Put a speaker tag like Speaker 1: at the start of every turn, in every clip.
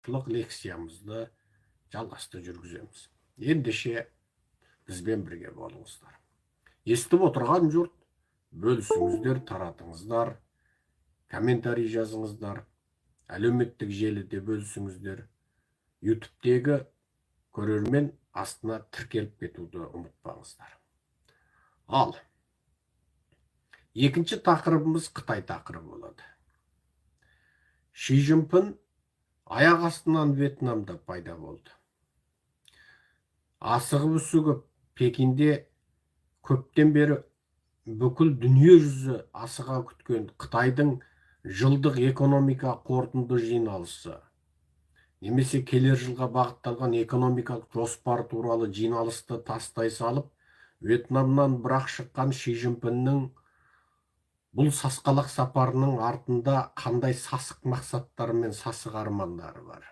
Speaker 1: лекциямызды жалғасты жүргіземіз. Ендеше бізбен бірге болыңыздар. Естіп отырған жұрт, бөлісіңіздер, таратыңыздар, комментарий жазыңыздар, әлеуметтік желіде бөлісіңіздер. ютубтегі көрермен астына тіркеліп кетуді ұмытпаңыздар. Ал екінші тақырыбымыз Қытай тақырыбы болады. Ши Цзиньпин аяқ астынан Вьетнамда пайда болды. Асығып үсігіп Пекинде көптен бері бүкіл дүние жүзі асыға күткен Қытайдың жылдық экономика қорытынды жиналысы, немесе келер жылға бағытталған экономикалық жоспар туралы жиналысты тастай салып, Вьетнамнан бірақ шыққан Ши Цзиньпиннің бұл сасқалақ сапарының артында қандай сасық мақсаттары мен сасық армандары бар.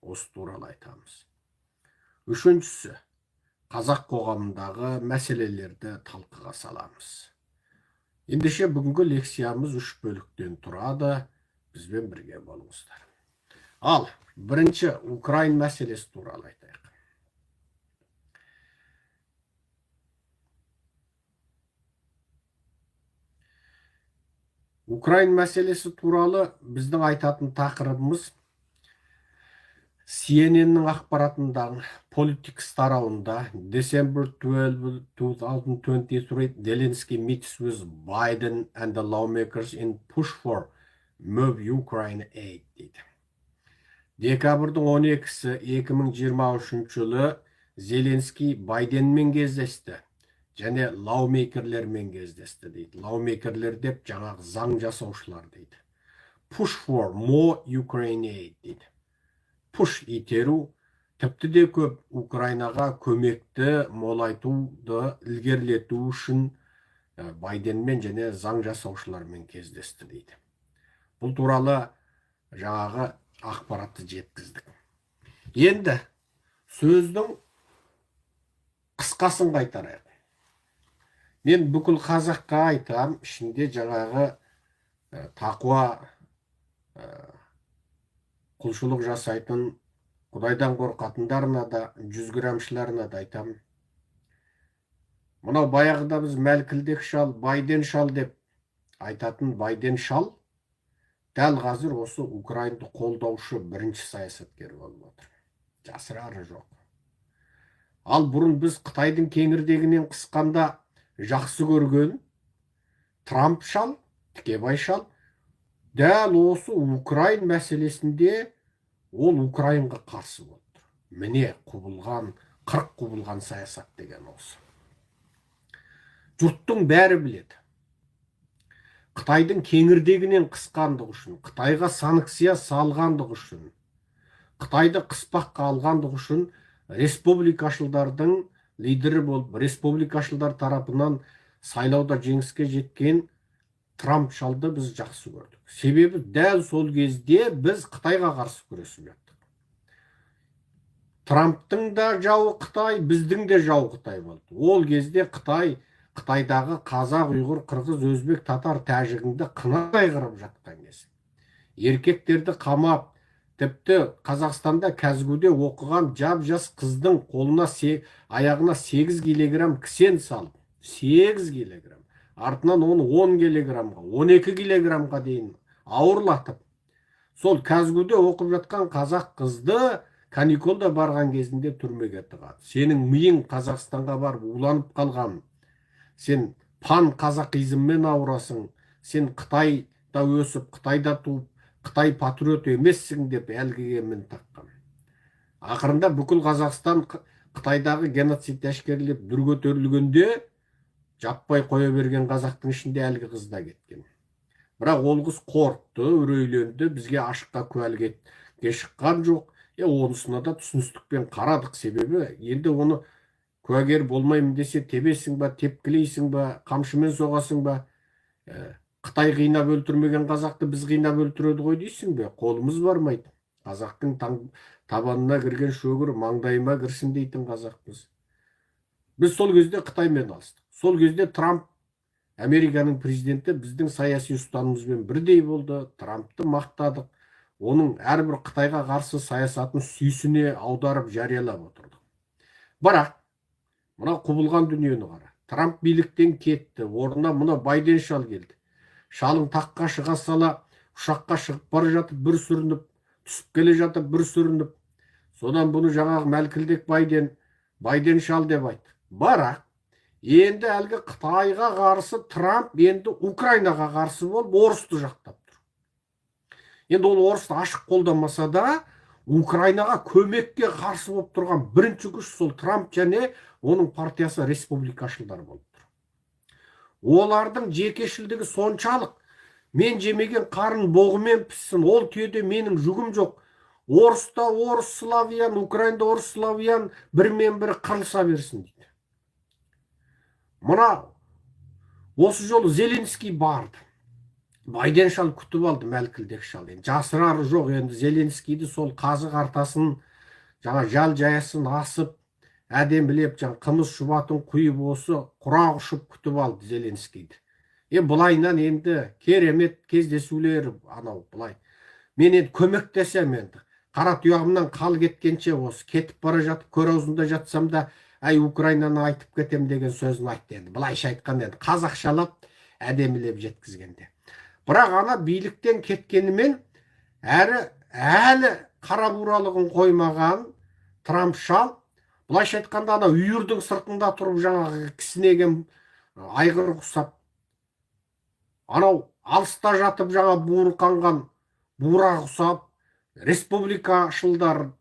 Speaker 1: Осы туралы айтамыз. Үшіншісі, қазақ қоғамындағы мәселелерді талқыға саламыз. Ендеше бүгінгі лекциямыз 3 бөліктен тұрады. Бізбен бірге болыңыздар. Ал бірінші Украин мәселесі туралы айтайық. Украин мәселесі туралы біздің айтатын тақырыбымыз CNN-нің ақпаратындағы Politics тарауында December 12, 2023 Zelensky meets with Biden and the lawmakers in push for move Ukraine aid дейді. Декабрьдің 12-сі 2023 жылы Зеленский Байденмен кездесті және лаумейкерлермен кездесті дейді. Лаумейкерлер деп жаңағы заң жасаушылар дейді. Push for more Ukraine aid дейді. Push итеру, тіпті де көп Украинаға көмекті молайтуды ілгерілету үшін Байденмен және заң жасаушылармен кездесті дейді. Бұл туралы жаңағы ақпаратты жеткіздік. Енді сөздің қысқасын қайтарайық. Мен бүкіл қазаққа айтам, ішінде жаңағы тақуа құлшылық жасайтын, Құдайдан қорқатындарына да, 100 грамшыларына да айтам. Мынау баяғыда біз мәлкілдек шал, Байден шал деп айтатын Байден шал, дәл қазір осы Украинды қолдаушы бірінші саясаткер болып отыр. Жасырары жоқ. Ал бұрын біз Қытайдың кеңірдегінен қысқанда жақсы көрген Трамп шал, Тікебай шал, дәл осы Украин мәселесінде ол Украинға қарсы болды. Міне құбылған, 40 құбылған саясат деген осы. Жұрттың бәрі біледі. Қытайдың кеңірдегінен қысқандығы үшін, Қытайға санкция салғандығы үшін, Қытайды қыспаққа алғандығы үшін республикашылдардың лидері болып, республикашылдар тарапынан сайлауда жеңіске жеткен Трамп шалды біз жақсы көрдік. Себебі дәл сол кезде біз Қытайға қарсы күресіп жаттық. Трамптың да жауы Қытай, біздің де жауы Қытай болды. Ол кезде Қытайдағы қазақ, ұйғыр, қырғыз, өзбек, татар, тәжігіңді қынадай қырып жатқан кез. Еркектерді қамап, тіпті Қазақстанда Кәзгуде оқыған жап-жас қыздың қолына, аяғына 8 килограмм кісен салып, 8 килограмм, артынан оны 10 килограммға, 12 килограммға дейін ауырлатып, сол Кәзгуде оқып жатқан қазақ қызды каникулда барған кезінде түрмеге тығады. Сенің миың Қазақстанға барып уланып қалған, сен пан қазақизммен ауырасың, сен Қытайда өсіп, Қытайда туып, Қытай патриот емессің деп әлгіге мін таққан. Ақырында бүкіл Қазақстан Қытайдағы геноцид әшкерелеп дүр көтерілгенде жаппай қоя берген қазақтың ішінде әлгі қыз да кеткен. Бірақ ол қыз қорқты, үрейленді, бізге ашыққа куәлікке шыққан жоқ. Онысына да түсіністікпен қарадық, себебі енді оны куәгер болмаймын десе тебесің ба, тепкілейсің ба, қамшымен соғасың ба, Қытай қинап өлтірмеген қазақты біз қинап өлтіреді ғой дейсің бе? Қолымыз бармайды. Қазақтың табанына кірген шөгір маңдайыма кірсін дейтін қазақпыз. Біз сол кезде Қытаймен алыстық. Сол кезде Трамп, Американың президенті, біздің саяси ұстанымызбен бірдей болды. Трампты мақтадық. оның әрбір Қытайға қарсы саясатын сүйсіне аударып жариялап отырды. Бірақ мына құбылған дүниені қара. Трамп биліктен кетті, орнына мына Байден шал келді. Шалың таққа шыға сала, ұшаққа шығып бара жатып бір сүрініп, түсіп келе жатып бір сүрініп, содан бұны жаңағы мәлкілдек Байден шал деп айтты. Бірақ енді әлгі Қытайға қарсы Трамп енді Украинаға қарсы болып орысты жақтап тұр. Енді ол орысты ашық қолдамаса да, Украинаға көмекке қарсы болып тұрған бірінші күш сол Трамп және оның партиясы республикашылдар болып тұр. Олардың жекешілдігі соншалық, мен жемеген қарын боғымен піссін, ол түйеде менің жүгім жоқ. Орыста орыс славян, Украинда орыс славян бірмен бірі қырылыса берсін дейді. Мына осы жолы Зеленский барды. Байден шал күтіп алды, мәлкілдек шал. Жасырары жоқ, енді Зеленскийді сол қазы қартасын, жаңа жал жаясын асып, әдемілеп, жаңа қымыз шұбатын құйып осы құрақ ұшып күтіп алды Зеленскийді. Бұлайнан енді керемет кездесулер, анау бұлай. Мен енді көмектесем енді. Қара тұяғымнан қал кеткенше осы кетіп бара жатып, көр аузында жатсам да, Украинаны айтып кетем деген сөзін айтты енді. Бұлайша айтқан енді, қазақшалап, әдемілеп жеткізгенде. Бірақ ана биліктен кеткенімен әлі қара буралығын қоймаған Трамп шал, бұлайша айтқанда ана үйірдің сыртында тұрып жаңағы кісінеген айғыр құсап, анау алыста жатып жаңа буырқанған бура құсап, республикашылдар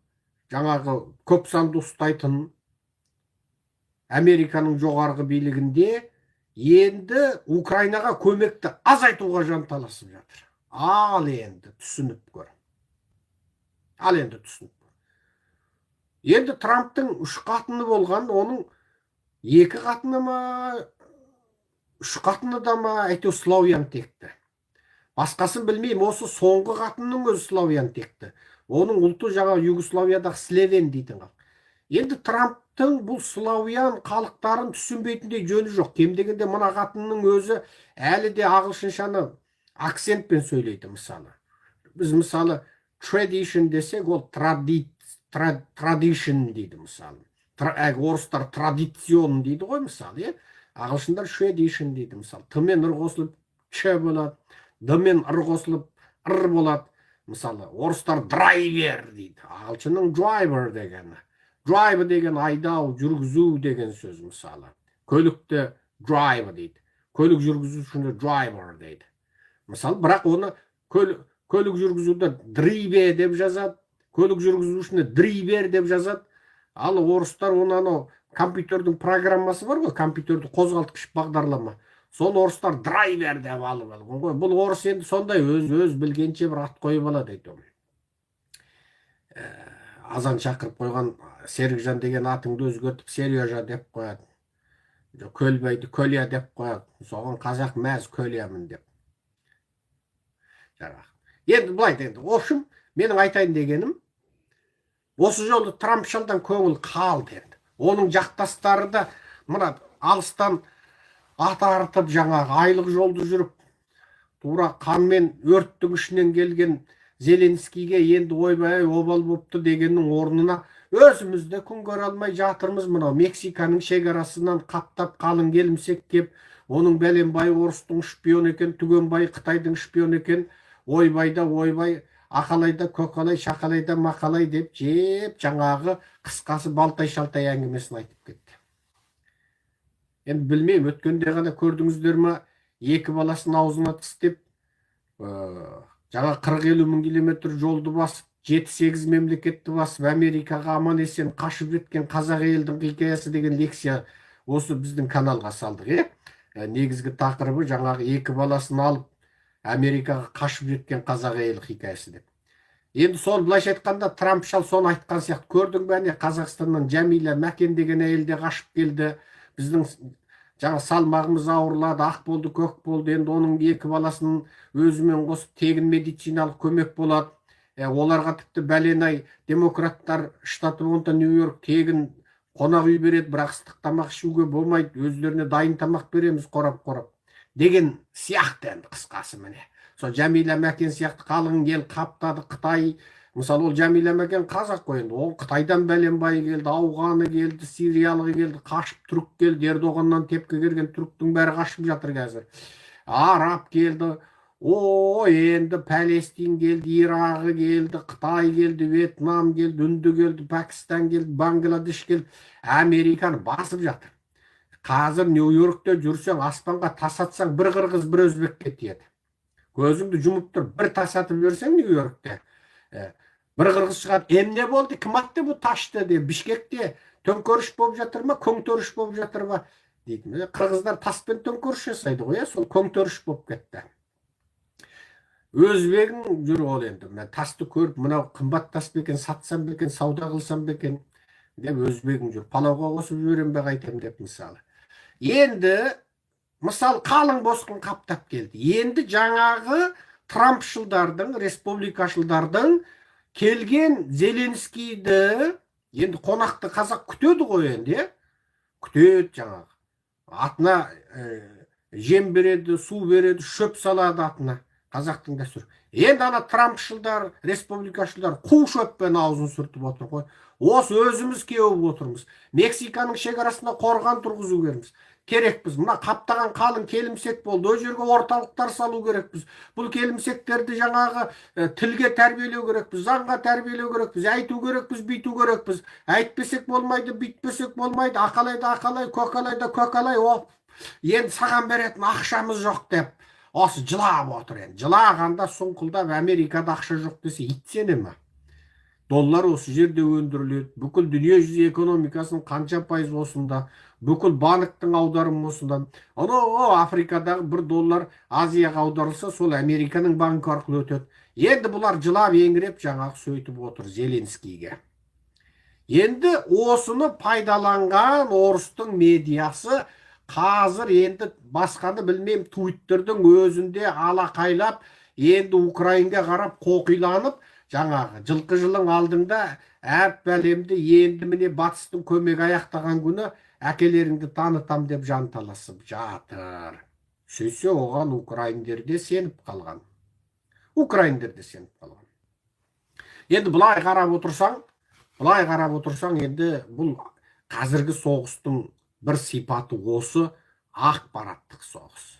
Speaker 1: жаңағы көп санды ұстайтын Американың жоғарғы билігінде енді Украинаға көмекті азайтуға жанталасып жатыр. Ал енді түсініп көр. Енді Трамптың 3 қатыны болған, оның 2 қатыны ма, 3 қатыны да ма, әйтеу славян текті. Басқасын білмеймін, осы соңғы қатынның өзі славян текті. Оның ұлты жаңа Югославиядағы славян дейтін қал. Енді Трамптың бұл славян халықтарын түсінбейтіндей жөні жоқ. Кем дегенде мына қатынның өзі әлі де ағылшыншаны акцентпен сөйлейді мысалы. Біз мысалы tradition десек, ол tradition дейді мысалы. Орыстар традицион дейді ғой мысалы. Ағылшындар tradition дейді мысалы. Тымен ыр қосылып ч болады, дымен ыр қосылып ыр болады. Мысалы, орыстар драйвер дейді. Ағылшынның driver дегені. Drive деген айдау, жүргізу деген сөз мысалы. Көлікті drive дейді. Көлік жүргізушіні driver дейді. Мысалы, бірақ оны көлік жүргізуді дрибе деп жазады, көлік жүргізушіні дрибер деп жазады. Ал орыстар оны анау компьютердің программасы бар ғой, компьютерді қозғалтқыш бағдарлама. Сол орыстар драйвер деп алып алған ғой. Бұл орыс енді сондай өз білгенше бір ат қойып алады айтам. Азан шақырып қойған Серікжан деген атыңды өзгертіп Сережа деп қояды. Көлбайды Көлия деп қояды. Соған қазақ мәз Көлиямын деп. Енді бұлай дейді. В общем, менің айтайын дегенім, осы жолы Трамп шалдан көңіл қалды енді. Оның жақтастары да мына алыстан ат артып жаңағы айлық жолды жүріп, тура қанмен өрттің ішінен келген Зеленскийге енді ойбай обал бопты дегеннің орнына өзімізді күн көре алмай жатырмыз. Мынау Мексиканың шекарасынан қаптап қалың келімсек кеп, оның бәленбай орыстың шпион екен, түгенбай Қытайдың шпион екен, ойбайда ойбай, ақалайда көкалай, шақалайда мақалай деп жеп жаңағы қысқасы балтай-шалтай әңгімесін айтып кетті. Енді білмеймін, өткенде ғана көрдіңіздер ма, 2 баласын аузына тістеп, жаңа 40-50 мың километр жолды басып, 7-8 мемлекетті басып, Америкаға аман есен қашып жеткен қазақ елдің хикаясы деген лекция осы біздің каналға салдық. Негізгі тақырыбы жаңағы 2 баласын алып, Америкаға қашып жеткен қазақ елі хикаясы деп. Енді сол былайша айтқанда Трамп шал соны айтқан сияқты. Көрдің бе, Қазақстаннан Жәмила Мәкен деген әйелде қашып келді. Біздің жаңа салмағымыз ауырлады, ақ болды, көк болды. Енді оның 2 баласын өзімен қосып тегін медициналық көмек болады. Оларға тіпті бәленай демократтар штаты онда Нью-Йорк тегін қонақ үй береді, бірақ ыстық тамақ ішуге болмайды, өздеріне дайын тамақ береміз қорап-қорап деген сияқты енді қысқасы міне. сол Жәмила Мәкен сияқты қалың ел қаптады. Қытай, мысалы, ол Жәмила Мәкен қазақ қой енді, ол Қытайдан бәленбай келді, ауғаны келді, сириялығы келді, қашып түрік келді, Ердоғаннан тепкі келген түріктің бәрі қашып жатыр қазір. Араб келді, енді Палестин келді, Ирағы келді, Қытай келді, Вьетнам келді, Үнді келді, Пәкістан келді, Бангладеш келді, Американы басып жатыр. Қазір Нью-Йоркте жүрсең, аспанға тас атсаң, бір қырғыз, бір өзбекке тиеді. Көзіңді жұмып тұр, бір тас атып жүрсең Нью-Йоркте, бір қырғыз шығады, эмне болды, кім атты бұл ташты деп, Бішкекте төңкеріс болып жатыр ма, көңтөріс болып жатыр ма дейді. Қырғыздар таспен төңкеріс жасайды ғой, сол көңтөріс болып кетті. Өзбегің жүр ол енді, тасты көріп, мынау қымбат тас бекен, сатсам бекен, сауда қылсам бекен деп өзбегің жүр. Палауға қосып жіберем бе қайтем деп мысалы. Енді мысалы қалың босқын қаптап келді. Енді жаңағы Трампшылдардың, республикашылдардың келген Зеленскийді енді қонақты қазақ күтеді ғой енді, күтеді жаңағы. Атына жем береді, су береді, шөп салады атына. Қазақтың дәстүрі. Енді ана Трампшылдар, республикашылдар қу шөппен аузын сүртіп отыр ғой. Осы өзіміз кеуіп отырмыз. Мексиканың шекарасына қорған тұрғызу керекпіз. Мына қаптаған қалың келімсек болды. Ол жерге орталықтар салу керекпіз. Бұл келімсектерді жаңағы тілге тәрбиелеу керекпіз, заңға тәрбиелеу керекпіз, айту керекпіз, бүйту керекпіз. Әйтпесек болмайды, бүйтпесек болмайды, ақалай, көкалай, оп. Енді саған беретін ақшамыз жоқ деп. Осы жылап отыр енді. Жылағанда сұңқылдап Америкада ақша жоқ десе итсене ме? Доллар осы жерде өндіріледі. Бүкіл дүние жүзі экономикасының қанша пайыз осында, бүкіл банктың аударымы осындан. Африкадағы $1 Азияға аударылса, сол Американың банкі арқылы өтеді. Енді бұлар жылап еңіреп жаңағы сөйтіп отыр Зеленскийге. Енді осыны пайдаланған орыстың медиасы қазір енді басқаны білмейм, Твиттердің өзінде алақайлап, енді Украинға қарап қоқиланып, жаңағы жылқы жылың алдыңда әп әлемді енді міне батыстың көмек аяқтаған күні әкелеріңді танытам деп жанталасып жатыр. Сөйтсе оған украиндер де сеніп қалған. Енді бұлай қарап отырсаң, енді бұл қазіргі соғыстың бір сипаты осы ақпараттық соғыс.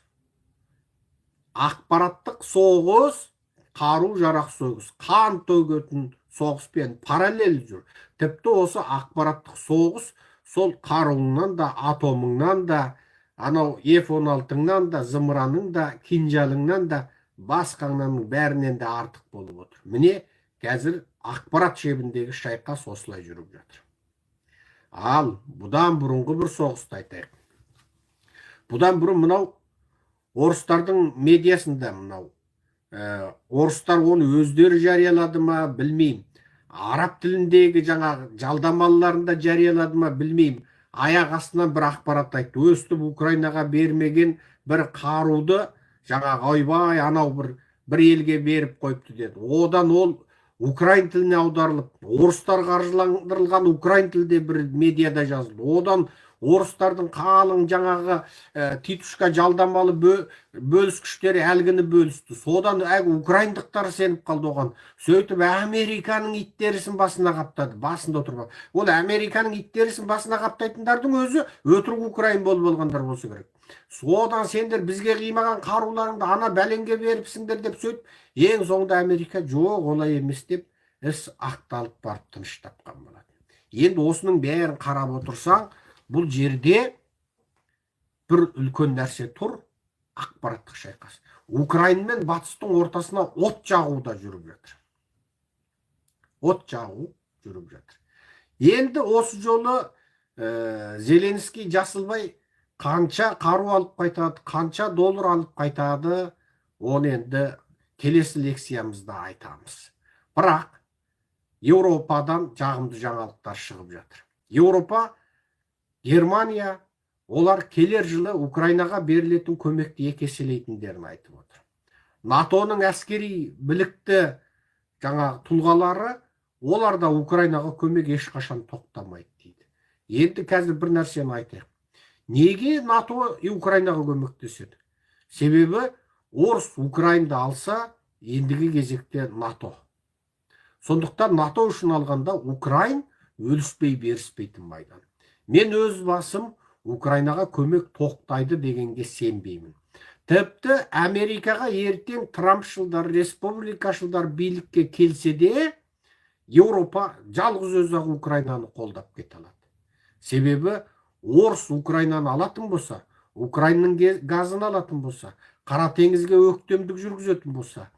Speaker 1: Ақпараттық соғыс, қару жарақ соғыс, қан төгетін соғыспен параллель жүр. Тіпті осы ақпараттық соғыс сол қаруыңнан да, атомыңнан да, анау F-16-ңнан да, зымыраның да, кинжалыңнан да, басқаңнан бәрінен де артық болып отыр. Міне, қазір ақпарат шебіндегі шайқас осылай жүріп жатыр. Ал бұдан бұрынғы бір соғысты айтайық. Бұдан бұрын мынау орыстардың медиасында орыстар оны өздері жариялады ма білмеймін. Араб тіліндегі жаңағы жалдамаларында жариялады ма білмеймін. Аяқ астынан бір ақпарат айтты. Өстіп Украинаға бермеген бір қаруды жаңағы ойбай анау бір елге беріп қойыпты деді. Одан ол украин тіліне аударылып, орыстар қаржыландырылған украин тілде бір медиада жазылды. Одан орыстардың қалың жаңағы титушка жалдамалы бөліскіштері әлгіні бөлісті. Содан украиндықтар сеніп қалды оған. Сөйтіп Американың иттерісін басына қаптады. Басында отырып. Ол Американың иттерісін басына қаптайтындардың өзі өтірік украин болып болғандар болса керек. Содан сендер бізге қимаған қаруларыңды ана бәленге беріпсіңдер деп сөйтіп, ең соңында Америка жоқ олай емес деп іс ақталып барып тыныш тапқан болады. Енді осының бәрін қарап отырсаң, бұл жерде бір үлкен нәрсе тұр, ақпараттық шайқас. Украин мен батыстың ортасына от жағуда жүріп жатыр. Енді осы жолы Зеленский жасылбай қанша қару алып қайтады, қанша доллар алып қайтады, оны енді келесі лекциямызда айтамыз. Бірақ Еуропадан жағымды жаңалықтар шығып жатыр. Еуропа, Германия, олар келер жылы Украинаға берілетін көмекті еселейтіндерін айтып отыр. НАТОның әскери білікті жаңағы тұлғалары, олар да Украинаға көмек ешқашан тоқтамайды дейді. Енді қазір бір нәрсені айтайық. Неге НАТО Украинаға көмектеседі? Себебі орыс Украинды алса, ендігі кезекте НАТО. Сондықтан НАТО үшін алғанда Украин өліспей беріспейтін майдан. Мен өз басым Украинаға көмек тоқтайды дегенге сенбеймін. Тіпті Америкаға ертең Трампшылдар, республикашылдар билікке келсе де, Еуропа жалғыз өзі Украинаны қолдап кете алады. Себебі орыс Украинаны алатын болса, Украинның газын алатын болса, Қара теңізге өктемдік жүргізетін болса,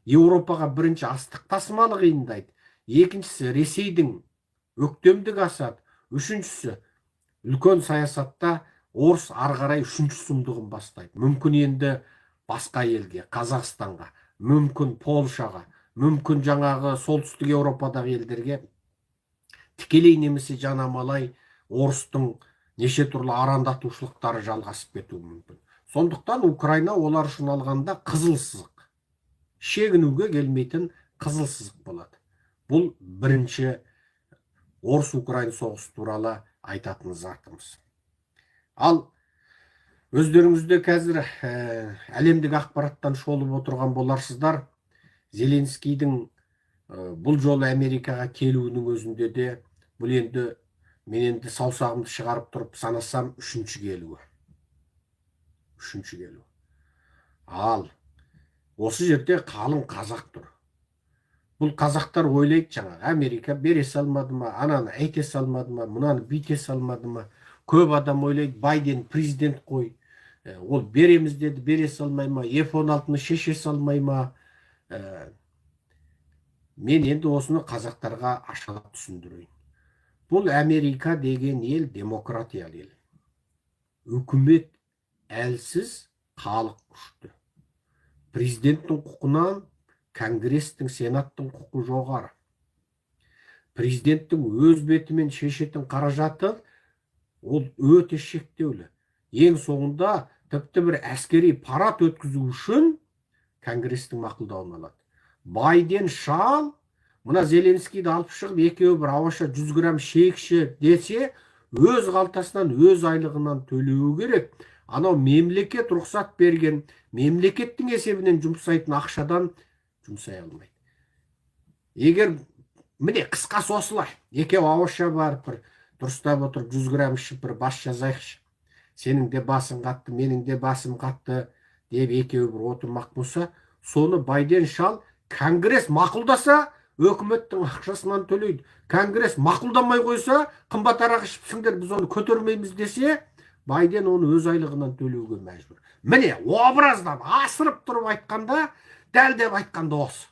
Speaker 1: Еуропаға бірінші астық тасымалы қиындайды. Екіншісі Ресейдің өктемдік асады. Үшіншісі үлкен саясатта орыс ары қарай үшінші сұмдығын бастайды. Мүмкін енді басқа елге, Қазақстанға, мүмкін Польшаға, мүмкін жаңағы солтүстік Еуропадағы елдерге тікелей немесе жанамалай орыстың неше түрлі арандатушылықтары жалғасып кетуі мүмкін. Сондықтан Украина олар үшін алғанда қызыл сызық, шегінуге келмейтін қызыл сызық болады. Бұл бірінші орыс-Украин соғысы туралы айтатын затымыз. Ал өздеріңізде қазір әлемдік ақпараттан шолып отырған боларсыздар. Зеленскийдің бұл жолы Америкаға келуінің өзінде де бұл енді мен енді саусағымды шығарып тұрып санасам үшінші келуі. Ал осы жерде қалың қазақ тұр. Бұл қазақтар ойлайды жаңағы, Америка бере салмады ма, ананы әйте салмады ма, мұнаны бүйте салмады ма. Көп адам ойлайды, Байден президент қой, ол береміз деді, бере салмай ма, F-16-ны шеше салмай ма. Мен енді осыны қазақтарға ашалап түсіндірейін. Бұл Америка деген ел демократиялы ел. Үкімет әлсіз, халық күшті. Президенттің құқынан Конгрестің, Сенаттың құқы жоғары. Президенттің өз бетімен шешетін қаражаты ол өте шектеулі. Ең соңында тіпті бір әскери парад өткізу үшін Конгрестің мақұлдауын алады. Байден шал, мына Зеленскийді алып шығып, екеуі бір ауаша 100 грамм шекші десе, өз қалтасынан, өз айлығынан төлеуі керек. Анау мемлекет рұқсат берген, мемлекеттің есебінен жұмсайтын ақшадан жұмсай алмайды. Егер міне қысқасы осылай, екеуі ауаша барып бір дұрыстап отырып 100 грамм ішіп бір бас жазайықшы. Сенің де басың қатты, менің де басым қатты деп екеуі бір отырмақ болса, соны Байден шал Конгресс мақұлдаса, өкіметтің ақшасынан төлейді. Конгресс мақұлдамай қойса, қымбат арақ ішіпсіңдер, біз оны көтермейміз десе, Байден оны өз айлығынан төлеуге мәжбүр. Міне, образдан асырып тұрып айтқанда, дәлдеп айтқанда осы.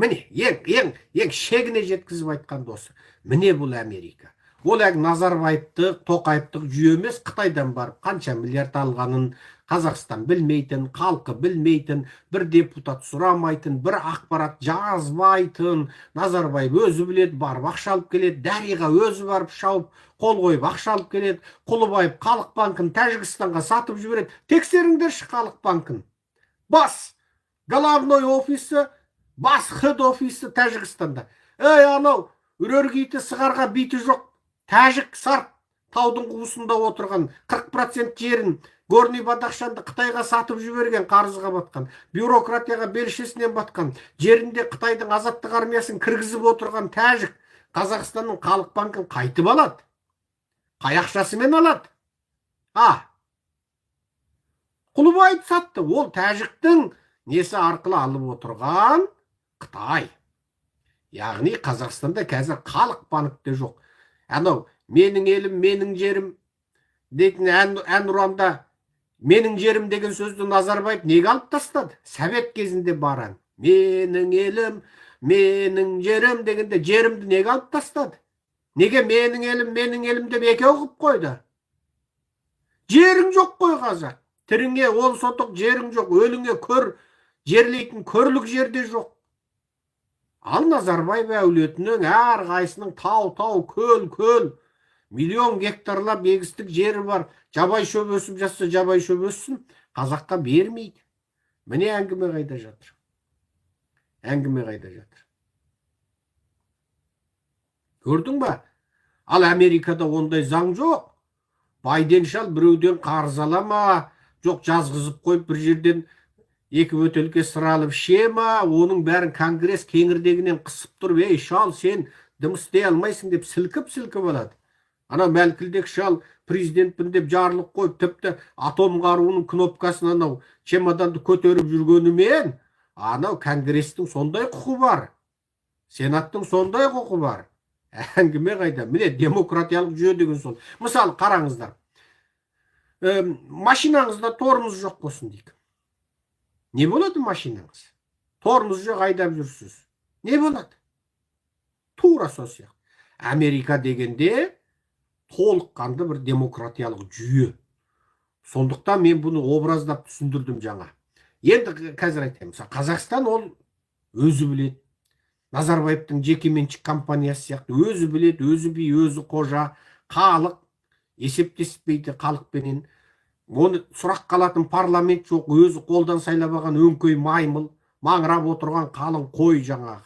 Speaker 1: Міне, ең шегіне жеткізіп айтқанда осы. Міне бұл Америка. Ол Назарбаевтық, Тоқаевтық жүйе емес, Қытайдан барып қанша миллиард алғанын Қазақстан білмейтін, халқы білмейтін, бір депутат сұрамайтын, бір ақпарат жазбайтын, Назарбаев өзі біледі, барып ақша алып келеді, Дариға өзі барып шауып, қол қойып ақша алып келеді, Құлыбаев Халық банкін Тәжікстанға сатып жібереді. Тексеріңдерші Халық банкін. Бас головной офисі, бас хед офисі Тәжікстанда. Анау үрергейті сығарға бейті жоқ. Тәжік сарт таудың қуысында отырған 40% жерін Горный Бадахшанды Қытайға сатып жіберген, қарызға батқан, бюрократияға белшесінен батқан, жерінде Қытайдың азаттық армиясын кіргізіп отырған Тәжік Қазақстанның Халық банкін қайтып алады. Қай ақшасымен алады? Құлыбаев сатты. Ол Тәжіктің несі арқылы алып отырған Қытай. Яғни Қазақстанда қазір Халық банкте жоқ. Анау менің елім, менің жерім дейтін әнұранда менің жерім деген сөзді Назарбаев неге алып тастады? Совет кезінде баран. Менің елім, менің жерім дегенде жерімді неге алып тастады? Неге менің елім деп екеу қылып қойды? Жерің жоқ қой қазақ. Тіріңе ол сотық жерің жоқ, өліңе көр, жерлейтін көрлік жерде жоқ. Ал Назарбаев әулетінің әр қайсының тау, көл, миллион гектарлап егістік жері бар. Жабай шөп өсіп жатса, жабай шөп өссін, қазаққа бермейді. Міне әңгіме қайда жатыр. Көрдің ба? Ал Америкада ондай заң жоқ. Байден шал біреуден қарыз алама, жоқ жазғызып қойып бір жерден екі бөтелке сыр алып іше ма, оның бәрін конгресс кеңірдегінен қысып тұрып, ей шал, сен дым істей алмайсың деп сілкіп алады. Ана мәлкілдек шал президентпін деп жарлық қойып, тіпті атом қаруының кнопкасын анау чемоданды көтеріп жүргенімен, анау конгресстің сондай құқы бар, сенаттың сондай құқы бар. Әңгіме қайда? Міне демократиялық жүйе деген сол. Мысалы қараңыздар, машинаңызда тормоз жоқ болсын дейік. Не болады машинаңыз? Тормоз жоқ, айдап жүрсіз. Не болады? Тура сол сияқты. Америка дегенде толыққанды бір демократиялық жүйе. Сондықтан мен бұны образдап түсіндірдім жаңа. Енді қазір айтайын, мысалы Қазақстан ол өзі біледі. Назарбаевтың жекеменшік компаниясы сияқты өзі біледі, өзі би, өзі қожа, халық есептеспейді халықпенен. Оны сұрақ қалатын парламент жоқ, өзі қолдан сайлап алған өңкей маймыл, маңырап отырған қалың қой жаңағы.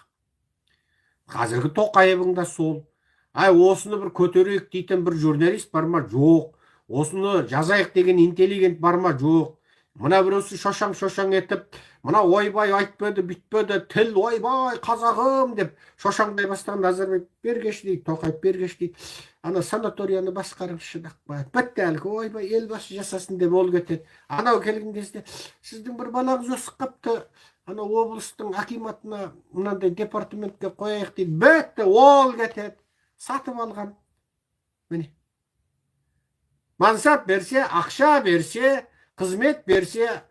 Speaker 1: Қазіргі Тоқаевың да сол. Осыны бір көтерейік дейтін бір журналист бар ма? Жоқ. Осыны жазайық деген интеллигент бар ма? Жоқ. Мына біреусі шошаң етіп, мына ойбай айтпады, бүйтпеді, тіл ойбай қазағым деп шошаңдай бастаған Назарбаев бергеш дейді, Тоқаев бергеш дейді. Ана санаторияны басқарыңызшы дақпайды. Бітті әлгі ойбай елбасы жасасын деп ол кетеді. Анау келген кезде сіздің бір балаңыз өсіп қапты, ана облыстың акиматына мынандай департаментке қояйық дейді. Бітті, ол кетеді. Сатып алған. Міне. Мансап берсе, ақша берсе, қызмет берсе,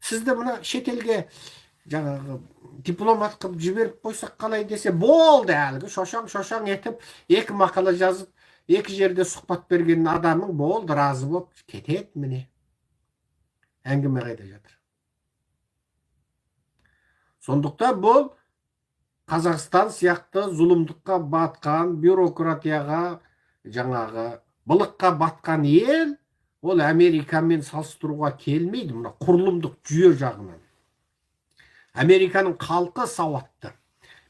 Speaker 1: сізді мына шетелге жаңағы дипломат қылып жіберіп қойсақ қалай десе, болды әлгі шошаң етіп, екі мақала жазып, екі жерде сұхбат берген адамың болды, разы болып кетеді міне. Әңгіме қайда жатыр. Сондықтан бұл Қазақстан сияқты зұлымдыққа батқан, бюрократияға, жаңағы былыққа батқан ел, ол Америкамен салыстыруға келмейді, мына құрылымдық жүйе жағынан. Американың халқы сауатты.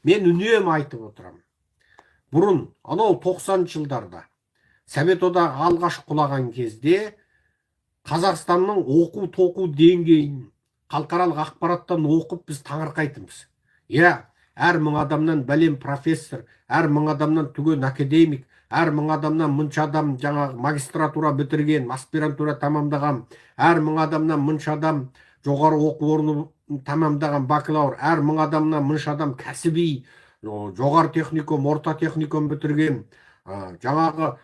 Speaker 1: Мен үнемі айтып отырамын. Бұрын, анау 90 жылдарда Совет одағы алғаш құлаған кезде Қазақстанның оқу-тоқу деңгейін халықаралық ақпараттан оқып біз таңырқайтынбыз. Әр мың адамнан бәлем профессор, әр мың адамнан түген академик, әр мың адамнан мұнша адам жаңағы магистратура бітірген, аспирантура тамамдаған, әр мың адамнан мұнша адам жоғары оқу орны тамамдаған бакалавр, әр мың адамнан мұнша адам кәсіби, жоғары техникум, орта техникум бітірген, жаңағы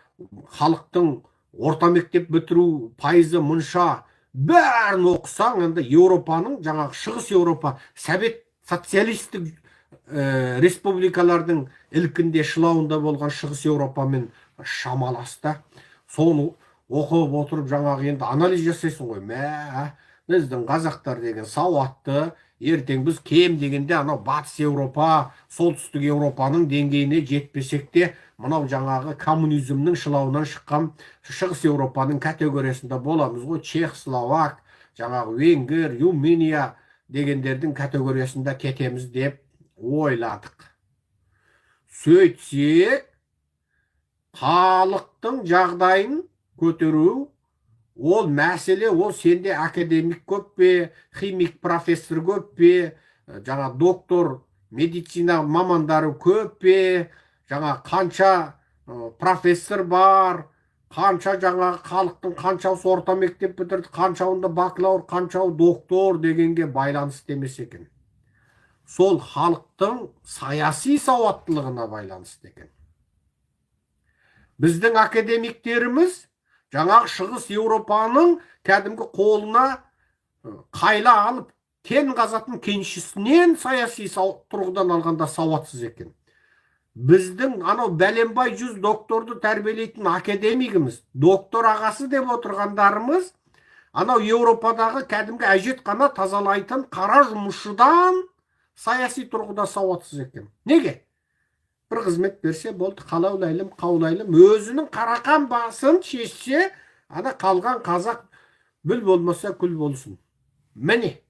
Speaker 1: халықтың орта мектеп бітіру пайызы мұнша, бәрін оқысаң, енді Еуропаның, жаңағы шығыс Еуропа, совет социалистік республикалардың ілкінде шылауында болған шығыс Еуропамен шамаласта. Соны оқып отырып жаңағы енді анализ жасайсың ғой. Біздің қазақтар деген сауатты, ертең біз кем дегенде анау батыс Еуропа, солтүстік Еуропаның деңгейіне жетпесек те, мынау жаңағы коммунизмнің шылауынан шыққан шығыс Еуропаның категориясында боламыз ғой. Чех, словак, жаңағы венгер, Румыния дегендердің категориясында кетеміз деп ойладық. Сөйтсек, халықтың жағдайын көтеру, ол мәселе, ол сенде академик көп пе, химик профессор көп пе, жаңа доктор, медицина мамандары көп пе, жаңа қанша профессор бар, қанша жаңа халықтың қаншауысы орта мектеп бітірді, қаншауында бакалавр, қаншауы доктор дегенге байланысты емес екен. Сол халықтың саяси сауаттылығына байланысты екен. Біздің академиктеріміз жаңағы шығыс Еуропаның кәдімгі қолына қайла алып, кен қазатын кеншісінен саяси тұрғыдан алғанда сауатсыз екен. Біздің анау бәленбай 100 докторды тәрбиелейтін академигіміз, доктор ағасы деп отырғандарымыз, анау Еуропадағы кәдімгі әжетхана тазалайтын қара жұмысшыдан саяси тұрғыда сауатсыз екен. Неге? Бір қызмет берсе болды, қалаулайлым, қаулайлым, өзінің қарақан басын шешсе, ана қалған қазақ бүл болмаса күл болсын. Міне.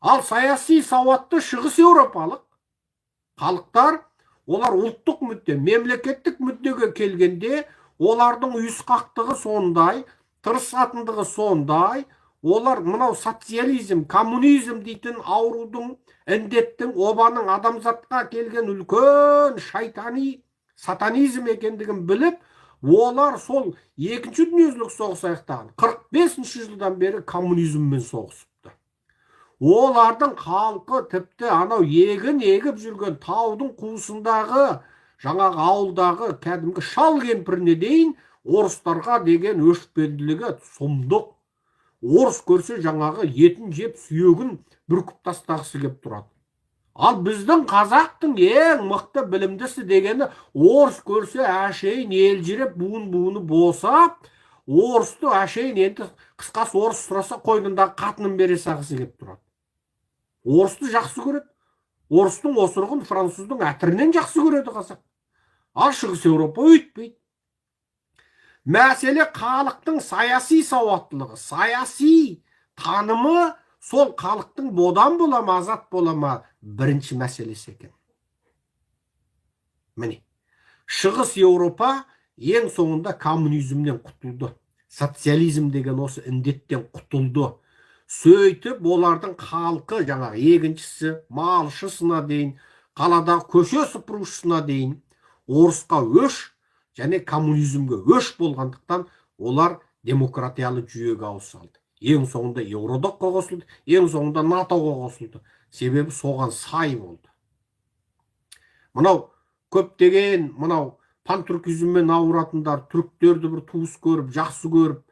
Speaker 1: Ал саяси сауатты шығыс Еуропалық халықтар, олар ұлттық мүдде, мемлекеттік мүддеге келгенде, олардың үйісқақтығы сондай, тырысатындығы сондай, олар мынау социализм, коммунизм дейтін аурудың, індеттің, обаның адамзатқа келген үлкен шайтани сатанизм екендігін біліп, олар сол екінші дүниежүзілік соғыс аяқтаған 45-ші жылдан бері коммунизммен соғысыпты. Олардың халқы тіпті анау егін егіп жүрген таудың қуысындағы жаңағы ауылдағы кәдімгі шал кемпіріне дейін орыстарға деген өшпенділігі сұмдық. Орыс көрсе жаңағы етін жеп сүйегін бүркіп тастағысы келіп тұрады. Ал біздің қазақтың ең мықты білімдісі дегені орыс көрсе әшейін елжіреп буыны босап, орысты әшейін енді қысқасы орыс сұраса қойнындағы қатынын бере салғысы келіп тұрады. Орысты жақсы көреді. Орыстың осырығын француздың әтірінен жақсы көреді қазақ. Ал шығыс Еуропа өйтпейді. Мәселе халықтың саяси сауаттылығы, саяси танымы сол халықтың бодан бола ма, азат бола ма бірінші мәселесі екен. Міне, шығыс Еуропа ең соңында коммунизмнен құтылды. Социализм деген осы індеттен құтылды. Сөйтіп, олардың халқы жаңағы егіншісі, малшысына дейін, қаладағы көше сыпырушысына дейін орысқа өш және коммунизмге өш болғандықтан олар демократиялы жүйеге ауысалды. Ең соңында Еуроодаққа қосылды, ең соңында НАТОға қосылды. Себебі соған сай болды. Мынау көптеген мынау пантүркизммен ауыратындар, түріктерді бір туыс көріп, жақсы көріп,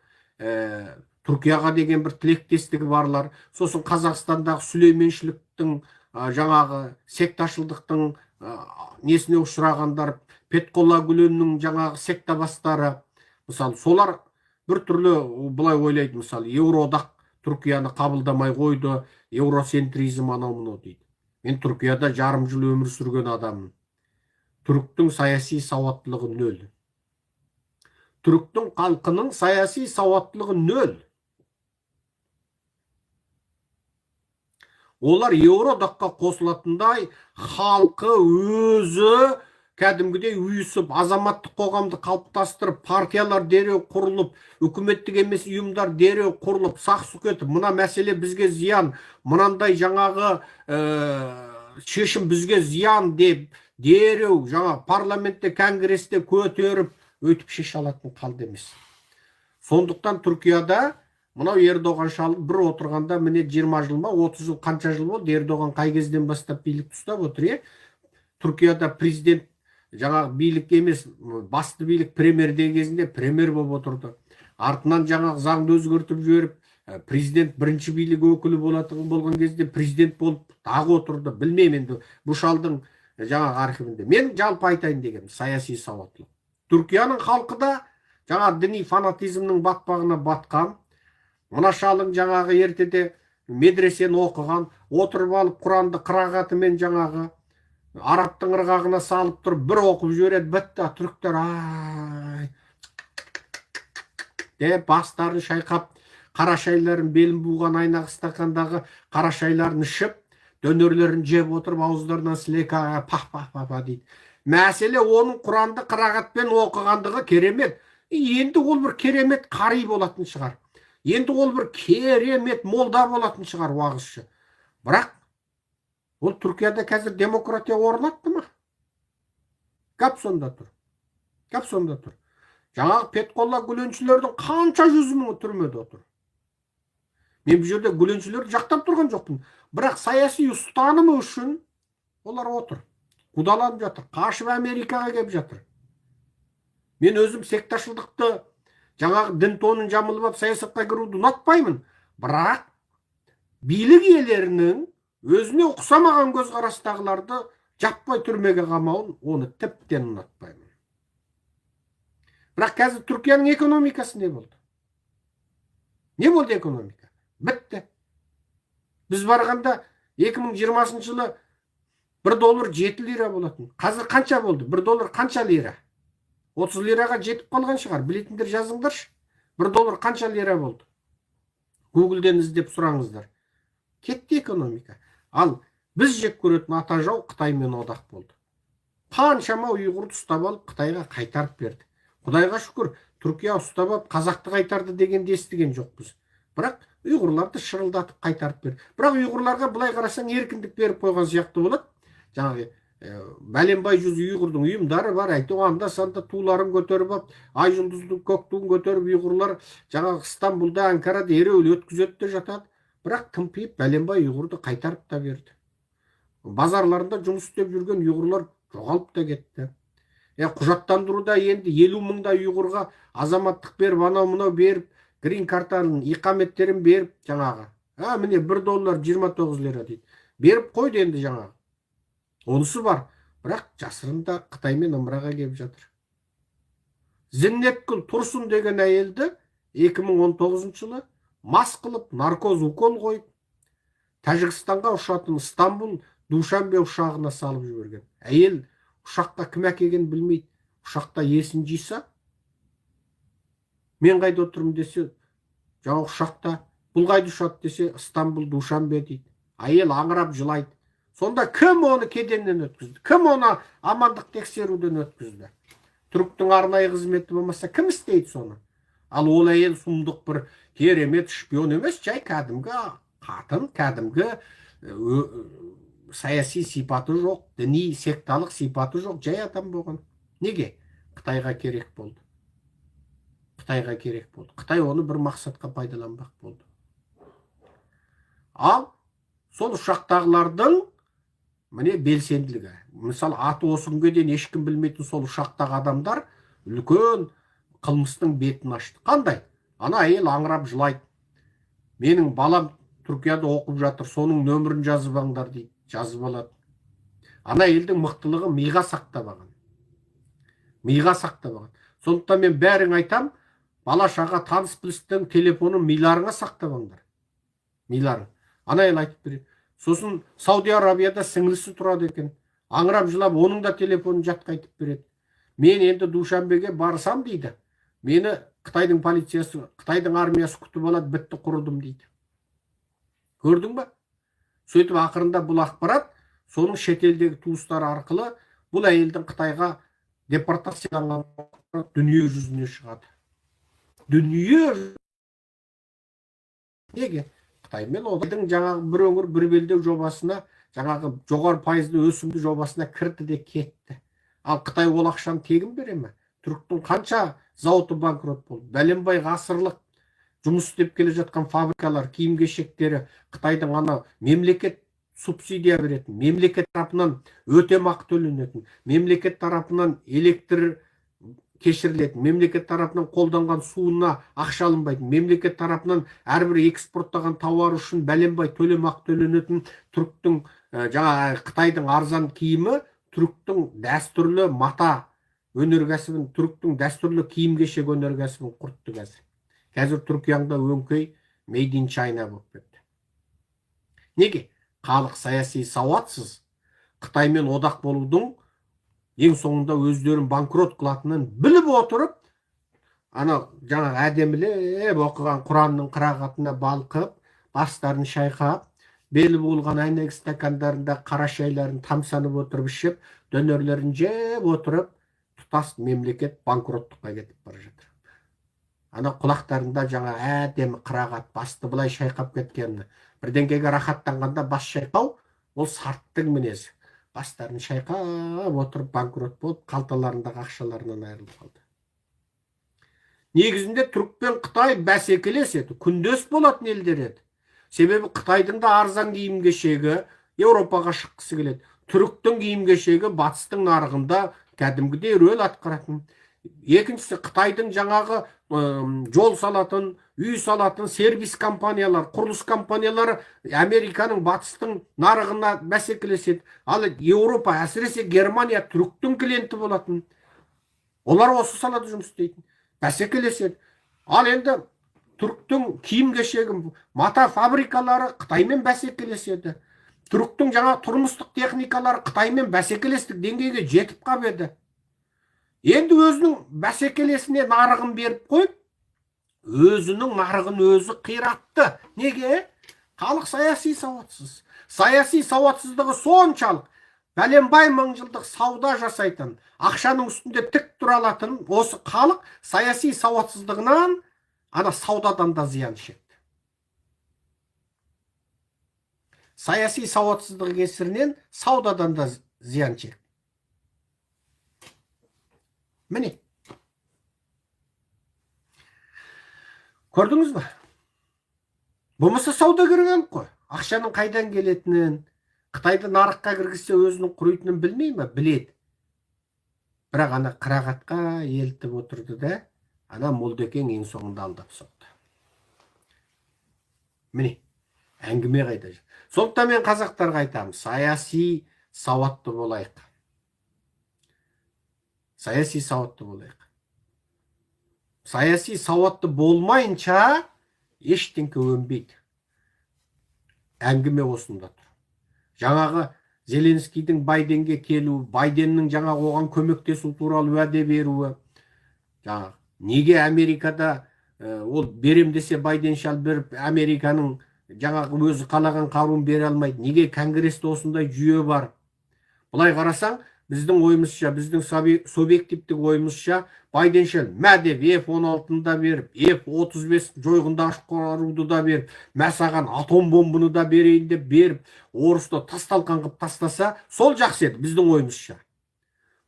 Speaker 1: Түркияға деген бір тілектестігі барлар, сосын Қазақстандағы сүлейменшіліктің, жаңағы секташылдықтың несіне ұшырағандар, Петқолла Гүленнің жаңағы сектабастары, мысалы, солар бір түрлі былай ойлайды, мысалы, Еуроодақ Түркияны қабылдамай қойды, еуроцентризм анау-мынау дейді. Мен Түркияда жарым жыл өмір сүрген адаммын. Түріктің саяси сауаттылығы нөл. Түріктің халқының саяси сауаттылығы нөл. Олар Еуроодаққа қосылатындай халқы өзі кәдімгідей үйісіп, азаматтық қоғамды қалыптастырып, партиялар дереу құрылып, үкіметтік емес ұйымдар дереу құрылып, сақ-сұқ етіп, мына мәселе бізге зиян, мынандай жаңағы шешім бізге зиян деп, дереу жаңа парламентте, конгресте көтеріп, өтіп шеше алатын қалды емес. Сондықтан Түркияда мынау Ердоған шалы бір отырғанда міне 20 жыл ма, 30 жыл, қанша жыл болды, Ердоған қай кезден бастап билік ұстап отыр. Түркияда президент жаңағы билік емес, басты билік премьерден кезінде премьер болып отырды. Артынан жаңағы заңды өзгертіп жіберіп, президент бірінші билік өкілі болған кезде президент болып тағы отырды. Білмеймін енді бұл шалдың жаңағы архивінде. Мен жалпы айтайын деген саяси сауаттылық. Түркияның халқы да жаңа діни фанатизмнің батпағына батқан, мына шалың жаңағы ертеде медресені оқыған, отырып алып Құранды қырағатымен жаңағы арабтың ырғағына салып тұрып бір оқып жібереді, бітті, түріктер ай деп бастарын шайқап, қара шайларын белін буған айнақ стақандағы қара шайларын ішіп, дөнерлерін жеп отырып, ауыздарынан сілека пах-пах-пах дейді. Мәселе оның Құранды қырағатпен оқығандығы керемет. Енді ол бір керемет қари болатын шығар. Енді ол бір керемет молда болатын шығар, уағызшы. Бірақ ол Түркияда қазір демократия орнатты ма? Гәп сонда тұр. Гәп сонда тұр. Жаңағы Петқолла Гүленшілердің қанша жүзі мыңы түрмеде отыр. Мен бұл жерде Гүленшілерді жақтап тұрған жоқпын. Бірақ саяси ұстанымы үшін олар отыр. Қудаланып жатыр. Қашып Америкаға келіп жатыр. Мен өзім секташылдықты, жаңағы дін тонын жамылып саясатқа кіруді ұнатпаймын. Бірақ билік иелерінің өзіне ұқсамаған көзқарастағыларды жаппай түрмеге қамауын, оны тіптен ұнатпаймын. Бірақ қазір Түркияның экономикасы не болды? Не болды экономика? Бітті. Біз барғанда 2020 жылы $1 7 лира болатын. Қазір қанша болды? $1 қанша лира? 30 лираға жетіп қалған шығар. Білетіндер жазыңдаршы. $1 қанша лира болды? Гуглден іздеп сұраңыздар. Кетті экономика. Ал біз жек көретін ата жау Қытаймен одақ болды. Қаншама ұйғырды ұстап алып Қытайға қайтарып берді. Құдайға шүкір, Түркия ұстап алып қазақты қайтарды дегенді естіген жоқпыз. Бірақ ұйғырларды шырылдатып қайтарып берді. Бірақ ұйғырларға былай қарасаң еркіндік беріп қойған сияқты болады. Жаңағы бәленбай жүз ұйғырдың ұйымдары бар, әйтеуір анда санда туларын көтеріп алып, ай жұлдыздың көк туын көтеріп ұйғырлар жаңағы Стамбулда, Анкарада ереуіл өткізеді де жатады. Бірақ тымпиып бәленбай ұйғырды қайтарып та берді. Базарларында жұмыс істеп жүрген ұйғырлар жоғалып та кетті. Құжаттандыруда енді 50 мыңдай ұйғырға азаматтық беріп, анау мынау беріп, грин картаның иқаметтерін беріп, жаңағы міне $1 29 лира дейді, беріп қойды енді. жаңағы онысы бар, бірақ жасырында Қытаймен ымыраға келіп жатыр. Зиннеткүл Тұрсын деген әйелді 2019 жылы мас қылып наркоз укол қойып Тәжікстанға ұшатын Стамбул Душанбе ұшағына салып жіберген. Әйел ұшаққа кім әкелгенін білмейді. Ұшақта есін жиса, мен қайда отырмын десе, жаңа ұшақта, бұл қайда ұшады десе, Стамбул Душанбе дейді. Әйел аңырап жылайды. Сонда кім оны кеденнен өткізді? Кім оны амандық тексеруден өткізді? Түріктің арнайы қызметі болмаса, кім істейді соны? Ал ол әйел сұмдық бір керемет шпион емес, жай кәдімгі қатын, кәдімгі саяси сипаты жоқ, діни секталық сипаты жоқ, жай адам болған. Неге? Қытайға керек болды. Қытайға керек болды. Қытай оны бір мақсатқа пайдаланбақ болды. Ал сол ұшақтағылардың міне белсенділігі. Мысалы, аты осы күнге дейін ешкім білмейтін сол ұшақтағы адамдар үлкен қылмыстың бетін ашты. Қандай? Ана әйел аңырап жылайды. Менің балам Түркияда оқып жатыр, соның нөмірін жазып алыңдар дейді. Жазып алады. Ана елдің мықтылығы миға сақтабаған. Миға сақтабаған. Сондықтан мен бәрің айтам, бала шаға таныс білістің телефонын миларыңа сақтабаңдар. Миларың. Ана ел айтып береді. Сосын Сауди Арабияда сіңлісі тұрады екен. Аңырап жылап, оның да телефонын жатқа айтып береді. Мен енді Душанбеге барсам дейді, мені Қытайдың полициясы, Қытайдың армиясы күтіп алады, бітті құрыдым дейді. Көрдің ба? Сөйтіп ақырында бұл ақпарат соның шетелдегі туыстары арқылы бұл әйелдің Қытайға депортацияланған дүние жүзіне шығады. Дүние неге? Қытаймен одақтың жаңағы бір өңір бір белдеу жобасына, жаңағы жоғары пайызды өсімді жобасына кірді де кетті. Ал Қытай ол ақшаны тегін бере ме? Түріктің қанша зауыты банкрот болды? Бәленбай ғасырлық жұмыс істеп келе жатқан фабрикалар, киім-кешектері Қытайдың ана мемлекет субсидия беретін, мемлекет тарапынан өтемақы төленетін, мемлекет тарапынан электр кешірілетін, мемлекет тарапынан қолданған суына ақша алынбайтын, мемлекет тарапынан әрбір экспорттаған тауар үшін бәленбай төлемақы төленетін түріктің жаңа Қытайдың арзан киімі түріктің дәстүрлі мата өнеркәсібін, түріктің дәстүрлі киім-кешек өнеркәсібін құртты қазір. Қазір Түркияңда өңкей made in China болып кетті. Неге? Халық саяси сауатсыз, Қытаймен одақ болудың ең соңында өздерін банкрот қылатынын біліп отырып, ана жаңағы әдемілеп оқыған Құранның қырағатына балқып, бастарын шайқап, белі буылған әйнек стакандарында қара шайларын тамсанып отырып ішіп, дөнерлерін жеп отырып, тұтас мемлекет банкроттыққа кетіп бара жатыр. Ана құлақтарында жаңа әдемі қырағат, басты былай шайқап кеткені, бірдеңкеге рахаттанғанда бас шайқау, ол сарттың мінезі. Бастарын шайқап отырып банкрот болып, қалталарындағы ақшаларынан айырылып қалды. Негізінде түрік пен Қытай бәсекелес еді, күндес болатын елдер еді. Себебі Қытайдың да арзан киім-кешегі Еуропаға шыққысы келеді. Түріктің киім-кешегі батыстың нарығында кәдімгідей рөл атқаратын. Екіншісі, Қытайдың жаңағы жол салатын, үй салатын сервис компаниялар, құрылыс компаниялары Американың батыстың нарығына бәсекелеседі. Ал Еуропа, әсіресе Германия түріктің клиенті болатын. Олар осы салада жұмыс істейтін. Бәсекелеседі. Ал енді түріктің киім-кешегі, мата фабрикалары Қытаймен бәсекелеседі. Түріктің жаңа тұрмыстық техникалары Қытаймен бәсекелестік деңгейге жетіп қалып еді. Енді өзінің бәсекелесіне нарығын беріп қойып, өзінің нарығын өзі қиратты. Неге? Халық саяси сауатсыз. Саяси сауатсыздығы соншалық. бәленбай мыңжылдық сауда жасайтын, ақшаның үстінде тік тұра алатын осы халық саяси сауатсыздығынан ана саудадан да зиян шекті. Саяси сауатсыздығы кесірінен саудадан да зиян шекті. Міне. Көрдіңіз ба? Болмаса саудагер алып қой. Ақшаның қайдан келетінін, Қытайды нарыққа кіргізсе өзінің құруйтынын білмей ме? Біледі. Бірақ ана қырағатқа елтіп отырды да, ана Молдекең ең соңында алдап соқты. Міне, әңгіме қайда жүр. Сондықтан мен қазақтарға айтамын, саяси сауатты болайық. Саяси сауатты болайық. Саяси сауатты болмайынша ештеңке өнбейді. Әңгіме осында тұр. Жаңағы Зеленскийдің Байденге келуі, Байденнің жаңағы оған көмектесу туралы уәде беруі. Жаңағы неге Америкада ол берем десе Байден шал беріп, Американың жаңағы өзі қалаған қаруын бере алмайды. Неге Конгресте осындай жүйе бар? Бұлай қарасаң, біздің ойымызша, біздің субъективтік ойымызша Байден шал мәдеп F-16-ны да беріп, F-35 жойғындағыш қаруды да беріп, мәсаған атом бомбыны да берейін деп беріп, орысты тасталқан қып тастаса, сол жақсы еді біздің ойымызша.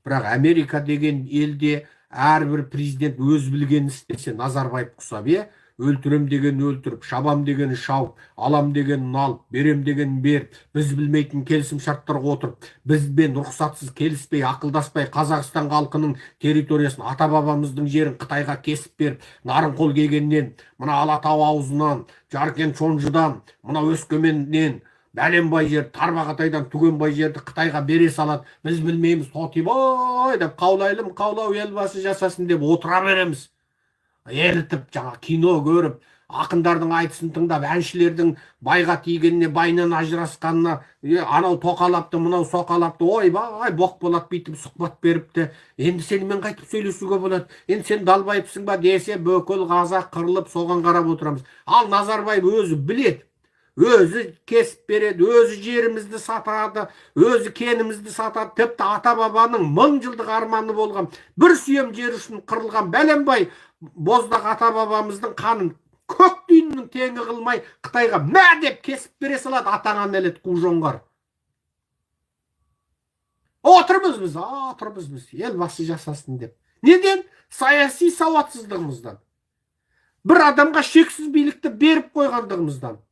Speaker 1: Бірақ Америка деген елде әрбір президент өз білгенін істесе, Назарбаев құсап, өлтірем деген өлтіріп, шабам деген шауып, алам деген алып, берем деген беріп, біз білмейтін келісім шарттарға отырып, бізбен рұқсатсыз келіспей, ақылдаспай, Қазақстан халқының территориясын, ата бабамыздың жерін Қытайға кесіп беріп, Нарынқол кегеннен, мына Алатау аузынан, Жаркент Шонжыдан, мына Өскеменнен, бәленбай жер, Тарбағатайдан Түгенбай жерді Қытайға бере салады. Біз білмейміз, тотибай деп қаулайлым, қаулау елбасы жасасын деп отыра береміз. Елітіп, жаңа кино көріп, ақындардың айтысын тыңдап, әншілердің байға тигеніне, байынан ажырасқанына, анау тоқалапты, мынау соқалапты, ойбай, боқ болады бүйтіп сұхбат беріпті. Енді сенімен қайтып сөйлесуге болады. Енді сен далбайыпсың ба десе, бөкіл қазақ қырылып, соған қарап отырамыз. Ал Назарбаев өзі біледі. Өзі кесіп береді, өзі жерімізді сатады, өзі кенімізді сатады. Тіпті ата бабаның 1000 жылдық арманы болған, бір сүйем жер үшін қырылған бәленбай боздақ ата бабамыздың қанын көк түйіннің теңі қылмай Қытайға мә деп кесіп бере салады атаңа нәлет қужоңғар. Отырмыз біз, елбасы жасасын деп. Неден? Саяси сауатсыздығымыздан. Бір адамға шексіз билікті беріп қойғандығымыздан.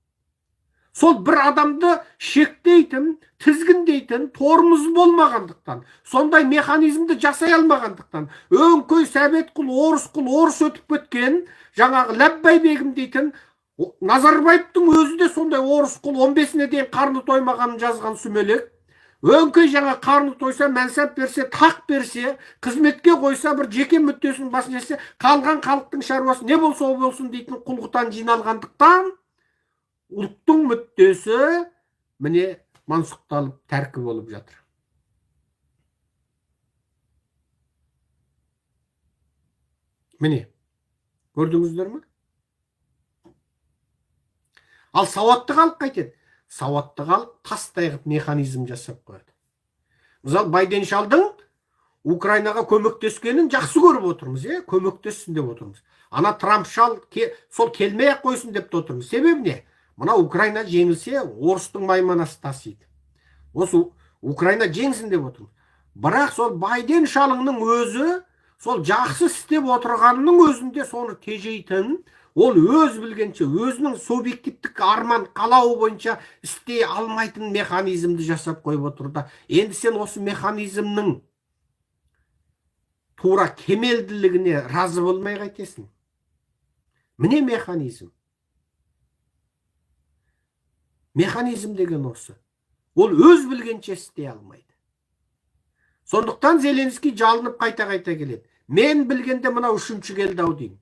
Speaker 1: Сол бір адамды шектейтін, тізгіндейтін торымыз болмағандықтан, сондай механизмді жасай алмағандықтан, өңкөй сәбет құл, орыс өтіп кеткен, жаңағы Ләббай бегім дейтін, Назарбаевтың өзі де сондай орыс құл 15-не дейін қарны тоймағанын жазған сүмелек. Өңкөй жаңа қарны тойса, мәнсап берсе, тақ берсе, қызметке қойса, бір жеке мүттесін басын жесе, қалған халықтың шаруасы не болса о болсын дейтін құлғытан жиналғандықтан, ұлттың мүттесі міне мансұқталып тәркі болып жатыр. Міне, көрдіңіздер ме? Ал сауатты халық қайтеді? Сауатты халық тастай қылып механизм жасап қояды. Мысалы, Байден шалдың Украинаға көмектескенін жақсы көріп отырмыз, көмектессін деп отырмыз. Ана Трамп шал сол келмей-ақ қойсын деп отырмыз. Себебі не? Мына Украина жеңілсе, орыстың майманасы тасиды. Осы Украина жеңсін деп отырмыз. Бірақ сол Байден шалыңның өзі, сол жақсы істеп отырғанының өзінде соны тежейтін, ол өз білгенше, өзінің субъективтік арман қалауы бойынша істей алмайтын механизмді жасап қойып отырды. Енді сен осы механизмнің тура кемелділігіне разы болмай қайтесің. Міне механизм. Механизм деген осы. Ол өз білгенше істей алмайды. Сондықтан Зеленский жалынып қайта-қайта келеді. Мен білгенде мына үшінші келді ау деймін.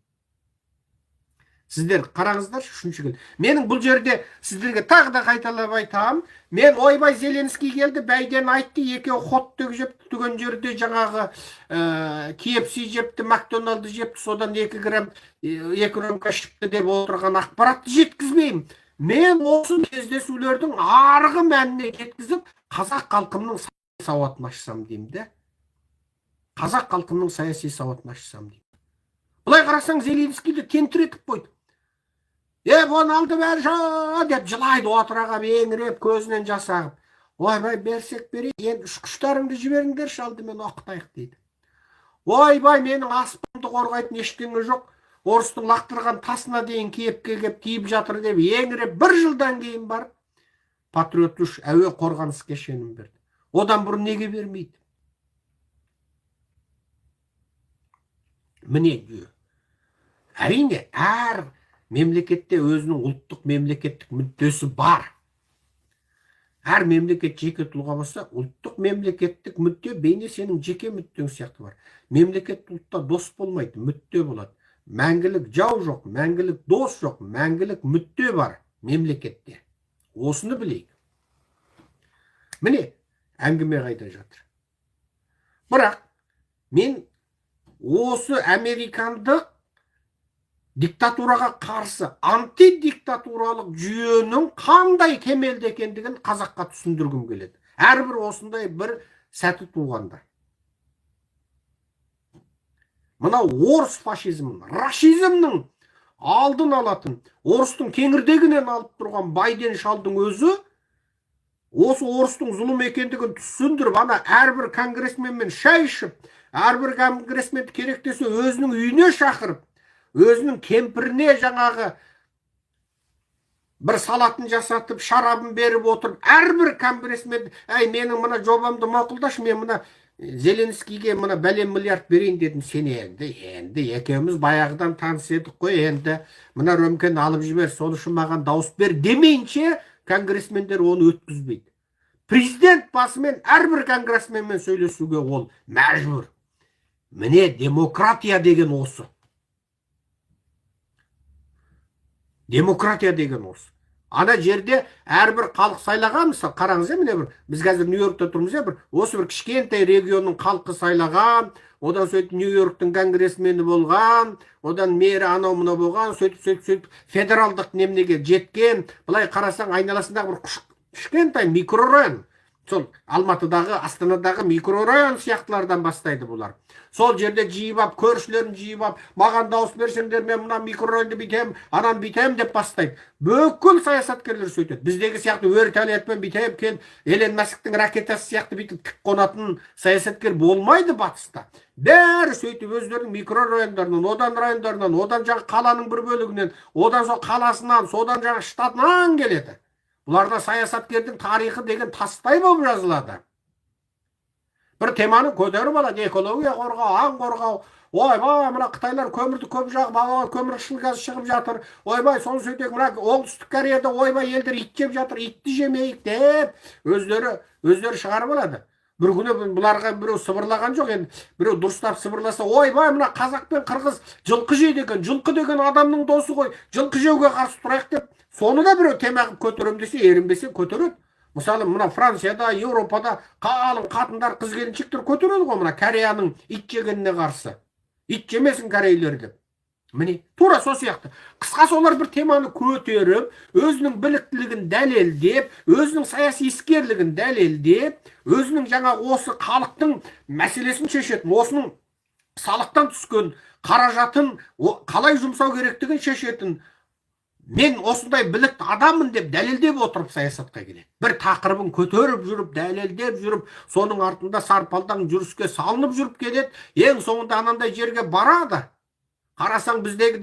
Speaker 1: Сіздер қараңыздар, үшінші келді. Менің бұл жерде сіздерге тағы да қайталап айтам. Мен ойбай Зеленский келді, Байден айтты, екеуі хот-дог жепті, түген жерде жаңағы KFC жепті, Макдоналды жепті, содан 2 грамм шықты деп отырған ақпаратты жеткізбеймін. Мен осы кездесулердің арғы мәніне жеткізіп, қазақ халқының сауатын ашсам деймін де, қазақ халқының саяси сауатын ашсам деймін. Былай қарасаң, Зеленскийді тентіретіп қойды. Оны алды бәрі деп жылайды, отырағап, еңіреп, көзінен жас ағып. Ойбай, берсек берейік, енді ұшқыштарыңды жіберіңдерші, алдымен оқытайық дейді. Ойбай, менің аспанды қорғайтын ештеңе жоқ, орыстың лақтырған тасына дейін кепке кеп тиіп жатыр деп еңіреп, бір жылдан кейін барып Патриот 3 әуе қорғаныс кешенін берді. Одан бұрын неге бермейді? Міне жүйе. Әрине, әр мемлекетте өзінің ұлттық мемлекеттік мүддесі бар. Әр мемлекет жеке тұлға болса, ұлттық мемлекеттік мүдде бейне сенің жеке мүддең сияқты бар. Мемлекет ұлтта дос болмайды, мүдде болады. Мәңгілік жау жоқ, мәңгілік дос жоқ, мәңгілік мүдде бар мемлекетте. Осыны білейік. Міне, әңгіме қайда жатыр. Бірақ мен осы американдық диктатураға қарсы антидиктатуралық жүйенің қандай кемелді екендігін қазаққа түсіндіргім келеді. Әрбір осындай бір сәті туғанда. Мына орыс фашизмінің, рашизмнің алдын алатын, орыстың кеңірдегінен алып тұрған Байден шалдың өзі, осы орыстың зұлым екендігін түсіндіріп, ана әрбір конгрессменмен шай ішіп, әрбір конгрессмен керек десе өзінің үйіне шақырып, өзінің кемпіріне жаңағы бір салатын жасатып, шарабын беріп отырып, әрбір конгрессмен, менің мына жобамды мақұлдашы, мен мына Зеленскийге мына бәлем миллиард берейін дедім. Сен енді екеуміз баяғыдан таныс едік қой, енді мына рөмкені алып жібер, сол үшін маған дауыс бер демейінше конгрессмендер оны өткізбейді. Президент басымен әрбір конгрессменмен сөйлесуге ол мәжбүр. Міне демократия деген осы. Демократия деген осы. Ана жерде әрбір халық сайлаған, мысалы, қараңыз, міне бір, біз қазір Нью-Йоркта тұрмыз, бір, осы бір кішкентай регионның халқы сайлаған, одан сөйтіп Нью-Йорктың конгрессмені болған, одан мэрі анау мынау болған, сөйтіп федералдық немнеге жеткен, былай қарасаң айналасындағы бір кішкентай микрорайон, сол Алматыдағы, Астанадағы микрорайон сияқтылардан бастайды бұлар. Сол жерде жиып ап, көршілерін жиып ап, маған дауыс берсеңдер, мен мына микрорайонды битем, анан битем деп бастайды. Бүкіл саясаткерлер сөйтеді. Біздегі сияқты вертолетпен битем кен, Элон Масктың ракетасы сияқты битіп тік қонатын саясаткер болмайды батыста. Бәрі сөйтіп өздерінің микрорайондарынан, одан райондарынан, одан жаңа қаланың бір бөлігінен, одан сол қаласынан, содан жаңа штатынан келеді. Бұларда саясаткердің тарихы деген тастай болып жазылады. Бір теманы көтеріп алады, экология қорғау, аң қорғау. Ойбай, мына Қытайлар көмірді көп жағып, көміршіл газ шығып жатыр. Ойбай, соны сөйтек, мына оңтүстік Кореяда ойбай елдер ит жеп жатыр, итті жемейік деп өздері шығарып алады. Бір күні бұларға біреу сыбырлаған жоқ, енді біреу дұрыстап сыбырласа, ойбай, мына қазақ пен қырғыз жылқы жейді екен, жылқы деген адамның досы ғой, жылқы жеуге қарсы тұрайық деп, соны да біреу тема қылып көтерем десе, ерінбесе көтереді. Мысалы, мына Францияда, Еуропада қалың қатындар, қыз келіншектер көтереді ғой, мына Кореяның ит жегеніне қарсы. Ит жемесін корейлер деп. Міне, тура сол сияқты. Қысқасы олар бір теманы көтеріп, өзінің біліктілігін дәлелдеп, өзінің саяси іскерлігін дәлелдеп, өзінің жаңа осы халықтың мәселесін шешетін, осының салықтан түскен қаражатын қалай жұмсау керектігін шешетін, мен осындай білікті адаммын деп дәлелдеп отырып саясатқа келеді. Бір тақырыбын көтеріп жүріп, дәлелдеп жүріп, соның артында сарпалдан жүріске салынып жүріп келеді. Ең соңында анандай жерге барады. Қарасаң біздегі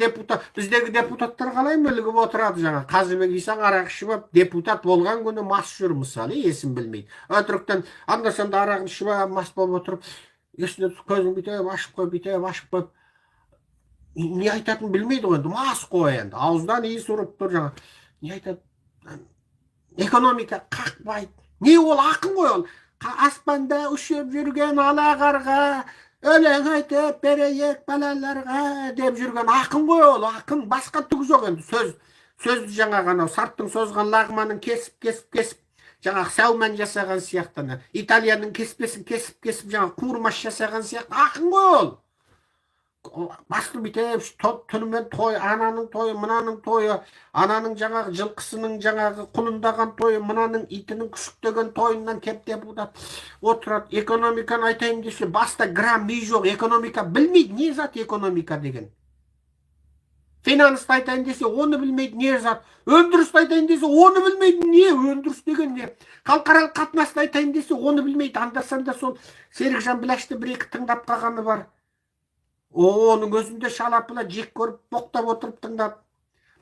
Speaker 1: депутаттар қалай мүлгіп отырады жаңа. Қазыбек Исаң арақ ішіп депутат болған күні мас жүр мысалы, есін білмейді. Өтіріктен анда-санда арағын ішіп мас болып отырып, есіне көзін бүйтіп ашып қойып, не айтатын білмейді ғой, енді мас қой, енді аузынан иіс ұрып тұр жаңа. Не айтады? Экономика қақпайды. Не ол ақын ғой ол? Аспанда ұшып жүрген ала қарға, өлең айтып берейік балаларға деп жүрген ақын ғой ол, ақын, басқа түгі жоқ енді. Сөзді жаңа ғана сарттың созған лағманын кесіп, жаңа сәумен жасаған сияқтаны, Италияның кеспесін кесіп, жаңа қуырмаш жасаған сияқты ақын ғой ол. басты бүйтіп түнімен той, ананың тойы, мынаның тойы, ананың жаңағы жылқысының жаңағы құлындаған тойы, мынаның итінің күшіктеген тойынан кеп депутат отырады. Экономиканы айтайын десе, баста грамм ми жоқ, экономика білмейді, не зат экономика деген. Финансты айтайын десе, оны білмейді, не зат. Өндірісті айтайын десе, оны білмейді, не өндіріс деген не. Халықаралық қатынасты айтайын десе, оны білмейді. Анда-санда сол Серікжан Біләшті бір-екі тыңдап қалғаны бар. Оның өзінде шалапыла жек көріп, боқтап отырып тыңдап.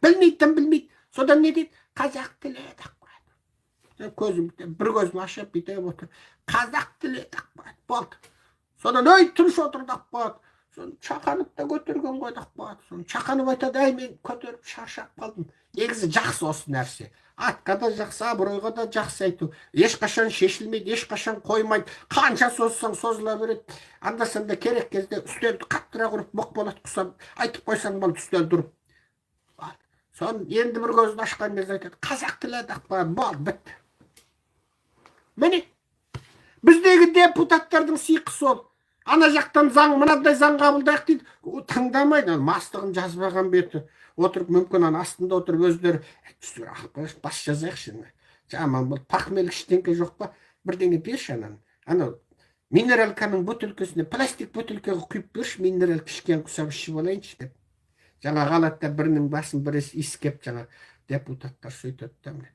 Speaker 1: Білмейді. Содан не дейді? Қазақ тілі деп қойды. Бір көзін ашып бүйтіп отыр. Қазақ тілі деп қойды. Болды. Содан өй тыныш отырдық қойды. Чақанып та көтерген қойдық қойды. Чақанып айтады, әй мен көтеріп шаршап қалдым. Негізі жақсы осы нәрсе. Атқа да жақсы, абыройға да жақсы айту. Ешқашан шешілмейді, ешқашан қоймайды. Қанша созсаң созыла береді. Анда-санда керек кезде үстелді қаттырақ ұрып, боқболат құсап, айтып қойсаң болды үстел тұрып. Сон енді бір көзін ашқан кезде айтады, қазақ тілі дақпаған, болды, бітті. Міне, біздегі депутаттардың сиқы сол. Ана жақтан заң, мынадай заң қабылдайық дейді. Тыңдамайды, мастығын жазбаған беті. Отырып, мүмкін ана астында отырып өздері, бас жазайықшы. Жаман болды, пақмелік іштеңке жоқ па? Бірдеңе берші ананы. Ана минералканың бөтелкесіне, пластик бөтелкеге құйып берші, минерал кішкен құсап ішіп алайыншы деп. Жаңа қалатта бірінің басын біріз иіскеп, жаңа депутаттар сөйтеді.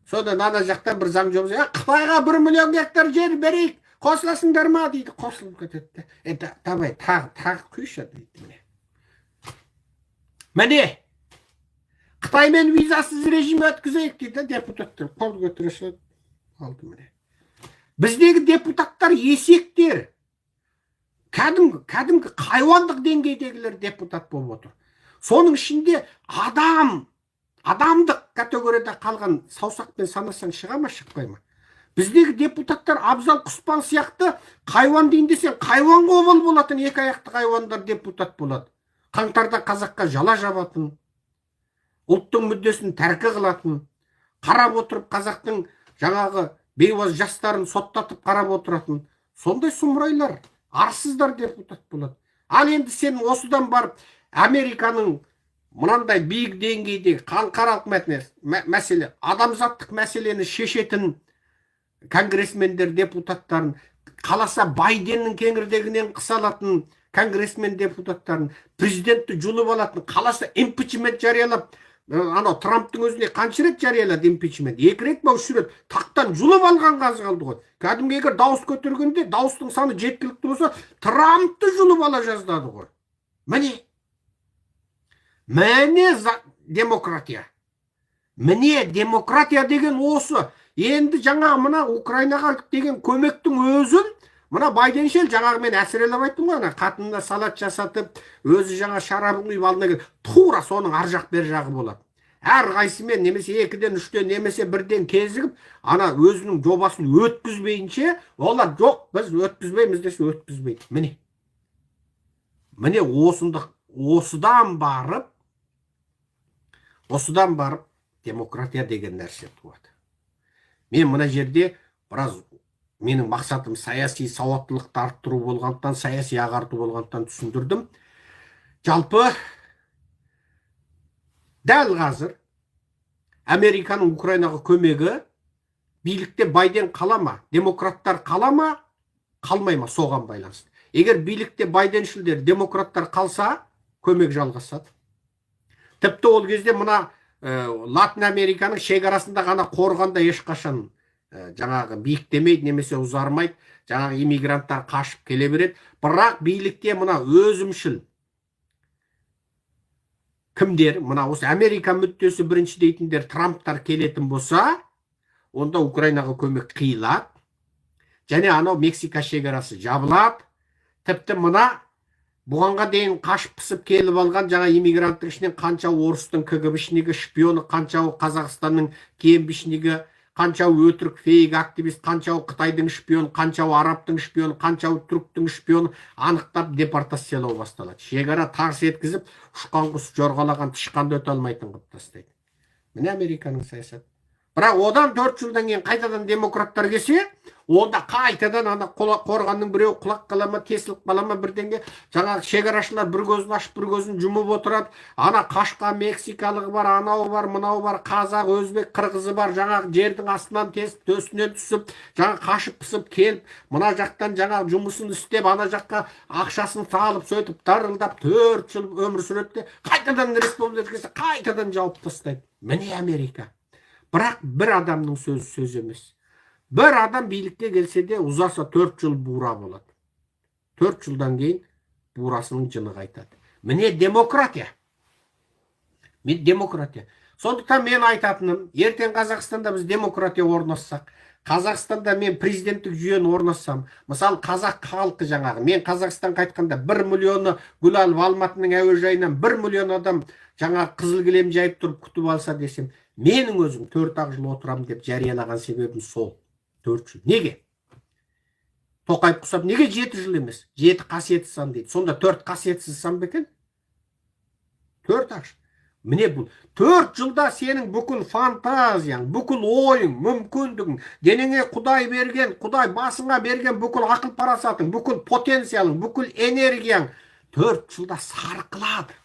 Speaker 1: Содан ана жақтан бір заң жоқ. Қытайға 1 миллион гектар жер берейік, қосыласыңдар ма дейді, қосылып кетеді. Давай, тағы құйшы дейді. Міне, Қытаймен визасыз режим өткізейік дейді депутаттар. Қол көтерсе алды міне. Біздегі депутаттар есектер. Кәдімгі хайуандық деңгейдегілер депутат болып отыр. Соның ішінде адамдық категорияда қалған саусақпен санасаң шыға ма, шықпай ма? Біздегі депутаттар Абзал Құспан сияқты хайуан дейін десең, хайуан обал болатын, 2 аяқты хайуандар депутат болады. Қаңтарда қазаққа жала жабатын, ұлттың мүддесін тәркі қылатын, қарап отырып қазақтың жаңағы бейуаз жастарын соттатып қарап отыратын, сондай сұмырайлар, арсыздар депутат болады. Ал енді сен осыдан барып Американың мынандай биік деңгейдегі халықаралық мәселе, адамзаттық мәселені шешетін конгрессмендер депутаттарын, қаласа Байденнің кеңірдегінен қысалатын конгрессмен депутаттарын, президентті жұлып алатын, қаласа импичмент жариялап, анау Трамптың өзіне қанша рет жариялады импичмент? 2 рет па 3 рет тақтан жұлып алған қаз қалды ғой. Кәдімгі егер дауыс көтергенде, дауыстың саны жеткілікті болса, Трампты жұлып ала жаздады ғой. Міне демократия. Міне демократия деген осы. Енді жаңағы мына Украинаға деген көмектің өзін, мына Байденшел жаңағы мен әсірелеп айттым ғой, қатынына салат жасатып, өзі жаңа шарабын құйып алдына келіп, тура соның ар жақ бер жағы болады. Әр қайсымен немесе 2-ден 3-тен немесе 1-ден кезігіп, ана өзінің жобасын өткізбейінше, олар жоқ, біз өткізбейміз десе өткізбейді. Міне осыдан барып демократия деген нәрсе туады. Мен мына жерде біраз менің мақсатым саяси сауаттылықты арттыру болғандықтан, саяси ағарту болғандықтан түсіндірдім. Жалпы дәл қазір Американың Украинаға көмегі билікте Байден қала ма, демократтар қала ма, қалмай ма, соған байланысты. Егер билікте Байденшілдер, демократтар қалса, көмек жалғасады. Тіпті ол кезде мына Латын Американың шекарасында ғана қорғанда ешқашан жаңағы биіктемейді немесе ұзармайды, жаңағы иммигранттар қашып келе береді. Бірақ билікте мына өзімшіл кімдер, мына осы Америка мүддесі бірінші дейтіндер Трамптар келетін болса, онда Украинаға көмек қиылады. Және анау Мексика шекарасы жабылады. Тіпті мына бұғанға дейін қашып пысып келіп алған жаңа иммигранттың ішінен қанша орыстың КГБ-шнігі шпионы, қаншауы Қазақстанның КМБ-шнігі, қаншауы өтірік фейк активист, қаншауы Қытайдың шпионы, қаншауы Арабтың шпионы, қаншауы Түріктің шпионы анықтап депортациялау басталады. Шекара тарс еткізіп, ұшқан құс жорғалаған тышқанды өте алмайтын қылып тастайды. Міне Американың саясаты. Бірақ одан 4 жылдан кейін қайтадан демократтар келсе, онда қайтадан ана қорғанның біреу құлақ қала ма, тесіліп қала ма бірдеңе, жаңағы шекарашылар бір көзін ашып бір көзін жұмып отырады. Ана қашқан мексикалығы бар, анау бар, мынау бар, қазақ, өзбек, қырғызы бар, жаңағы жердің астынан тесіп, төсінен түсіп, жаңағы қашып пысып келіп, мына жақтан жаңағы жұмысын істеп, ана жаққа ақшасын салып, сөйтіп дарылдап 4 жыл өмір сүреді де, қайтадан республикасы қайтадан жауып тастайды. Міне Америка. Бірақ бір адамның сөзі сөз емес. Бір адам билікке келсе де ұзаса 4 жыл бура болады. 4 жылдан кейін бурасының жыны қайтады. Міне демократия. Демократия. Сондықтан мен айтатыным, ертең Қазақстанда біз демократия орнассақ, Қазақстанда мен президенттік жүйені орнассам, мысалы қазақ халқы жаңағы, мен Қазақстан қайтқанда 1 миллионы гүл алып Алматының әуежайынан 1 миллион адам жаңағы қызыл кілем жайып тұрып күтіп алса десем, менің өзім 4 жыл отырам деп жариялаған себебім сол. 4 жыл. Неге? Тоқаев құсап, неге 7 жыл емес? 7 қасиетсіз сан дейді. Сонда 4 қасиетсіз сан ба екен? 4 жыл. Міне бұл 4 жылда сенің бүкіл фантазияң, бүкіл ойың, мүмкіндігің, денеңе Құдай берген, Құдай басыңа берген бүкіл ақыл парасатың, бүкіл потенциалың, бүкіл энергияң 4 жылда сарқылады.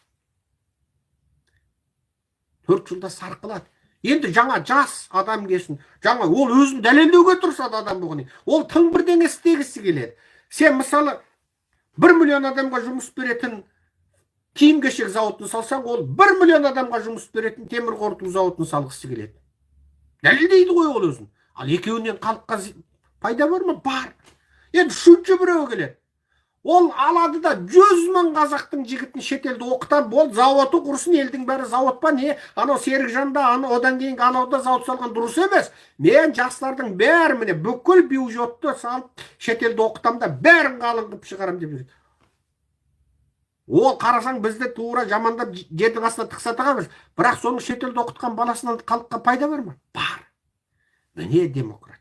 Speaker 1: 4 жылда сарқылады. Енді жаңа жас адам келсін, жаңа ол өзін дәлелдеуге тұрсады адам бұғын. Ол тың бірдеңе істегісі келеді. Сен мысалы 1 миллион адамға жұмыс беретін киім кешек зауытын салсаң, ол 1 миллион адамға жұмыс беретін темір қорыту зауытын салғысы келеді. Дәлелдейді ғой ол өзін. Ал екеуінен халыққа пайда бар ма? Бар. Енді үшінші біреу келеді. Ол алады да 100 мың қазақтың жігітін шетелде оқытып, ол зауыты құрсын, елдің бәрі зауыт па не? Анау Серікжанда, одан кейінгі анауда зауыт салған дұрыс емес. Мен жастардың бәрі міне бүкіл бюджетті салып, шетелде оқытам да бәрін қалың қылып шығарам деп жүреді. Ол қарасаң бізді тура жамандап жердің астына тықса тығамыз. Бірақ соның шетелде оқытқан баласынан халыққа пайда бар ма? Бар. Міне демократия.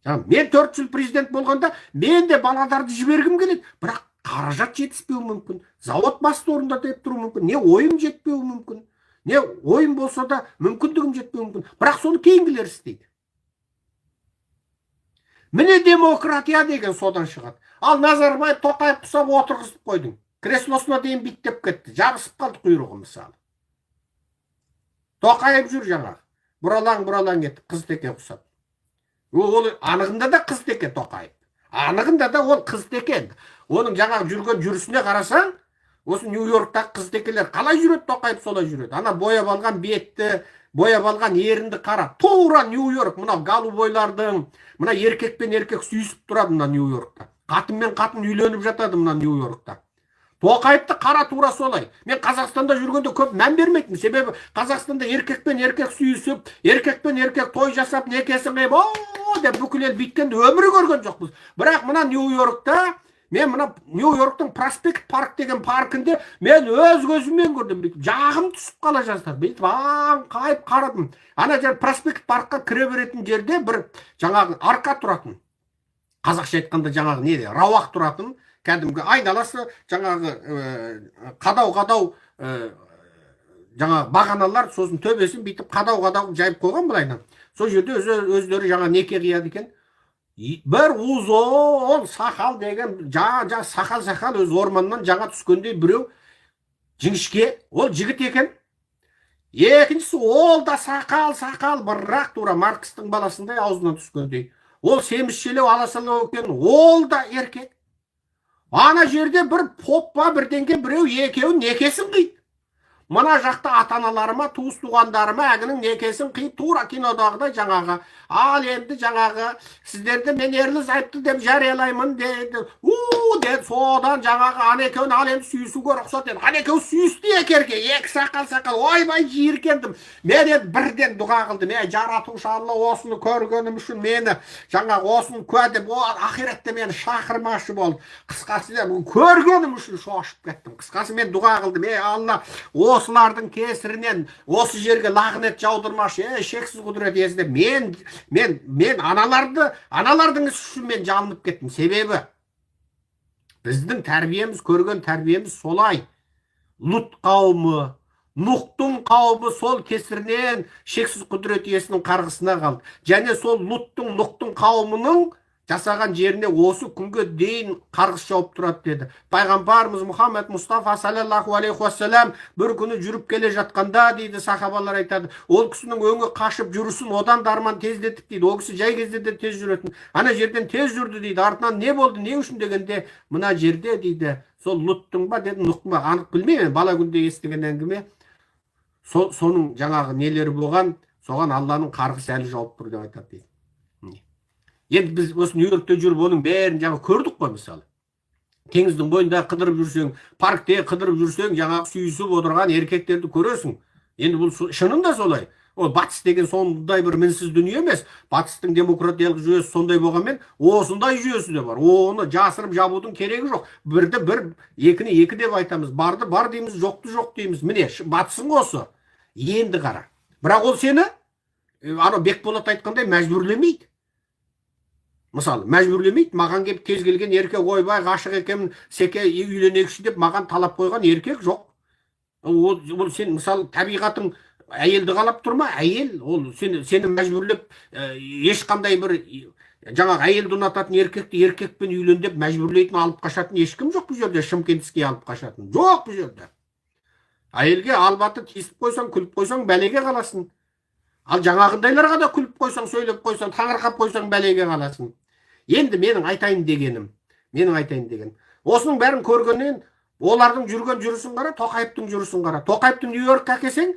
Speaker 1: Мен 4 жыл президент болғанда, мен де баладарды жібергім келеді. Бірақ қаражат жетіспеу мүмкін. Завод басты орында деп тұру мүмкін. Не ойым жетпеу мүмкін. Не ойым болса да мүмкіндігім жетпеу мүмкін. Бірақ соны кейінгілер істейді. Міне демократия деген содан шығады. Ал Назарбаев Тоқаев құсап отырғызып қойдың. Креслосына дейін биттеп кетті. Жабысып қалды құйрығы мысалы. Тоқаев жүр жаңағы. Бұралаң кетті, қыз теке құсап. Ол анығында да қыз теке Тоқаев. Анығында да ол қыз теке. Оның жаңағы жүрген жүрісіне қарасаң, осы Нью-Йорктағы қыз текелер қалай жүреді, Тоқаев солай жүреді. Ана бояп алған бетті, бояп алған ерінді қара. Тура Нью-Йорк, мына галубойлардың, мына еркек пен еркек сүйісіп тұрады мына Нью-Йоркта. Қатын мен қатын үйленіп жатады мына Нью-Йоркта. Тоқаевты қара тура солай. Мен Қазақстанда жүргенде көп мән бермейтін. Себебі Қазақстанда еркек пен еркек сүйісіп, еркек пен еркек той жасап, некесін қойып, деп бүкіл ел биткенді өмірі көрген жоқпыз. Бірақ мына Нью-Йоркта, мен мына Нью-Йорктың Проспект парк деген паркінде мен өз көзіммен көрдім. Жағым түсіп қала жаздады. Бүйтіп қайып қарадым. Ана жер Проспект паркқа кіре беретін жерде бір жаңағы арқа тұратын. Қазақша айтқанда жаңағы неде? Рауақ тұратын. Кәдімгі айналасы жаңағы қадау жаңағы бағаналар, сосын төбесін бүйтіп қадау жайып қойған былайынан. Сол жерде өздері жаңа неке қияды екен. Бір ұзын сақал деген, сақал өз орманнан жаңа түскендей біреу жіңішке, ол жігіт екен. Екіншісі ол да сақал, бірақ тура Маркстың баласындай аузынан түскендей. Ол семізшелеу аласалау екен, ол да еркек. Ана жерде бір поппа бірденге біреу екеуін некесін қиды. Мына жақта ата-аналарыма, туыс-туғандарыма әгінің некесін қиып, тура кинодағыдай жаңағы. Ал енді жаңағы сіздерді мен ерлі-зайыпты деп жариялаймын деді. Деді, содан жаңағы ана екеуін ал енді сүйісуге рұқсат деді. Ана екеуі сүйісті екерге, екі сақал, ойбай жиіркендім. Мен енді бірден дұға қылдым. Жаратушы Алла осыны көргенім үшін мені жаңағы осыны куәдеп, ақиретте мені шақырмашы болды. Қысқасы көргенім үшін шошып кеттім. Қысқасы мен дұға қылдым. Алла, осылардың кесірінен осы жерге лағнет жаудырмашы, шексіз құдірет иесі деп мен аналардың ісі үшін мен жалынып кеттім. Себебі біздің тәрбиеміз, көрген тәрбиеміз солай. Лут қауымы, Нұқтың қауымы сол кесірінен шексіз құдірет иесінің қарғысына қалды. Және сол Нұқтың қауымының жасаған жеріне осы күнге дейін қарғыс жауып тұрады деді. Пайғамбарымыз Мұхаммед Мұстафа саллаллаху алейхи уассалам бір күні жүріп келе жатқанда дейді, сахабалар айтады, ол кісінің өңі қашып жүрісін одан да арман тездетіп дейді. Ол кісі жай кезде де тез жүретін. Ана жерден тез жүрді дейді. Артынан не болды, не үшін дегенде, мына жерде дейді, сол Луттың ба деді, Нұқтың ба, анық білмеймін, бала күнде естіген әңгіме. Соның жаңағы нелері болған, соған Алланың қарғысы әлі жауып тұр деп айтады дейді. Енді біз осы Нью-Йоркте жүріп оның бәрін жаңа көрдік қой. Мысалы теңіздің бойында қыдырып жүрсең, паркте қыдырып жүрсең, жаңағы сүйісіп отырған еркектерді көресің. Енді бұл шынында солай. Ол батыс деген сондай бір мінсіз дүние емес. Батыстың демократиялық жүйесі сондай болғанмен, осындай жүйесі де бар. Оны жасырып жабудың керегі жоқ. Бірді бір, екіні екі деп айтамыз. Барды бар дейміз, жоқты жоқ дейміз. Міне батысың осы. Енді қара. Бірақ ол сені ана Бекболат айтқандай мәжбүрлемейді. Мысалы, мәжбүрлемейді. Маған келіп кез келген еркек ойбай ғашық екенмін, секе үйленейікші деп маған талап қойған еркек жоқ. Ол сен мысалы табиғатың әйелді қалап тұрма, әйел ол сені мәжбүрлеп ешқандай бір жаңағы әйелді ұнататын еркекті еркекпен үйлен деп мәжбүрлейтін, алып қашатын ешкім жоқ бұл жерде. Шымкентский алып қашатын жоқ бұл жерде. Әйелге албаты тиісіп қойсаң, күліп қойсаң, бәлеге қаласың. Ал жаңағындайларға да күліп қойсаң, сөйлеп қойсаң, таңырқап қойсаң, бәлеге қаласың. Енді менің айтайын дегенім, осының бәрін көргеннен, олардың жүрген жүрісін қара, Тоқаевтың жүрісін қара. Тоқаевты Нью-Йоркқа әкелсең,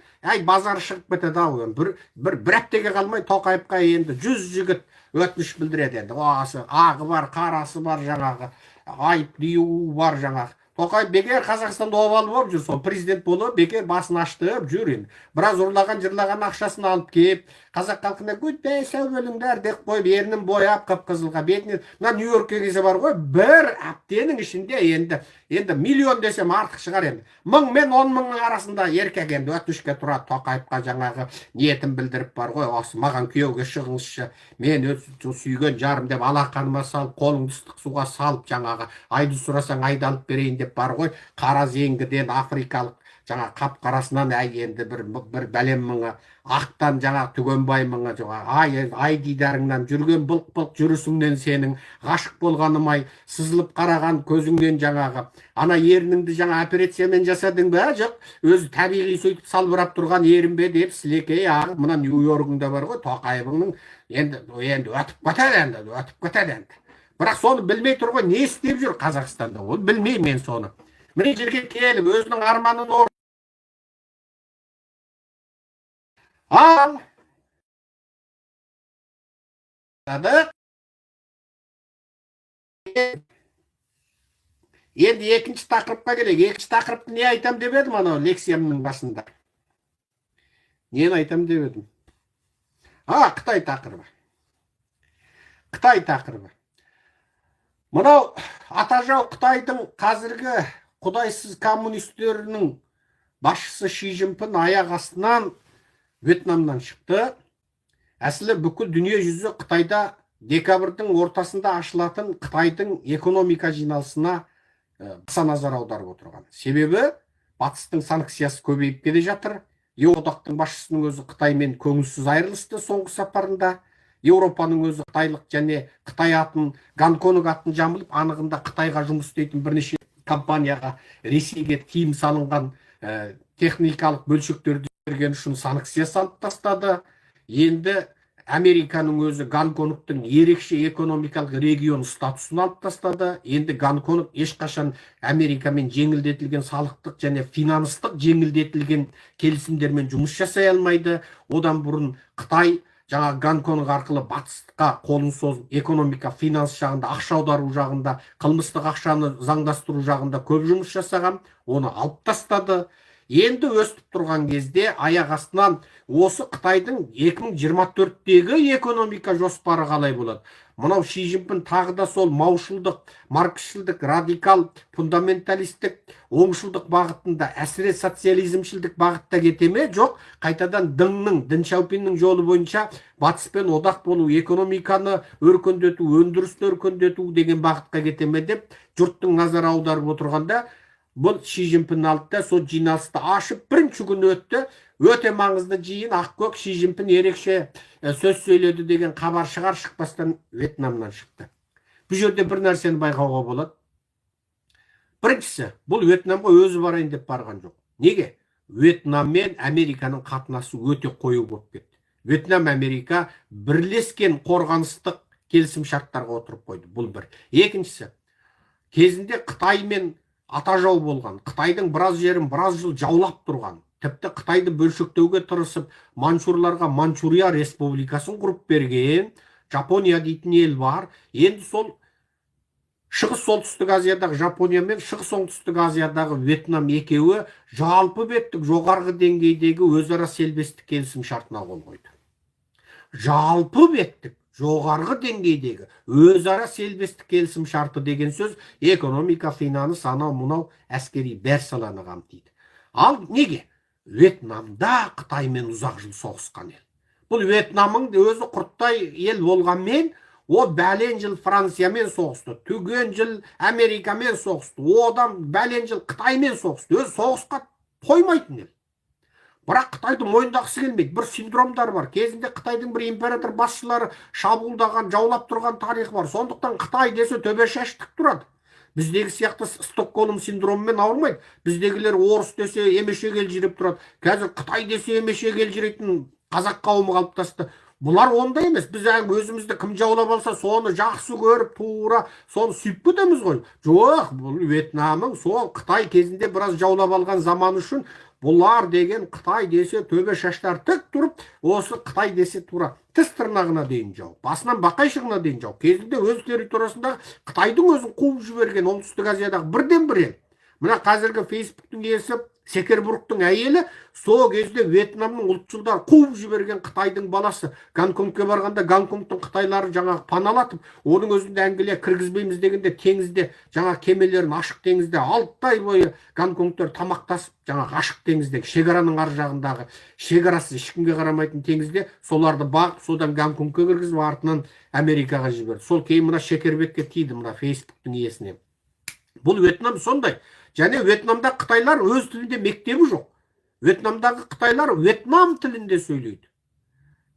Speaker 1: базар шығып кетеді ау. Бір аптаға қалмай Тоқаевқа енді 100 жігіт өтініш білдіреді енді. Осы ағы бар, қарасы бар, жаңағы айып деу бар жаңағы. Тоқаев бекер Қазақстанда обал болып жүр, сол президент болып бекер басын аштырып жүр енді. Біраз ұрлаған жырлаған ақшасын алып кеп, қазақ халқына көтбей сәулеліңдер деп қойып, ернін бояп қып-қызылға бетінен. Мына Нью-Йоркке келсе бар ғой, бір аптаның ішінде енді миллион десем артық шығар енді. 1000 мен 10 мыңның арасында еркек енді өтінішке тұрады. Тоқаевқа жаңағы ниетін білдіріп бар ғой, осы маған күйеуге шығыңызшы, мен сүйген жарым деп алақаныма салып, қолыңды ыстық суға салып, жаңағы айды сұрасаң айды алып берейін деп бар ғой. Қара зеңгіден африкалық жаңа қап қарасынан енді бір бәлем мыңы, ақтан жаңа түгенбай мыңы, ай дидарыңнан жүрген былқ-былқ жүрісіңнен сенің ғашық болғанымай, сызылып қараған көзіңнен жаңағы ана ерніңді жаңа операциямен жасадың ба, жоқ, өзі табиғи сөйтіп салбырап тұрған ерін бе деп сілекей ағып, мына Нью-Йоркыңда бар ғой, Тоқаевыңның енді өтіп кетеді енді. Бірақ соны білмей тұр ғой, не істеп жүр Қазақстанда, ол білмей мен соны. Міне жерге келіп өзінің арманын ал енді екінші тақырыпқа келейік. Екінші тақырыпты не айтам деп едім анау лекциямның басында? Нені айтам деп едім? Қытай тақырыбы. Қытай тақырыбы. Мынау атажау Қытайдың қазіргі құдайсыз коммунистерінің басшысы Ши Цзиньпин аяқ астынан Вьетнамнан шықты. Әсілі бүкіл дүние жүзі Қытайда декабрьдің ортасында ашылатын Қытайдың экономика жиналысына баса назар аударып отырған. Себебі батыстың санкциясы көбейіп келе жатыр. Еуроодақтың басшысының өзі Қытаймен көңілсіз айырылысты соңғы сапарында. Еуропаның өзі қытайлық және Қытай атын, Гонконг атын жамылып, анығында Қытайға жұмыс істейтін бірнеше компанияға Ресейге тиым салынған техникалық бөлшектерді берген үшін санкция салып тастады. Енді Американың өзі Гонконгтың ерекше экономикалық регион статусын алып тастады. Енді Гонконг ешқашан Америкамен жеңілдетілген салықтық және финанстық жеңілдетілген келісімдермен жұмыс жасай алмайды. Одан бұрын Қытай жаңа Гонконг арқылы батысқа қолын созып, экономика, финанс жағында, ақша аудару жағында, қылмыстық ақшаны заңдастыру жағында көп жұмыс жасаған, оны алып тастады. Енді өстіп тұрған кезде аяқ астынан осы Қытайдың 2024-тегі экономика жоспары қалай болады? Мынау Ши Цзиньпин тағы да сол маушылдық, марксшілдік, радикал, фундаменталистік, оңшылдық бағытында, әсіре социализмшілдік бағытта кетеме? Жоқ, қайтадан дін Шаопиннің жолы бойынша батыспен одақ болу, экономиканы өркендету, өндірісті өркендету деген бағытқа кетеме деп жұрттың назар аударып отырғанда, бұл Ши Цзиньпин алды да сол жиналысты ашып бірінші күн өтті. Өте маңызды жиын, ақкөк. Ши Цзиньпин ерекше сөз сөйледі деген хабар шығар шықпастан Вьетнамнан шықты. Бұл жерде бір нәрсені байқауға болады. Біріншісі, бұл Вьетнамға өзі барайын деп барған жоқ. Неге? Вьетнам мен Американың қатынасы өте қою болып кетті. Вьетнам Америка бірлескен қорғаныстық келісім шарттарға отырып қойды. Бұл бір. Екіншісі, кезінде Қытаймен ата жау болған, Қытайдың біраз жерін біраз жыл жаулап тұрған, тіпті Қытайды бөлшектеуге тырысып, манчурларға Манчурия республикасын құрып берген Жапония дейтін ел бар. Енді сол Шығыс солтүстік Азиядағы Жапония мен Шығыс оңтүстік Азиядағы Вьетнам екеуі жалпы беттік жоғарғы деңгейдегі өзара селбестік келісім шартына қол қойды. Жалпы беттік жоғарғы деңгейдегі өзара селбестік келісім шарты деген сөз экономика, финанс, анау мынау әскери бәр саланы қамтиды. Ал неге? Вьетнамда Қытаймен ұзақ жыл соғысқан ел. Бұл Вьетнамның өзі құрттай ел болғанмен, о бәлен жыл Франциямен соғысты, түген жыл Америкамен соғысты, одан бәлен жыл Қытаймен соғысты. Өз соғысқа тоймайтын ел. Бірақ Қытайды мойындағысы келмейді. Бір синдромдар бар. Кезінде Қытайдың бір император басшылары шабуылдаған, жаулап тұрған тарихы бар. Сондықтан Қытай десе төбешаш тік тұрады. Біздегі сияқты Стокгольм синдромымен ауырмайды. Біздегілер орыс десе емеше келжіреп тұрады. Қазір Қытай десе емеше келжірейтін қазақ қауымы қалыптасты. Бұлар ондай емес. Біз өзімізді кім жаулап алса, соны жақсы көріп, тура, соны сүйіп кетеміз ғой. Жоқ, бұл Вьетнамның сол Қытай кезінде біраз жаулап алған заманы үшін бұлар деген Қытай десе төбе шаштар тік тұрып, осы Қытай десе тура тіс тырнағына дейін жау, басынан бақайшығына дейін жау. Кезінде өз территориясында Қытайдың өзін қуып жіберген оңтүстік Азиядағы бірден бір ел. Мына қазіргі Фейсбуктың иесі Секербургтың әйелі сол кезде Вьетнамның ұлтшылдар қуып жіберген Қытайдың баласы. Гонконгке барғанда Гонконгтың қытайлары жаңағы паналатып, оның өзінде Англия кіргізбейміз дегенде теңізде жаңағы кемелерін ашық теңізде 6 ай бойы Гонконгтар тамақтасып, жаңағы ашық теңіздегі шекараның ар жағындағы шекарасы ешкімге қарамайтын теңізде соларды бағып, содан Гонконгке кіргізіп, артынан Америкаға жіберді. Сол кейін мына Шекербекке тиді, мына Фейсбуктың иесіне. Бұл Вьетнам сондай. Және Вьетнамда қытайлар өз тілінде мектебі жоқ. Вьетнамдағы қытайлар Вьетнам тілінде сөйлейді.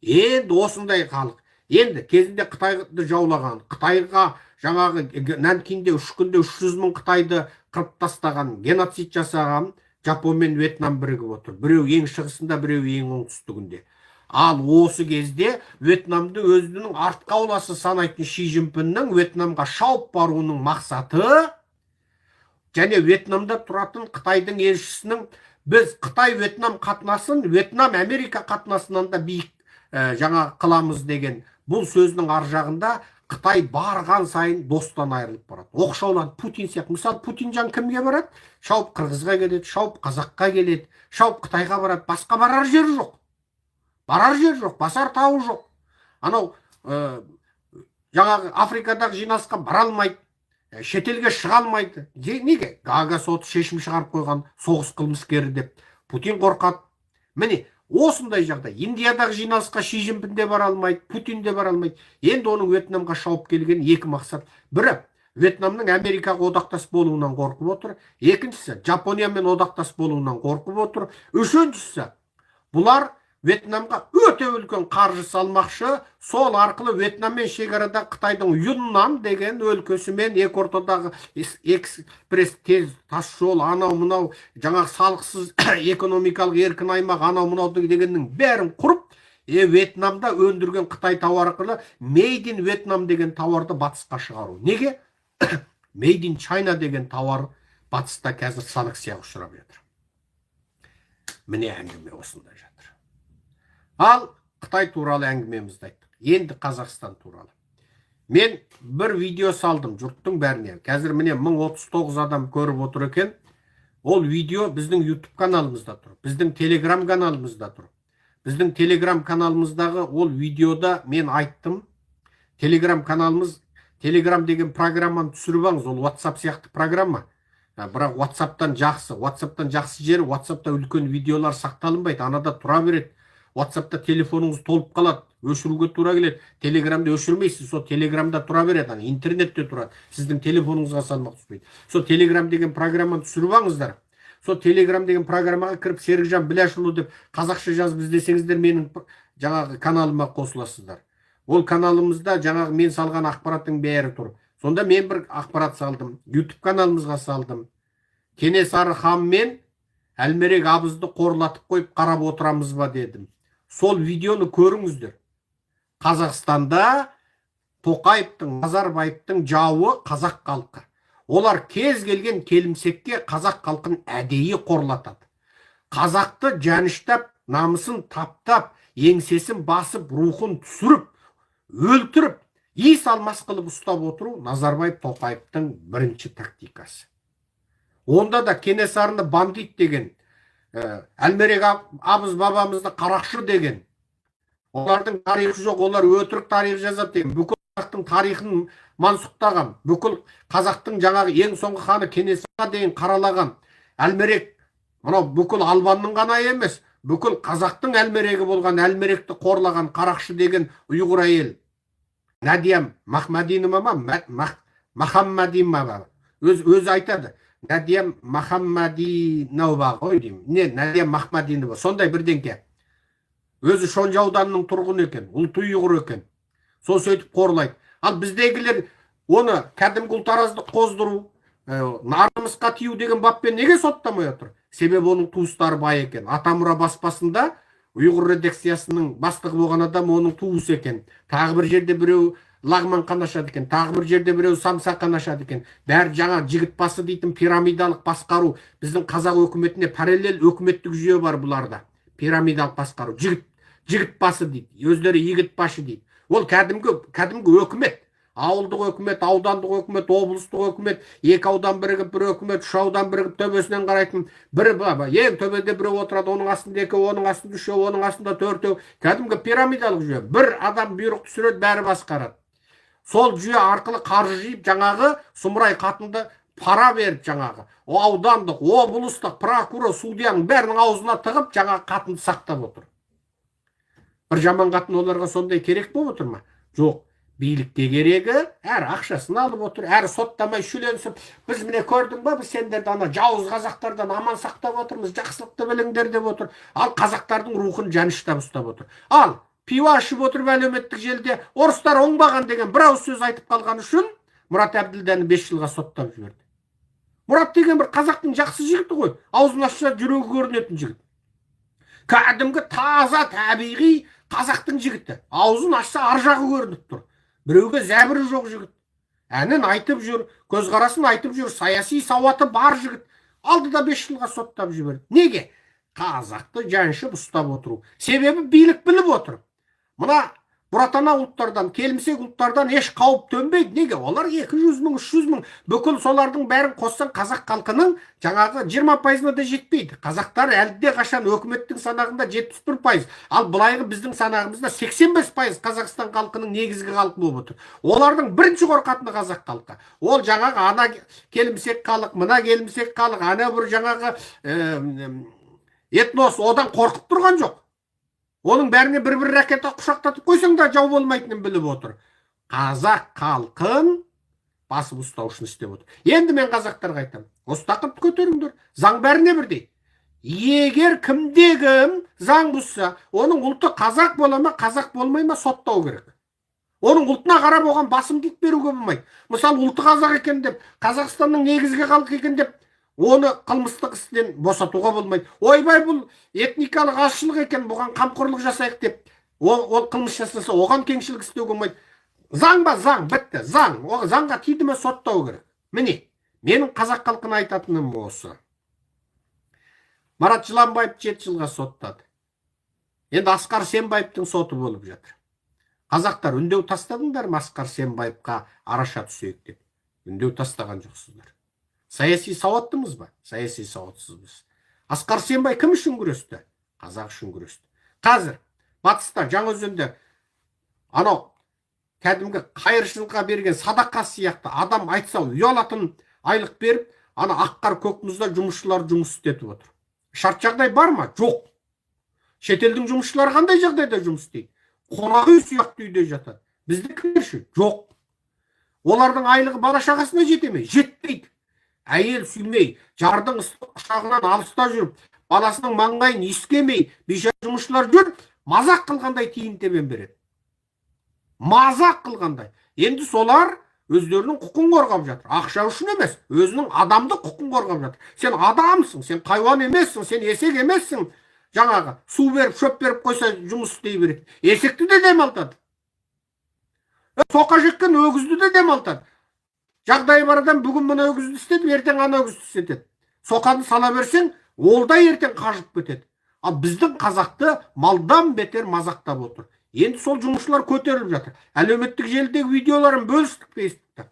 Speaker 1: Енді осындай халық. Енді кезінде Қытайды жаулаған, Қытайға жаңағы Нанкинде 3 күнде 300 мың Қытайды қырып тастаған, геноцид жасаған Жапон мен Вьетнам бірігіп отыр. Біреу ең шығысында, біреу ең оңтүстігінде. Ал осы кезде Вьетнамды өзінің артқа ауласы санайтын Ши Цзиньпиннің Вьетнамға шауып баруының мақсаты, және Вьетнамда тұратын Қытайдың елшісінің біз Қытай-Вьетнам қатынасын Вьетнам-Америка қатынасынан да биік жаңа қыламыз деген бұл сөздің ар жағында Қытай барған сайын достан айырылып барады. Оқшауланып Путин сияқты. Мысалы, Путинжан кімге барады? Шауып Қырғызға келеді, шауып Қазаққа келеді, шауып Қытайға барады. Басқа барар жері жоқ. Барар жер жоқ, басар тауы жоқ. Анау жаңағы Африкадағы жиналысқа бара алмайды. Шетелге шыға алмайды. Неге? Гага соты шешім шығарып қойған, соғыс қылмыскері деп. Путин қорқады. Міне, осындай жағдай. Индиядағы жиналысқа Ши Цзиньпин де бара алмайды, Путин де бара алмайды. Енді оның Вьетнамға шауып келген екі мақсат. Бірі, Вьетнамның Америкаға одақтас болуынан қорқып отыр. Екіншісі, Жапониямен одақтас болуынан қорқып отыр. Үшіншісі, бұлар Вьетнамға өте үлкен қаржы салмақшы, сол арқылы Вьетнаммен шекарада Қытайдың Юннан деген өлкесімен екі ортадағы экспресс тез тас жол, анау мынау жаңағы салықсыз экономикалық еркін аймақ, анау мынау дегеннің бәрін құрып, Вьетнамда өндірген Қытай тауары арқылы Made in Vietnam деген тауарды батысқа шығару. Неге? Made in China деген тауар батыста қазір санкцияға ұшырап жатыр. Міне әңгіме осындай жатыр. Ал Қытай туралы әңгімемізді айттық. Енді Қазақстан туралы. Мен бір видео салдым жұрттың бәріне. Қазір міне 1039 адам көріп отыр екен. Ол видео біздің YouTube каналымызда тұр. Біздің Telegram каналымызда тұр. Біздің Telegram каналымыздағы ол видеода мен айттым. Telegram каналымыз, Telegram деген программаны түсіріп алыңыз. Ол WhatsApp сияқты программа. Бірақ WhatsApp'тан жақсы жері, WhatsApp'та үлкен видеолар сақталынбайды. Анада тұра береді. WhatsApp'та телефоныңыз толып қалады. өшіруге тура келеді. Телеграмда өшірмейсіз, сол телеграмда тұра береді, интернетте тұрады, сіздің телефоныңызға салмақ түспейді. Сол телеграм деген программаны түсіріп алыңыздар. Сол телеграм деген программаға кіріп Серікжан Біляшұлы деп қазақша жазып іздесеңіздер, менің жаңағы каналыма қосыласыздар. Ол каналымызда жаңағы мен салған ақпараттың бәрі тұр. Сонда мен бір ақпарат салдым, YouTube каналымызға салдым. Кенесары хан мен Әлмерек абызды қорлатып қойып қарап отырамыз ба дедім. Сол видеоны көріңіздер. Қазақстанда Тоқаевтың, Назарбаевтың жауы қазақ халқы. Олар кез келген келімсекке қазақ халқын әдейі қорлатады. Қазақты жаныштап, намысын таптап, еңсесін басып, рухын түсіріп, өлтіріп, ес алмас қылып ұстап отыру Назарбаев Тоқаевтың бірінші тактикасы. Онда да Кенесарыны бандит деген, Әлмерек абыз бабамызды қарақшы деген, олардың тарихы жоқ, олар өтірік тарих жазады деген, бүкіл қазақтың тарихын мансұқтаған, бүкіл қазақтың жаңағы ең соңғы ханы Кенесары деген қаралаған Әлмерек, мынау бүкіл Албанның ғана емес, бүкіл қазақтың Әлмерегі болған, Әлмеректі қорлаған қарақшы деген ұйғыр әйел Надия Махмадинова ма, Махаммадинова, өзі айтады. Надия Махаммадинова ғой деймін. Не, Надия Махмадинова, сондай бірдеңке. Өзі Шонжа ауданының тұрғыны екен, ұлты ұйғыр екен. Сол сөйтіп қорлайды. Ал біздегілер оны кәдімгі ұлтараздық қоздыру, намысқа тию деген баппен неге соттамай отыр? Себебі оның туыстары бай екен. Атамұра баспасында ұйғыр редакциясының бастығы болған адам оның туысы екен. Тағы бір жерде біреу Лағман қан ашады екен, тағы бір жерде біреу самса қан ашады екен. Бәрі жаңа жігіт басы дейтін пирамидалық басқару. Біздің қазақ өкіметіне параллель өкіметтік жүйе бар бұларда. Пирамидалық басқару. Жігіт басы дейді. Өздері егіт башы дейді. Ол кәдімгі өкімет. Ауылдық өкімет, аудандық өкімет, облыстық өкімет, екі аудан бірігіп бір өкімет, үш аудан бірігіп төбесінен қарайтын бір ең төбеде біреу отырады, оның астында екі, оның астында үшеу, оның астында төртеу. Кәдімгі пирамидалық жүйе. Бір адам бұйрық түсіреді, бәрі басқарады. Сол жүйе арқылы қаржы жиып, жаңағы сұмырай қатынды пара беріп, жаңағы аудандық, облыстық, прокурор, судьяның бәрінің аузына тығып, жаңағы қатынды сақтап отыр. Бір жаман қатын оларға сондай керек болып отыр ма? Жоқ. Билікте керегі, әрі ақшасын алып отыр, әрі соттамай шүленсіп, біз міне көрдің ба, біз сендерді ана жауыз қазақтардан аман сақтап отырмыз, жақсылықты біліңдер деп отыр. Ал қазақтардың рухын жаныштап ұстап отыр. Ал пиво ішіп отырып әлеуметтік желіде орыстар оңбаған деген бір ауыз сөз айтып қалған үшін Мұрат Әбділдәні 5 жылға соттап жіберді. Мұрат деген бір қазақтың жақсы жігіті ғой, аузын ашса жүрегі көрінетін жігіт. Кәдімгі таза табиғи қазақтың жігіті, аузын ашса ар жағы көрініп тұр. Біреуге зәбірі жоқ жігіт. Әнін айтып жүр, көзқарасын айтып жүр, саяси сауаты бар жігіт. Алды да 5 жылға соттап жіберді. Неге? Қазақты жаншып ұстап отыру. Себебі билік біліп отыр. Мына бұратана ұлттардан, келімсек ұлттардан еш қауіп төнбейді. Неге? Олар 200 мың, 300 мың. Бүкіл солардың бәрін қоссаң қазақ халқының жаңағы 20%-на да жетпейді. Қазақтар әлде қашан өкіметтің санағында 71%. Ал былайғы біздің санағымызда 85% Қазақстан халқының негізгі халқы болып отыр. Олардың бірінші қорқатыны қазақ халқы. Ол жаңағы ана келімсек халық, мына келімсек халық, ана бір жаңағы этнос одан қорқып тұрған жоқ. Оның бәріне бір-бір ракета құшақтатып қойсаң да жау болмайтынын біліп отыр. Қазақ халқын басып ұстау үшін істеп отыр. Енді мен қазақтарға айтамын, осы тақырыпты көтеріңдер. Заң бәріне бірдей. Егер кімде-кім заң бұзса, оның ұлты қазақ бола ма, қазақ болмай ма соттау керек. Оның ұлтына қарап оған басымдылық беруге болмайды. Мысалы, ұлты қазақ екен деп, Қазақстанның негізгі халық екен деп, оны қылмыстық істен босатуға болмайды. Ойбай, бұл этникалық азшылық екен, бұған қамқорлық жасайық деп, ол қылмыс жасаса, оған кеңшілік істеуге болмайды. Заң ба, заң, бітті, заң. Заңға тиді ме соттау керек. Міне, менің қазақ халқына айтатыным осы. Марат Жыланбаев 7 жылға соттады. Енді Асқар Сембаевтың соты болып жатыр. Қазақтар үндеу тастадыңдар ма Асқар Сембаевқа араша түсейік деп? Үндеу тастаған жоқсыздар. Саяси сауаттымыз ба? Саяси сауатсызбыз. Асқар Сембай кім үшін күресті? Қазақ үшін күресті. Қазір батыста Жаңаөзенде анау кәдімгі қайыршылыққа берген садақа сияқты адам айтса ұялатын айлық беріп, ана аққар көкмұзда жұмысшылар жұмыс істетіп отыр. Шарт жағдай бар ма? Жоқ. Шетелдің жұмысшылары қандай жағдайда жұмыс істейді? қонақ үй сияқты үйде жатады. Біздікілерші жоқ. Олардың айлығы бала шағасына жете ме? Жетпейді. Әйел сүймей, жардың ыстық құшағынан алыста жүріп, баласының маңдайын иіскемей, бейшара жұмысшылар жүр, мазақ қылғандай тиын тебен береді. Мазақ қылғандай. Енді солар өздерінің құқын қорғап жатыр. Ақша үшін емес, өзінің адамдық құқын қорғап жатыр. Сен адамсың, сен хайуан емессің, сен есек емессің. Жаңағы су беріп, шөп беріп қойса жұмыс істей береді. Есекті де демалтады. Соқа жеккен өгізді де демалтады. Жағдайы бар адам бүгін мына өгізді істеді, ертең ана өгізді істетеді. Соқаны сала берсең, ол да ертең қажып кетеді. Ал біздің қазақты малдан бетер мазақтап отыр. Енді сол жұмысшылар көтеріліп жатыр. Әлеуметтік желідегі видеоларын бөлістік Фейсбукта.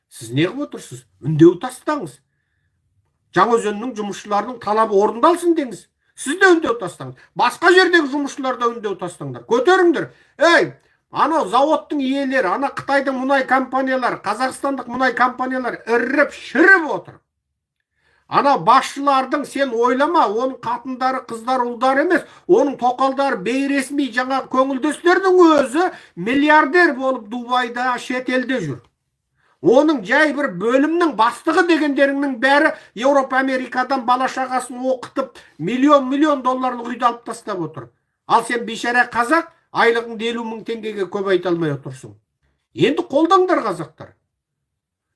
Speaker 1: Сіз не қылып отырсыз? Үндеу тастаңыз. Жаңаөзеннің жұмысшыларының талабы орындалсын деңіз. Сіз де үндеу тастаңыз. Басқа жердегі жұмысшылар да үндеу тастаңдар. Көтеріңдер. Ей, анау заводтың иелері, ана Қытайдың мұнай компаниялары, Қазақстандық мұнай компаниялары іріп шіріп отыр. Ана басшылардың сен ойлама, оның қатындары, қыздар, ұлдар емес, оның тоқалдары бейресми жаңа көңілдестердің өзі миллиардер болып Дубайда, шетелде жүр. Оның жай бір бөлімнің бастығы дегендерінің бәрі Еуропа, Америкадан бала шағасын оқытып, миллион долларлық үйді алып тастап отыр. Ал сен бейшара қазақ айлығыңды 50 мың теңгеге көп айта алмай отырсың. Енді қолдаңдар қазақтар.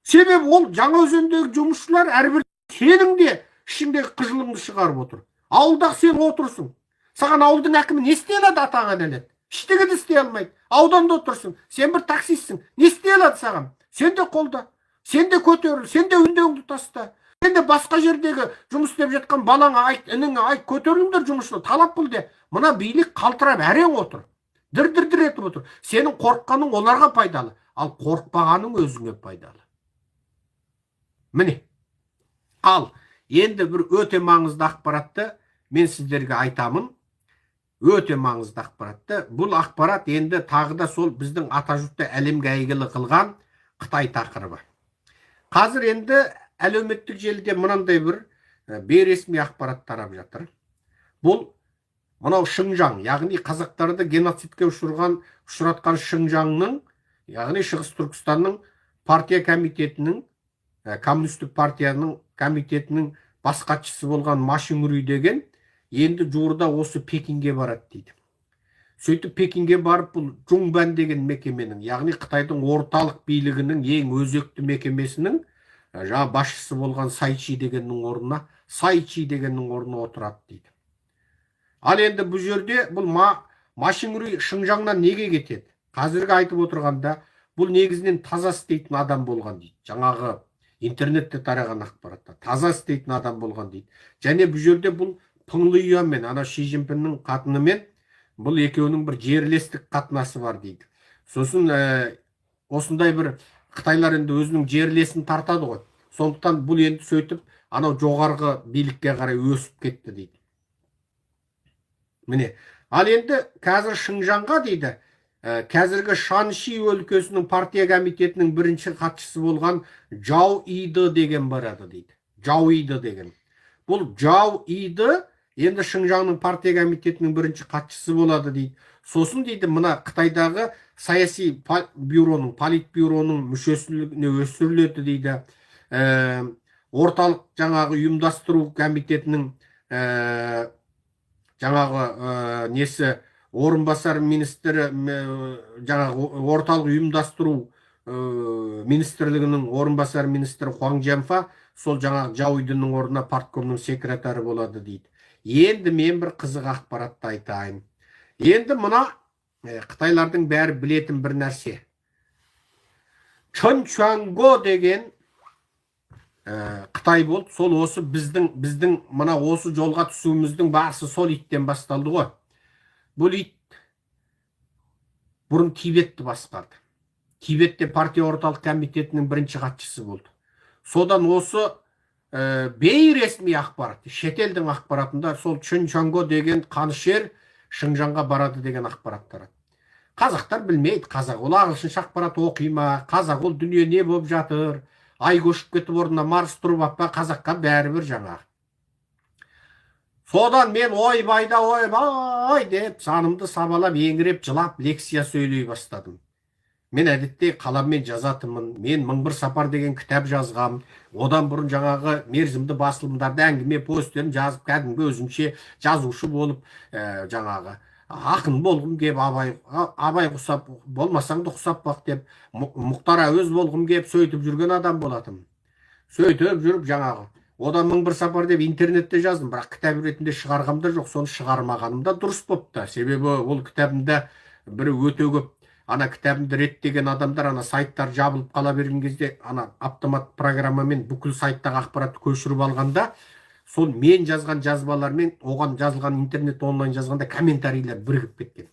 Speaker 1: Себебі ол Жаңаөзендегі жұмысшылар әрбір сенің де ішіңдегі қыжылыңды шығарып отыр. Ауылда сен отырсың. Саған ауылдың әкімі не істей алады атаңа нәлет? Ештеңе де істей алмайды. Ауданда отырсың. Сен бір таксистсің. Не істей алады саған? Сен де қолда. Сен де көтеріл. Сен де үндеуіңді таста. Сен де басқа жердегі жұмыс істеп жатқан балаңа айт, ініңе айт, көтеріліңдер жұмысшылар. Талап қыл де. Мына билік қалтырап әрең отыр. Дір етіп отыр. Сенің қорыққаның оларға пайдалы, ал қорықпағаның өзіңе пайдалы. Міне. Ал енді бір өте маңызды ақпаратты мен сіздерге айтамын. Өте маңызды ақпаратты. Бұл ақпарат енді тағы да сол біздің атажұртты әлемге әйгілі қылған Қытай тақырыбы. Қазір енді әлеуметтік желіде мынандай бір бейресми ақпарат тарап жатыр. Бұл мынау Шыңжаң, яғни қазақтарды геноцидке ұшыратқан Шыңжаңның, яғни Шығыс Түркістанның партия комитетінің, коммунистік партияның комитетінің бас хатшысы болған Ма Шыңгүрей деген енді жуырда осы Пекинге барады дейді. Сөйтіп Пекинге барып бұл Жунбан деген мекеменің, яғни Қытайдың орталық билігінің ең өзекті мекемесінің жаңа басшысы болған Сайчи дегеннің орнына отырады дейді. Ал енді бұл жерде бұл Ма Шыңгүрей Шыңжаңнан неге кетеді? Қазіргі айтып отырғанда бұл негізінен таза істейтін адам болған дейді. Жаңағы интернетте тараған ақпаратта таза істейтін адам болған дейді. Және бұл жерде бұл Пыңлыя мен ана Ши Цзиньпиннің қатынымен бұл екеуінің бір жерлестік қатынасы бар дейді. Сосын осындай бір Қытайлар енді өзінің жерлесін тартады ғой. Сондықтан бұл енді сөйтіп анау жоғарғы билікке қарай өсіп кетті дейді. Міне, ал енді қазір Шыңжаңға дейді, қазіргі Шанши өлкесінің партия комитетінің бірінші хатшысы болған Жау Иді деген барады дейді. Жау Иді деген. Бұл Жау Иді енді Шыңжаңның партия комитетінің бірінші хатшысы болады дейді. Сосын дейді, мына Қытайдағы саяси бюроның, политбюроның мүшесіне өсіріледі дейді. Орталық жаңағы ұйымдастыру комитетінің жаңағы несі орынбасар министрі, жаңағы орталық ұйымдастыру министрлігінің орынбасар министрі Хуаң Жианфа сол жаңағы Жау Идінің орнына парткомның секретары болады дейді. Енді мен бір қызық ақпаратты айтайын. Енді мына Қытайлардың бәрі білетін бір нәрсе. Чон Чуанго деген Қытай болды. Сол осы біздің мына осы жолға түсуіміздің басы сол иттен басталды ғой. Бұл ит бұрын Тибетті басқарды. Тибетте партия орталық комитетінің бірінші хатшысы болды. Содан осы бейресми ақпарат, шетелдің ақпаратында сол Чон Чуанго деген қанішер Шыңжаңға барады деген ақпарат тарады. Қазақтар білмейді, қазақ ол ағылшынша ақпарат оқи ма, қазақ ол дүние не болып жатыр, ай көшіп кетіп орнына Марс тұрып аппа, қазаққа бәрібір жаңағы. Содан мен ойбайда ойбай деп санымды сабалап еңіреп жылап лекция сөйлей бастадым. Мен әдетте қаламмен жазатынмын. Мен мың бір сапар деген кітап жазғам. Одан бұрын жаңағы мерзімді басылымдарда әңгіме посттерін жазып, кәдімгі өзімше жазушы болып, жаңағы ақын болғым кеп, абай құсап, болмасаң да құсап бақ деп, Мұхтар Әуез болғым кеп сөйтіп жүрген адам болатым. Сөйтіп жүріп жаңағы одан мың бір сапар деп интернетте жаздым, бірақ кітап ретінде шығарғам да жоқ. Соны шығармағаным да дұрыс болыпты. Себебі ол кітабымда бір өте көп ана кітабымды реттеген адамдар ана сайттар жабылып қала берген кезде ана автомат программамен бүкіл сайттағы ақпаратты көшіріп алғанда сол мен жазған жазбалармен оған жазылған интернет онлайн жазғанда комментарийлер бірігіп кеткен.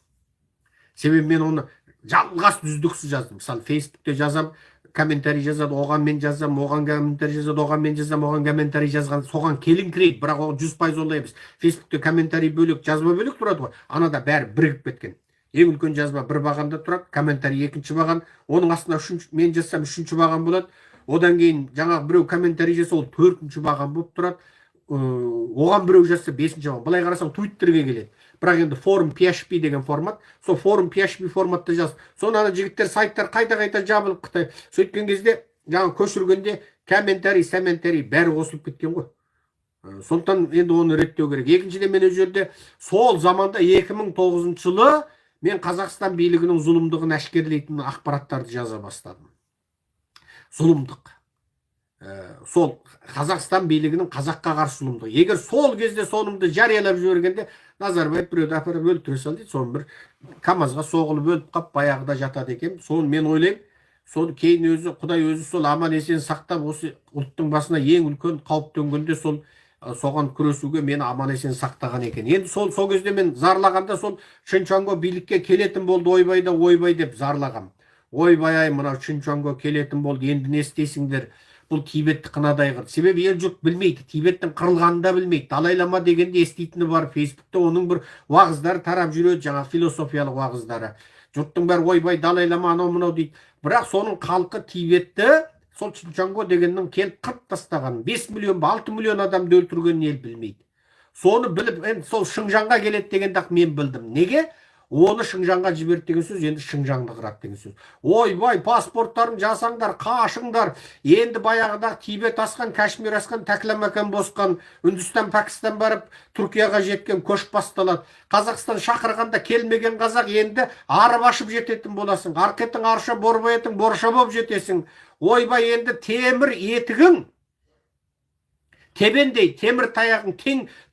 Speaker 1: Себебі мен оны жалғас үздіксіз жаздым. Мысалы фейсбукте жазам, комментарий жазады, оған мен жазам, оған комментарий жазады, оған мен жазам, оған комментарий жазған, соған келіңкірейді, бірақ ол 100% олай емес. Фейсбукте комментарий бөлек, жазба бөлек тұрады ғой, анада бәрі бірігіп кеткен. Ең үлкен жазба бір бағанда тұрады, комментарий екінші баған, оның астына мен жазсам үшінші баған болады, одан кейін жаңағы біреу комментарий жазса ол төртінші баған болып тұрады, оған біреу жазса бесінші баған. Былай қарасаң Twitterге келеді. Бірақ енді форум PHP деген формат, сол форум PHP форматта жаз. Соны ана жігіттер сайттар қайта жабылып Қытай. Сөйткен кезде жаңа көшіргенде комментарий бәрі қосылып кеткен ғой. Сондықтан енді оны реттеу керек. Екіншіден мен өз жерде сол заманда 2009 жылы мен Қазақстан билігінің зұлымдығын әшкерлейтін ақпараттарды жаза бастадым. Зұлымдық. Сол Қазақстан билігінің қазаққа қарсы зұлымдығы. Егер сол кезде сонымды жариялап жібергенде Назарбаев біреуді апарып өлтіре салды дейді. Соны бір КамАЗға соғылып өліп қап баяғыда жатады екен. Соны мен ойлаймын, соны кейін өзі Құдай өзі сол аман есен сақтап осы ұлттың басына ең үлкен қауіп төнгенде сол соған күресуге мені аман есен сақтаған екен. Енді сол кезде мен зарлағанда сол Чинчанго билікке келетін болды, ойбай деп зарлағам. Ойбай мынау Чинчанго келетін болды, енді не істейсіңдер? Бұл Тибетті қынадай қырды. Себебі ел жұрт білмейді, Тибеттің қырылғанын да білмейді. Далай-лама дегенде еститіні бар, Фейсбукта оның бір уағыздары тарап жүреді, жаңа философиялық уағыздары. Жұрттың бәрі ойбай далай-лама анау мынау дейді. Бірақ соның халқы Тибетті сол Чинчанго дегеннің келіп қырып тастаған, 5 миллион 6 миллион адамды өлтіргенін ел білмейді. Соны біліп, енді сол Шыңжаңға келеді дегенде мен білдім. Неге? Оны Шыңжаңға жіберді деген сөз, енді Шыңжаңды қырады деген сөз. Ойбай, паспорттарын жасаңдар, қашыңдар. Енді баяғыдағы Тибет асқан, Кашмир асқан, Тәкламакан босқан, Үндістан, Пәкістан барып, Түркияға жеткен көш басталады. Қазақстан шақырғанда келмеген қазақ енді арып ашып жететін боласың. Арқетің арша, борбаетің борша болып жетесің. Ойбай, енді темір етігің тебендей, темір таяғың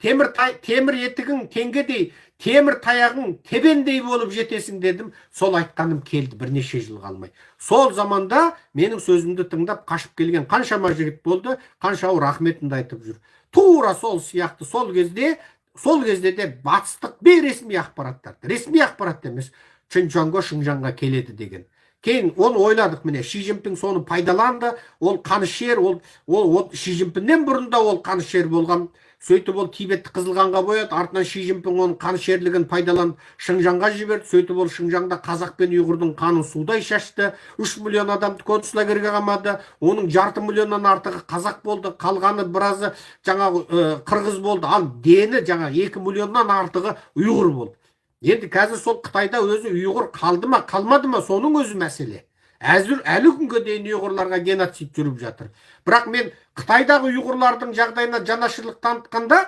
Speaker 1: темір етігің теңгедей, темір таяғың тебендей болып жетесің дедім. Сол айтқаным келді бірнеше жыл қалмай. Сол заманда менің сөзімді тыңдап қашып келген қаншама жігіт болды, қаншауы рахметімді айтып жүр. Тура сол сияқты сол кезде де батыстық бейресми ақпараттарды, ресми ақпарат емес, Чинчанго Шыңжаңға келеді деген. Кейін оны ойладық, міне Ши Цзиньпин соны пайдаланды, ол қанішер, ол Ши Цзиньпиннен бұрын да ол қанішер болған. Сөйтіп ол Тибетті Қызылғанға бояды, артынан Ши Цзиньпин оның қанішерлігін пайдаланып Шыңжаңға жіберді. Сөйтіп ол Шыңжаңда қазақ пен ұйғырдың қанын судай шашты. 3 миллион адамды концлагерьге қамады. Оның 2,5 миллионнан артығы қазақ болды, қалғаны біразы жаңағы қырғыз болды. Ал дені жаңағы 2 миллионнан артығы ұйғыр болды. Енді қазір сол Қытайда өзі ұйғыр қалды ма, қалмады ма, соның өзі мәселе. Әлі күнге дейін ұйғырларға геноцид жүріп жатыр. Бірақ мен Қытайдағы ұйғырлардың жағдайына жанашырлық танытқанда,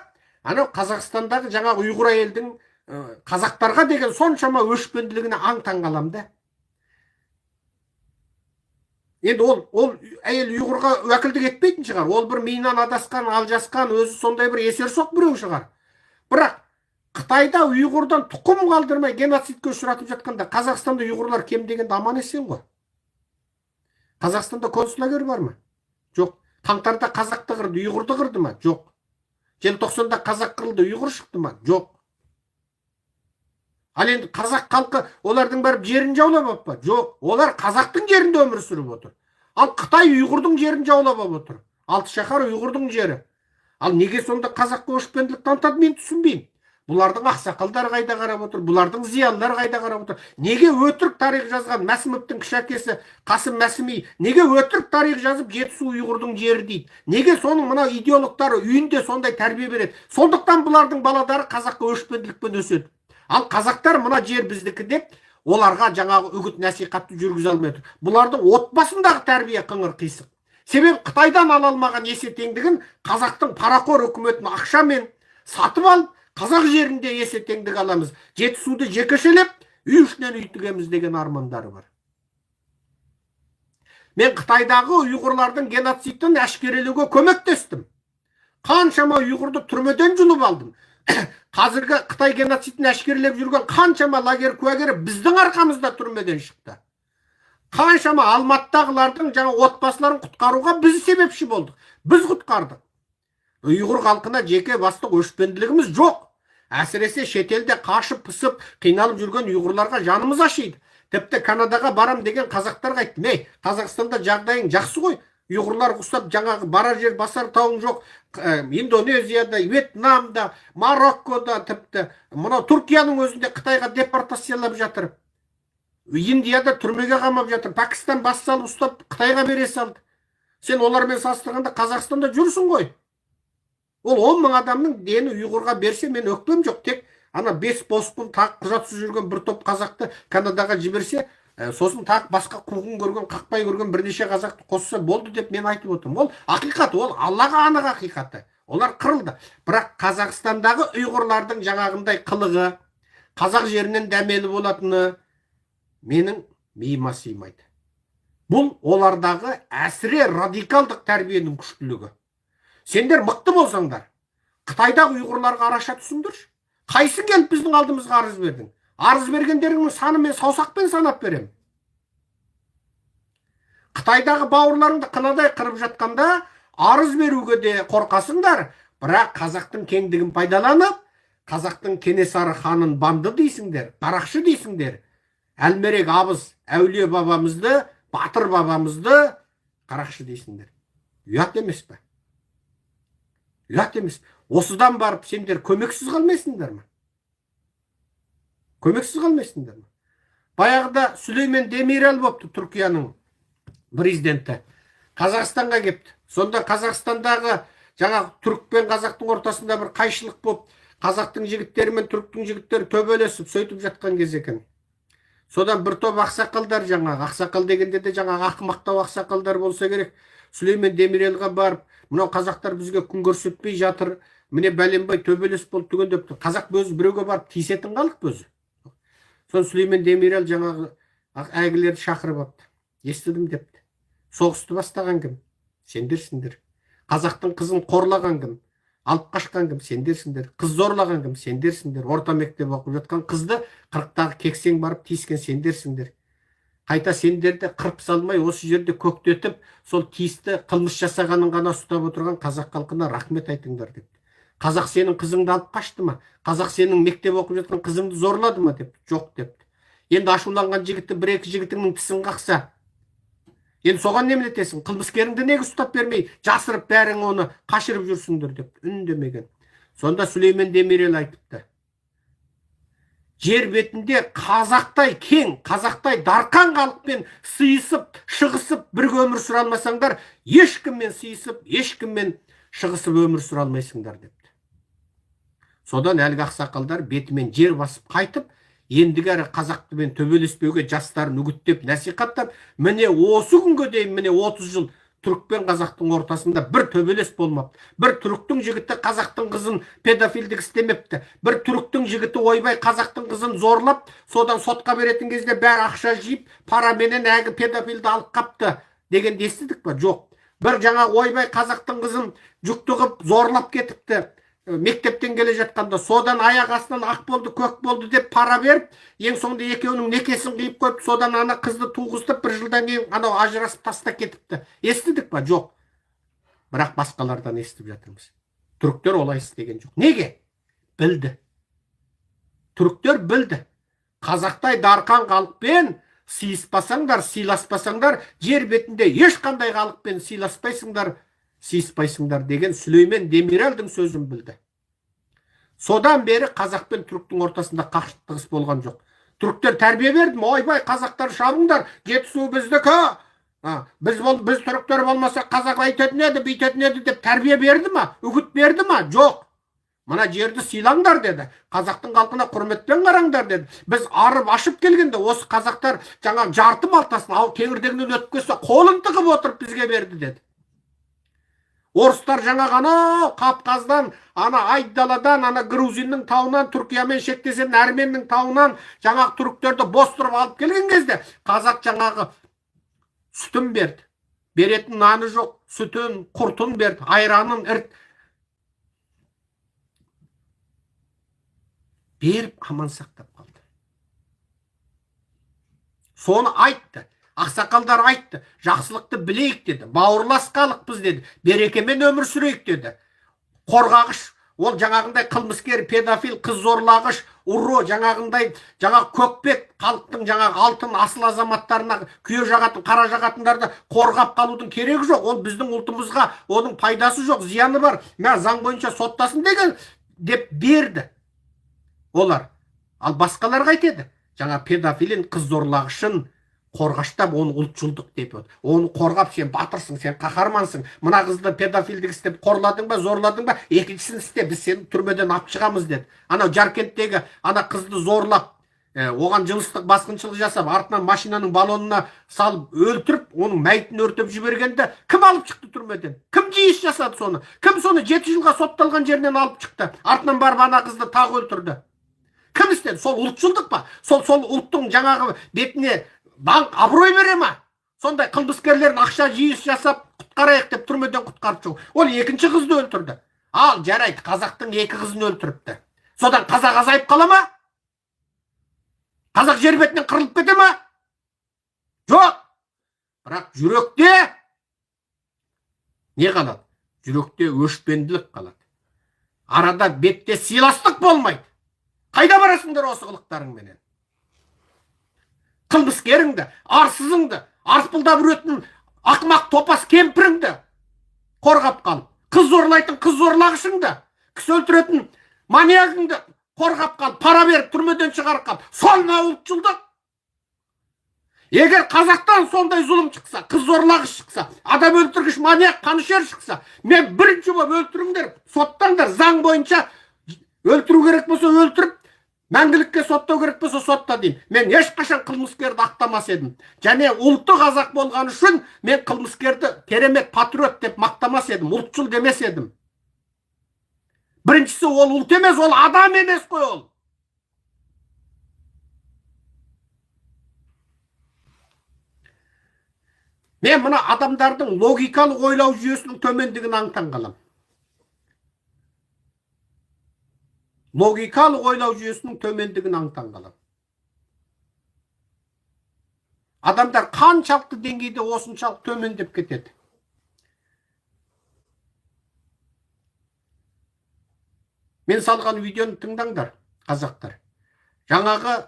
Speaker 1: анау Қазақстандағы жаңағы ұйғыр әйелдің қазақтарға деген соншама өшпенділігіне аң-таң қалам да. Енді ол әйел ұйғырға уәкілдік етпейтін шығар. Ол бір миынан адасқан, алжасқан, өзі сондай бір есерсоқ біреу шығар. Бірақ Қытайда ұйғырдан тұқым қалдырмай геноцидке ұшыратып жатқанда Қазақстанда ұйғырлар кем дегенде аман есен ғой. Қазақстанда концлагерь бар ма? Жоқ. Қаңтарда қазақты қырды, ұйғырды қырды ма? Жоқ. Желтоқсанда қазақ қырылды, ұйғыр шықты ма? Жоқ. Ал енді қазақ халқы олардың бәрі жерін жаулап алып па? Жоқ. Олар қазақтың жерінде өмір сүріп отыр. Ал Қытай ұйғырдың жерін жаулап алып отыр. Алты шаһар ұйғырдың жері. Ал неге сонда қазаққа өшпенділік танытады, мен түсінбеймін. Бұлардың ақсақалдар қайда қарап отыр, бұлардың зиялылар қайда қарап отыр. Неге өтірік тарих жазған Мәсімовтің кіші әкесі Қасым Мәсіми неге өтірік тарих жазып Жетісу ұйғырдың жері дейді? Неге соның мына идеологтары үйінде сондай тәрбие береді? Сондықтан бұлардың баладары қазаққа өшпенділікпен өседі. Ал қазақтар мына жер біздікі деп оларға жаңағы үгіт насихатты жүргізе алмай отыр. Бұлардың отбасындағы тәрбие қыңыр қисық. Себебі Қытайдан ала алмаған есе теңдігін қазақтың парақор үкіметін ақшамен сатып алып, қазақ жерінде есе теңдік аламыз. Жетісуды жекешелеп, үй ішінен үй тігеміз деген армандары бар. Мен Қытайдағы ұйғырлардың геноцидін әшкерелеуге көмектестім. Қаншама ұйғырды түрмеден жұлып алдым. Қазіргі Қытай геноцидін әшкерелеп жүрген қаншама лагерь куәгері біздің арқамызда түрмеден шықты. Қаншама Алматыдағылардың жаңа отбасыларын құтқаруға біз себепші болдық. Біз құтқардық. Ұйғыр халқына жеке бастық өшпенділігіміз жоқ. Әсіресе шетелде қашып пысып қиналып жүрген ұйғырларға жанымыз ашиды. Тіпті Канадаға барам деген қазақтарға айттым: "Ей, Қазақстанда жағдайың жақсы ғой. Ұйғырлар құсап жаңағы барар жер басар тауың жоқ. Индонезияда, Вьетнамда, Мароккода, тіпті мынау Түркияның өзінде Қытайға депортациялап жатыр. Индияда түрмеге қамап жатыр. Пәкістан бас салып ұстап Қытайға бере салды. Сен олармен салыстырғанда Қазақстанда жүрсің ғой." Ол 10 мың адамның дені ұйғырға берсе, мен өкпем жоқ. Тек ана 5 босқын тақ құжатсыз жүрген бір топ қазақты Канадаға жіберсе, сосын тақ басқа қуғын көрген, қақпай көрген бірнеше қазақты қосса болды деп мен айтып отырмын. Ол ақиқат, ол Аллаға анық ақиқаты. Олар қырылды. Бірақ Қазақстандағы ұйғырлардың жаңағындай қылығы, қазақ жерінен дәмелі болатыны менің миыма сыймайды. Бұл олардағы әсіре радикалдық тәрбиенің күштілігі. Сендер мықты болсаңдар, Қытайдағы ұйғырларға араша түсіңдірші. Қайсың келіп біздің алдымызға арыз бердің? Арыз бергендеріңнің саны мен саусақпен санап берем. Қытайдағы бауырларыңды қынадай қырып жатқанда арыз беруге де қорқасыңдар, бірақ қазақтың кеңдігін пайдаланып, қазақтың Кенесары ханын банды дейсіңдер, қарақшы дейсіңдер. Әлмерек Абыз әулие бабамызды, батыр бабамызды қарақшы дейсіңдер. Ұят емес пе? Ұят емес. Осыдан барып сендер көмексіз қалмайсыңдар ма? Көмексіз қалмайсыңдар ма? Баяғыда Сүлеймен Демирел бопты, Түркияның президенті. Қазақстанға кепті. Сонда Қазақстандағы жаңа түрік пен қазақтың ортасында бір қайшылық боп, қазақтың жігіттері мен түріктің жігіттері төбелесіп сөйтіп жатқан кез екен. Содан бір топ ақсақалдар, жаңағы ақсақал дегенде де жаңағы ақымақтау ақсақалдар болса керек, Сүлеймен Демирелға барып, мынау қазақтар бізге күн көрсетпей жатыр, міне бәленбай төбелес болды түген депті. Қазақ бөзі біреуге барып тиісетін халық бөзі. Сон Сүлеймен Демирел жаңағы әйгілерді шақырып апты. Естідім депті. Соғысты бастаған кім? Сендерсіңдер. Қазақтың қызын қорлаған кім? Алып қашқан кім? Сендерсіңдер. Қыз зорлаған кім? Сендерсіңдер. Орта мектеп оқып жатқан қызды 40-тағы кексең барып тиіскен сендерсіңдер. Қайта сендерді қырып салмай осы жерде көктетіп, сол тиісті қылмыс жасағанын ғана ұстап отырған қазақ халқына рахмет айтыңдар депті. Қазақ сенің қызыңды алып қашты ма? Қазақ сенің мектеп оқып жатқан қызыңды зорлады ма депті. Жоқ депті. Енді ашуланған жігітті бір-екі жігітіңнің тісін қақса, енді соған неменетесің? Қылмыскеріңді неге ұстап бермей, жасырып бәрің оны қашырып жүрсіңдер депті. Үндемеген. Сонда Сүлеймен Демирел айтыпты: жер бетінде қазақтай кең, қазақтай дарқан халықпен сыйысып, шығысып бірге өмір сүре алмасаңдар, ешкіммен сыйысып, ешкіммен шығысып өмір сүре алмайсыңдар депті. Содан әлгі ақсақалдар бетімен жер басып қайтып, ендігәрі қазақтымен төбелеспеуге жастарын үгіттеп, насихаттап, міне осы күнге дейін, міне 30 жыл түрік пен қазақтың ортасында бір төбелес болмапты. Бір түріктің жігіті қазақтың қызын педофилдік істемепті. Бір түріктің жігіті ойбай қазақтың қызын зорлап, содан сотқа беретін кезде бәрі ақша жиып, параменен әгі педофилді алып қапты дегенді естідік па? Жоқ. Бір жаңа ойбай қазақтың қызын жүкті қылып зорлап кетіпті. Мектептен келе жатқанда содан аяқ астынан ақ болды, көк болды деп пара беріп, ең соңында екеуінің некесін қиып қойып, содан ана қызды туғызтып, бір жылдан кейін анау ажырасып тастап кетіпті. Естідік па? Жоқ. Бірақ басқалардан естіп жатырмыз. Түріктер олай істеген жоқ. Неге? Білді. Түріктер білді. Қазақтай дарқан халықпен сыйыспасаңдар, сыйласпасаңдар, жер бетінде ешқандай халықпен сыйласпайсыңдар, сыйыспайсыңдар деген Сүлеймен Демирелдің сөзін білді. Содан бері қазақ пен түріктің ортасында қақтығыс болған жоқ. Түріктер тәрбие берді ме? Ойбай, қазақтар шабыңдар, жетісу біздікі. Біз түріктер болмаса қазақ әйтетін еді, бүйтетін еді деп тәрбие берді ма? Үгіт берді ма? Жоқ. Мына жерді сыйлаңдар деді. Қазақтың халқына құрметпен қараңдар деді. Біз арып ашып келгенде осы қазақтар жаңа жарты малтасын ал кеңірдегінен өтіп кетсе қолын тығып отырып бізге берді деді. Орыстар жаңағы анау Кавказдан, ана Айдаладан, ана Грузиннің тауынан, Түркиямен шектесетін Әрменнің тауынан жаңағы түріктерді бостырып алып келген кезде қазақ жаңағы сүтін берді. Беретін наны жоқ, сүтін, құртын берді, айранын, беріп аман сақтап қалды. Соны айтты. Ақсақалдар айтты, жақсылықты білейік деді, бауырлас халықпыз деді, берекемен өмір сүрейік деді. Қорғағыш, ол жаңағындай қылмыскер, педофил, қыз зорлағыш, ұры, жаңағындай көкбет, халықтың жаңағы алтын асыл азаматтарына күйе жағатын, қара жағатындарды қорғап қалудың керегі жоқ. Ол біздің ұлтымызға оның пайдасы жоқ, зияны бар. Мә заң бойынша соттасын деген деп берді олар. Ал басқаларға айтеді, жаңа педофилин, қыз зорлағышын қорғаштап, оны ұлтшылдық деп, оны қорғап, сен батырсың, сен қаһармансың, мына қызды педофилдік істеп қорладың ба, зорладың ба, екіншісін істе, біз сені түрмеден алып шығамыз деді. Анау Жаркенттегі ана қызды зорлап, оған жыныстық басқыншылық жасап, артынан машинаның баллонына салып өлтіріп, оның мәйітін өртеп жібергенде кім алып шықты түрмеден? Кім жиыс жасады соны? Кім соны 7 жылға сотталған жерінен алып шықты? Артынан барып ана қызды тағы өлтірді. Кім істеді? Сол ұлтшылдық па? Сол ұлттың жаңағы бетіне банк абырой бере ма? Сондай қылмыскерлердің ақша жиыс жасап құтқарайық деп түрмеден құтқарып шығу. Ол екінші қызды өлтірді. Ал жарайды, қазақтың 2 қызын өлтіріпті. Содан қазақ азайып қала ма? Қазақ жер бетінен қырылып кете ма? Жоқ. Бірақ жүректе не қалады? Жүректе өшпенділік қалады. Арада бетте сыйластық болмайды. Қайда барасыңдар осы қылықтарыңменен? Қылмыскеріңді, арсызыңды, арыспылдап үретін ақымақ топас кемпіріңді қорғап қалып, қыз зорлайтын қыз зорлағышыңды, кісі өлтіретін маниягыңды қорғап қалып, пара беріп түрмеден шығарып қалып, сол ма ұлтшылдық? Егер қазақтан сондай зұлым шықса, қыз зорлағыш шықса, адам өлтіргіш, манияк, қанішер шықса, мен бірінші болып өлтіріңдер, соттаңдар, заң бойынша өлтіру керек болса өлтіріп, мәңгілікке соттау керек болса сотта деймін. Мен ешқашан қылмыскерді ақтамас едім. Және ұлты қазақ болған үшін мен қылмыскерді керемет патриот деп мақтамас едім, ұлтшыл демес едім. Біріншісі, ол ұлт емес, ол адам емес қой ол. Мен мына адамдардың логикалық ойлау жүйесінің төмендігін аңтан қалам. Логикалық ойлау жүйесінің төмендігін аңтан қалам. Адамдар қаншалықты деңгейде осыншалық төмендеп кетеді. Мен салған видеоны тыңдаңдар, қазақтар. Жаңағы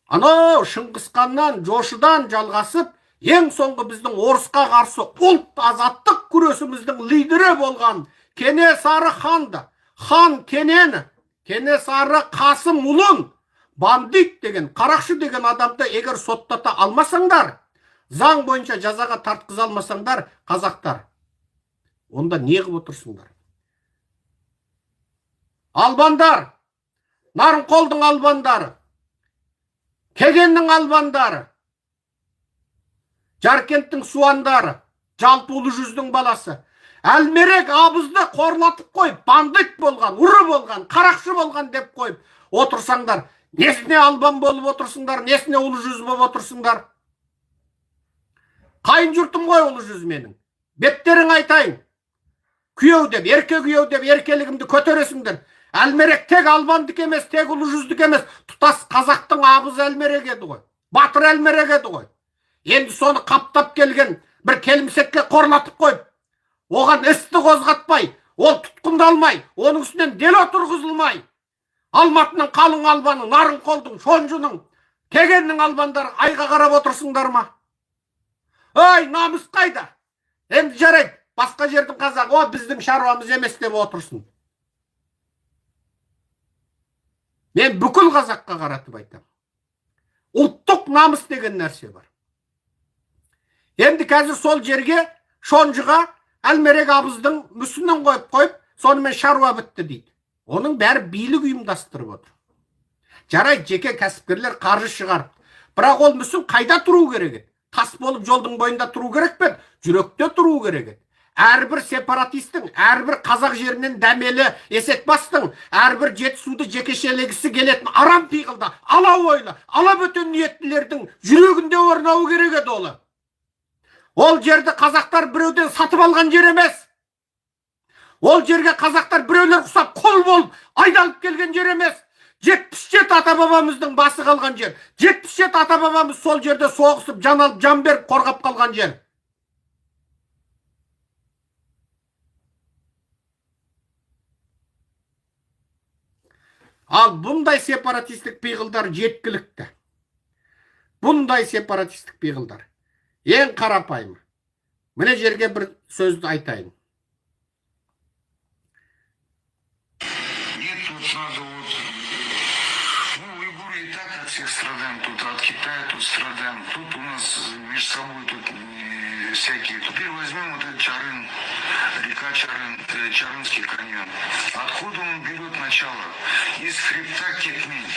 Speaker 1: анау Шыңғысханнан, Жошыдан жалғасып, ең соңғы біздің орысқа қарсы ұлт азаттық күресіміздің лидері болған Кенесары ханды, хан Кенені, Кенесары Қасым ұлын, бандит деген, қарақшы деген адамды егер соттата алмасаңдар, заң бойынша жазаға тартқыза алмасаңдар, қазақтар, онда не қылып отырсыңдар? Албандар, Нарынқолдың албандары, Кегеннің албандары, Жаркенттің суандары, жалпы ұлы жүздің баласы, Әлмерек абызды қорлатып қойып, бандит болған, ұры болған, қарақшы болған деп қойып отырсаңдар, несіне албан болып отырсыңдар, несіне ұлы жүз болып отырсыңдар? Қайын жұртым ғой ұлы жүз менің. Беттерің айтайын. Күйеу деп, ерке күйеу деп, еркелігімді көтересіңдер. Әлмерек тек албандық емес, тек ұлы жүздік емес, тұтас қазақтың абыз Әлмерек еді ғой. Батыр Әлмерек еді ғой. Енді соны қаптап келген бір келімсекке қорлатып қойып, оған істі қозғатпай, ол тұтқындалмай, оның үстінен дел отырғызылмай, Алматының қалың албаны, Нарынқолдың, Шонжының, Кегеннің албандары айға қарап отырсыңдар ма? Ой, намыс қайда? Енді жарайды, басқа жердің қазағы, о біздің шаруамыз емес деп отырсын. Мен бүкіл қазаққа қаратып айтам. Ұлттық намыс деген нәрсе бар. Енді қазір сол жерге шонжыға әлмерек абыздың мүсінін қойып, сонымен шаруа бітті дейді. Оның бәрі билік ұйымдастырып отыр. Жарайды, жеке кәсіпкерлер қаржы шығарып. Бірақ ол мүсін қайда тұру керек еді? Тас болып жолдың бойында тұру керек пе? Жүректе тұру керек еді. Әрбір сепаратистің, әрбір қазақ жерінен дәмелі Есекбастың, әрбір Жетісуды жекешелегісі келетін арам пиғылда, ала ойлы, ала бөтен ниеттілердің жүрегінде орнауы керек еді олы. Ол жерді қазақтар біреуден сатып алған жер емес. Ол жерге қазақтар біреулер құсап қол болып айдалып келген жер емес. 77 ата-бабамыздың басы қалған жер. 77 ата-бабамыз сол жерде соғысып, жан алып, жан беріп қорғап қалған жер. Ал бұндай сепаратистік пиғылдар жеткілікті. Бұндай сепаратистік пиғылдар. Ең қарапайым. Міне жерге бір сөзді айтайын.
Speaker 2: Нет, тут надо вот... Ну, уйгуры и так от всех страдаем. Тут от Китая тут страдаем. Тут у нас между собой тут всякие... Теперь возьмем вот этот Чарын, река Чарын, Чарынский каньон. Откуда он берет начало? Из хребта Кетмень.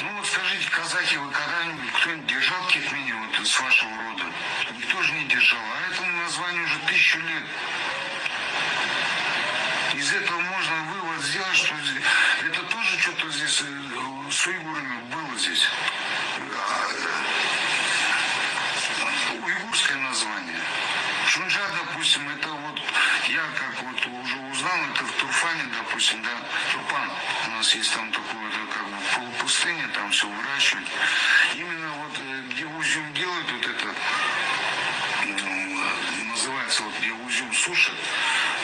Speaker 2: Ну вот скажите, казахи, вы когда-нибудь кто-нибудь держал Кетмени вот с вашего рода? Никто же не держал. А этому названию уже 1000 лет. Из этого можно вывод сделать, что это тоже что-то здесь с уйгурами было здесь. Уйгурское название. Шунжа, допустим, это вот, я как вот уже узнал, это в Турфане, допустим, да, Турпан. У нас есть там такое, это как бы полупустыня, там все выращивать. Именно вот где узюм делают вот это, называется вот где узюм сушат,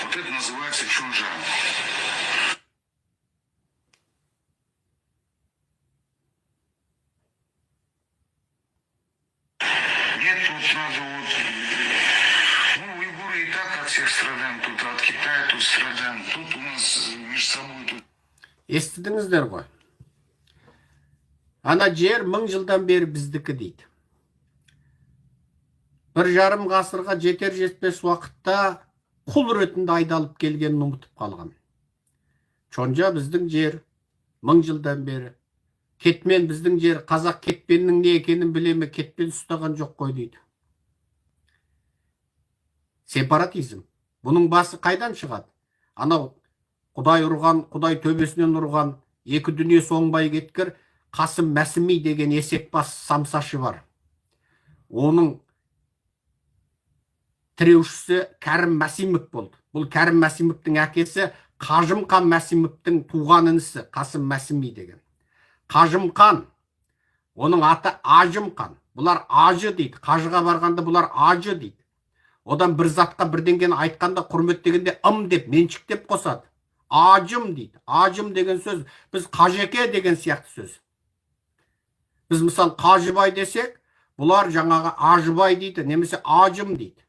Speaker 2: вот это называется чунжа. Нет, тут надо вот... Ну, уйгуры и так от всех страдаем. Тут от Китая тут страдаем. Тут у нас между собой тут...
Speaker 1: Естідіңіздер ғой. Ана жер 1000 жылдан бері біздікі дейді. 1,5 ғасырға жетер жетпес уақытта құл ретінде айдалып келгенін ұмытып қалған. Чонжа біздің жер 1000 жылдан бері. Кетмен біздің жер. Қазақ кетпеннің не екенін біле ме? Кетпен ұстаған жоқ қой дейді. Сепаратизм. Бұның басы қайдан шығады? Анау Құдай ұрған, Құдай төбесінен ұрған, екі дүние соңбай кеткір Қасым Мәсіми деген Есекбас самсашы бар. Оның тіреушісі Кәрім Мәсімов болды. Бұл Кәрім Мәсімовтің әкесі Қажымқан Мәсімовтің туған інісі Қасым Мәсіми деген. Қажымқан, оның аты Ажымқан. Бұлар ажы дейді. Қажыға барғанда бұлар ажы дейді. Одан бір затқа бірдеңгені айтқанда құрметтегенде деп меншіктеп қосады. Ажым дейді. Ажым деген сөз, біз қажеке деген сияқты сөз. Біз мысал қажыбай десек, бұлар жаңағы ажыбай дейді, немесе ажым дейді.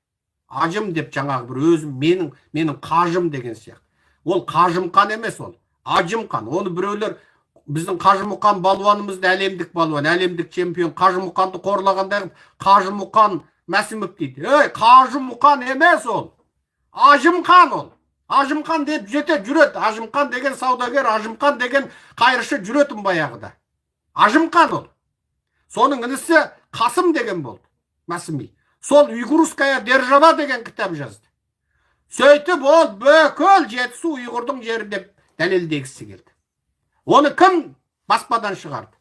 Speaker 1: Ажым деп жаңағы бір өзім, менің қажым деген сияқты. Ол қажымқан емес ол. Ажымқан. Оны біреулер біздің Қажымұқан балуанымызды әлемдік балуан, әлемдік чемпион Қажымұқанды қорлағанда Қажымұқан Мәсімов дейді. Қажымұқан емес ол. Ажымқан ол. Ажымқан деп жете жүрет. Ажымқан деген саудагер, Ажымқан деген қайыршы жүретін баяғыда. Ажымқан ол. Соның інісі Қасым деген болды. Мәсіми. Сол Уйгурская держава деген кітап жазды. Сөйтіп ол бүкіл Жетісу ұйғырдың жері деп дәлелдегісі келді. Оны кім баспадан шығарды?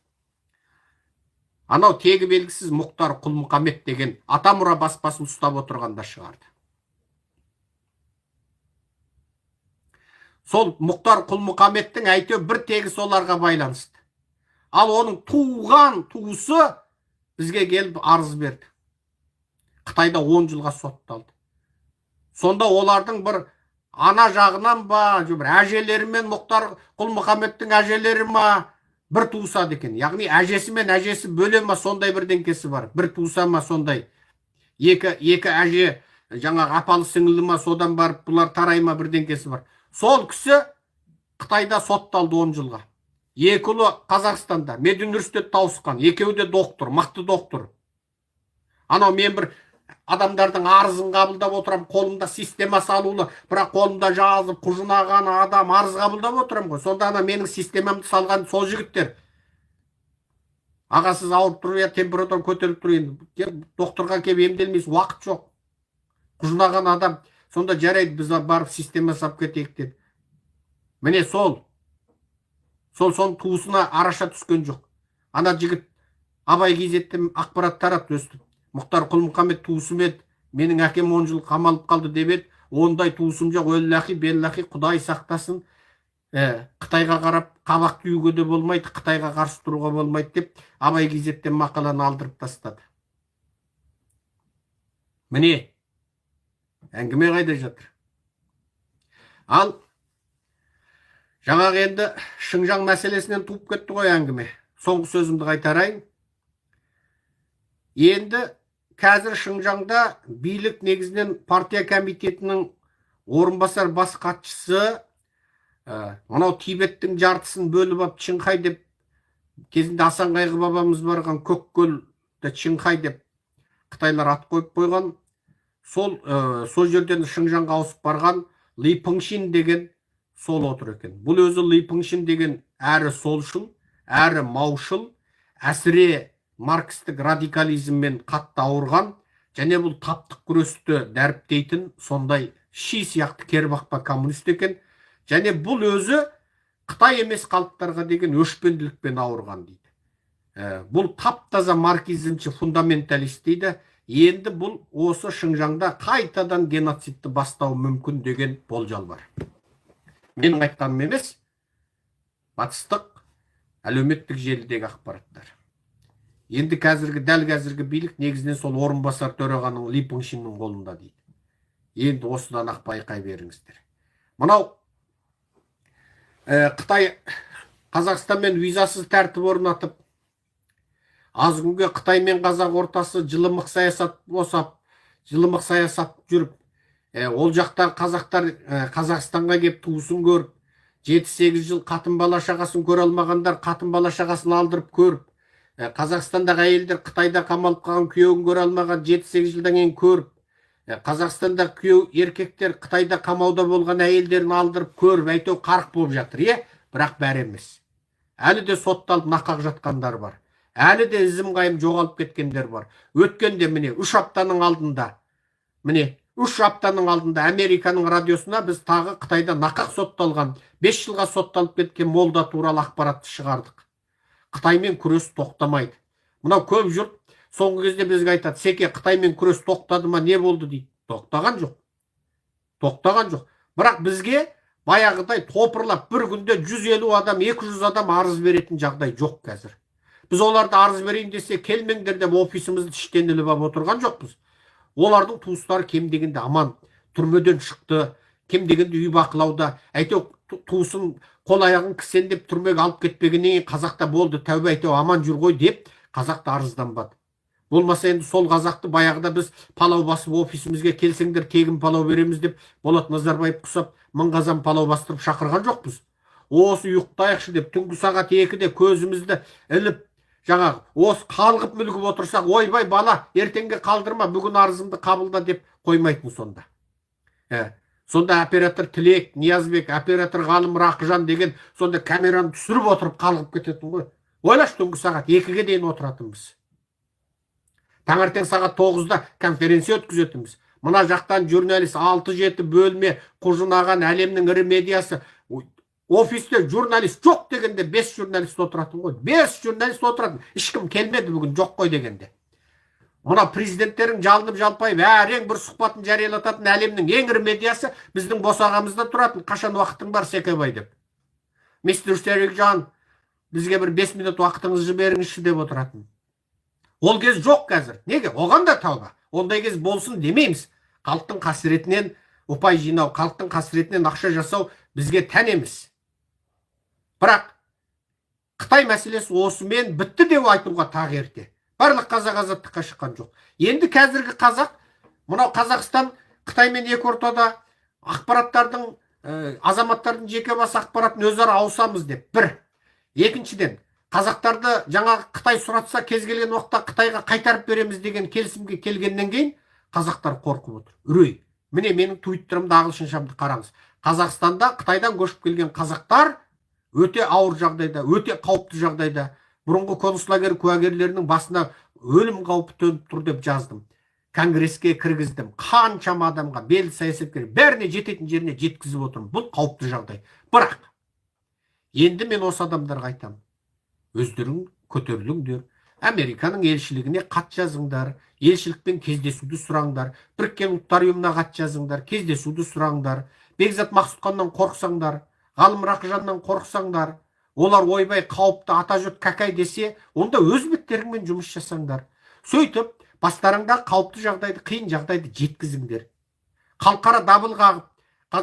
Speaker 1: Анау тегі белгісіз Мұхтар Құл-Мұхаммед деген Атамұра баспасын ұстап отырғанда шығарды. Сол Мұхтар Құл-Мұхаммедтің әйтеу бір тегі соларға байланысты. Ал оның туған туысы бізге келіп арыз берді. Қытайда 10 жылға сотталды. Сонда олардың бір ана жағынан ба, бір әжелері мен Мұхтар Құл-Мұхаммедтің әжелері ма бір туысады екен. Яғни әжесі мен әжесі бөле ма сондай бірдеңкесі бар. Бір туыса ма сондай. Екі әже жаңағы апалы сіңілі ма содан барып бұлар тарай ма бірдеңкесі бар. Сол кісі Қытайда сотталды 10 жылға. Екі ұлы Қазақстанда медуниверситетте ауысқан, екеуі де доктор, мықты доктор. Анау мен бір адамдардың арызын қабылдап отырам, қолымда система салулы, бірақ қолымда жазып құжынаған адам арыз қабылдап отырам ғой. Сонда ана менің системамды салған сол жігіттер. Аға сіз ауырып тұр, я температура көтеріліп тұр, енді докторға келіп емделмейсіз, уақыт жоқ. Құжынаған адам, сонда жарайды біз барып система сап кетейік деді. Міне сол соның туысына араша түскен жоқ. Ана жігіт Абай газеттен ақпарат таратты өстіп. Мұхтар Құл-Мұхаммед туысым еді, менің әкем 10 жыл қамалып қалды деп еді. Ондай туысым жоқ, өллахи беллахи, Құдай сақтасын. Қытайға қарап қабақ түйуге де болмайды, Қытайға қарсы тұруға болмайды деп Абай газеттен мақаланы алдырып тастады. Міне, әңгіме қайда жатыр? Ал жаңағы енді Шыңжаң мәселесінен туып кетті ғой әңгіме. Соңғы сөзімді қайтарайын. Енді қазір Шыңжаңда билік негізінен партия комитетінің орынбасар бас хатшысы мынау Тибеттің жартысын бөліп алып Чинхай деп, кезінде Асан Қайғы бабамыз барған Көккөлді Чинхай деп Қытайлар ат қойып қойған. Сол жерден Шыңжаңға ауысып барған Ли Пыңшин деген сол отыр екен. Бұл өзі Ли Пыңшин деген әрі солшыл, әрі маушыл, әсіре маркстік радикализммен қатты ауырған, және бұл таптық күресті дәріптейтін сондай ши сияқты кербақпа коммунист екен. Және бұл өзі Қытай емес халықтарға деген өшпенділікпен ауырған дейді. Бұл таптаза марксизмші фундаменталист дейді. Енді бұл осы Шыңжаңда қайтадан геноцидті бастау мүмкін деген болжал бар. Менің айтқаным емес, батыстық әлеуметтік желідегі ақпараттар. Енді дәл қазіргі билік негізінен сол орынбасар төрағаның Ли Пыңшиннің қолында дейді. Енді осыдан ақ байқай беріңіздер. Мынау Қытай Қазақстанмен визасыз тәртіп орнатып, аз күнге Қытай мен Қазақ ортасы жылымық саясат босап, жылымық саясат жүріп, ол жақтағы қазақтар Қазақстанға кеп туысын көріп, 7-8 жыл қатын бала шағасын көре алмағандар қатын бала шағасын алдырып көріп, Қазақстандағы әйелдер Қытайда қамалып қалған күйеуін көре алмаған 7-8 жылдан кейін көріп, Қазақстанда күйеу еркектер Қытайда қамауда болған әйелдерін алдырып көріп, әйтеу қарық болып жатыр, бірақ бәрі емес. Әлі де сотталып нақақ жатқандар бар. Әлі де ізім қайым жоғалып кеткендер бар. Өткенде міне 3 аптаның алдында Американың радиосына біз тағы Қытайда нақақ сотталған, 5 жылға сотталып кеткен молда туралы ақпаратты шығардық. Қытаймен күрес тоқтамайды. Мынау көп жұрт соңғы кезде бізге айтады, Секе, Қытаймен күрес тоқтады ма, не болды дейді. Тоқтаған жоқ. Бірақ бізге баяғыдай топырлап бір күнде 150 адам, 200 адам арыз беретін жағдай жоқ қазір. Біз оларды арыз берейін десе, келмеңдер деп офисімізді іштен іліп алып отырған жоқпыз. Олардың туыстары кем дегенде аман, түрмеден шықты, кем дегенде үй бақылауда, әйтеу туысын қол аяғын кісендеп түрмеге алып кетпегеннен қазақта болды, тәубе әйтеу аман жүр ғой деп қазақты арызданбады. Болмаса енді сол қазақты баяғыда біз палау басып офисімізге келсеңдер тегін палау береміз деп Болат Назарбаев құсап 1000 қазан палау бастырып шақырған жоқпыз. Осы ұйықтайықшы деп түнгі сағат 2-де көзімізді іліп, жаңағы осы қалғып мүлгіп отырсақ, ойбай бала, ертеңге қалдырма, бүгін арызымды қабылда деп қоймайтын сонда. Сонда оператор Тілек, Ниязбек, оператор Ғалым Рақыжан деген сонда камераны түсіріп отырып қалғып кететін ғой. Ойлашы, түнгі сағат 2-ге дейін отыратынбыз. Таңертең сағат 9-да конференция өткізетінбіз. Мына жақтан журналист 6-7 бөлме құжынаған әлемнің ірі медиасы. Офисте журналист жоқ дегенде 5 журналист отыратын ғой. 5 журналист отыратын. Ешкім келмеді бүгін, жоқ қой дегенде. Мына президенттерің жалынып жалпайып, әрең бір сұхбатын жариялататын әлемнің ең ірі медиасы біздің босағамызда тұратын. Қашан уақытың бар, Секебай деп. Мистер Серікжан, бізге бір 5 минут уақытыңызды беріңізші деп отыратын. Ол кез жоқ қазір. Неге? Оған да тауба. Ондай кез болсын демейміз. Халықтың қасіретінен ұпай жинау, халықтың қасіретінен ақша жасау бізге тән емес. Бірақ Қытай мәселесі осымен бітті деп айтуға тағы ерте. Барлық қазақ азаттыққа шыққан жоқ. Енді қазіргі қазақ, мынау Қазақстан Қытаймен екі ортада ақпараттардың, азаматтардың жеке бас ақпаратын өзара ауысамыз деп. Бір. Екіншіден, қазақтарды жаңағы Қытай сұратса кез келген уақытта Қытайға қайтарып береміз деген келісімге келгеннен кейін қазақтар қорқып отыр. Үрей. Міне менің твиттерімді ағылшыншамды қараңыз. Қазақстанда Қытайдан көшіп келген қазақтар өте ауыр жағдайда, өте қауіпті жағдайда. Бұрынғы концлагер куәгерлерінің басына өлім қаупі төніп тұр деп жаздым. Конгресске кіргіздім. Қаншама адамға, белді саясаткер, бәріне жететін жеріне жеткізіп отырмын. Бұл қауіпті жағдай. Бірақ енді мен осы адамдарға айтамын. Өздерің көтеріліңдер. Американың елшілігіне хат жазыңдар, елшілікпен кездесуді сұраңдар, Біріккен ұлттар ұйымына хат жазыңдар, кездесуді сұраңдар. Бекзат Мақсұтханнан қорықсаңдар, Ғалым Рақыжаннан қорықсаңдар, олар ойбай қауіпті атажұрт какай десе, онда өз беттеріңмен жұмыс жасаңдар. Сөйтіп, бастарыңда қауіпті жағдайды, қиын жағдайды жеткізіңдер. Қалқара дабыл қағып,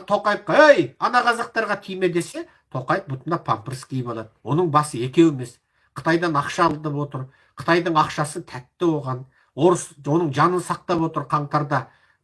Speaker 1: Тоқаевқа, ей, ана қазақтарға тиме десе, Тоқаев бұтына памперс киіп алады. Оның басы екеу емес. Қытайдан ақша алып отыр. Қытайдың ақшасы тәтті оған. Орыс оның жанын сақтап отыр қаңтарда.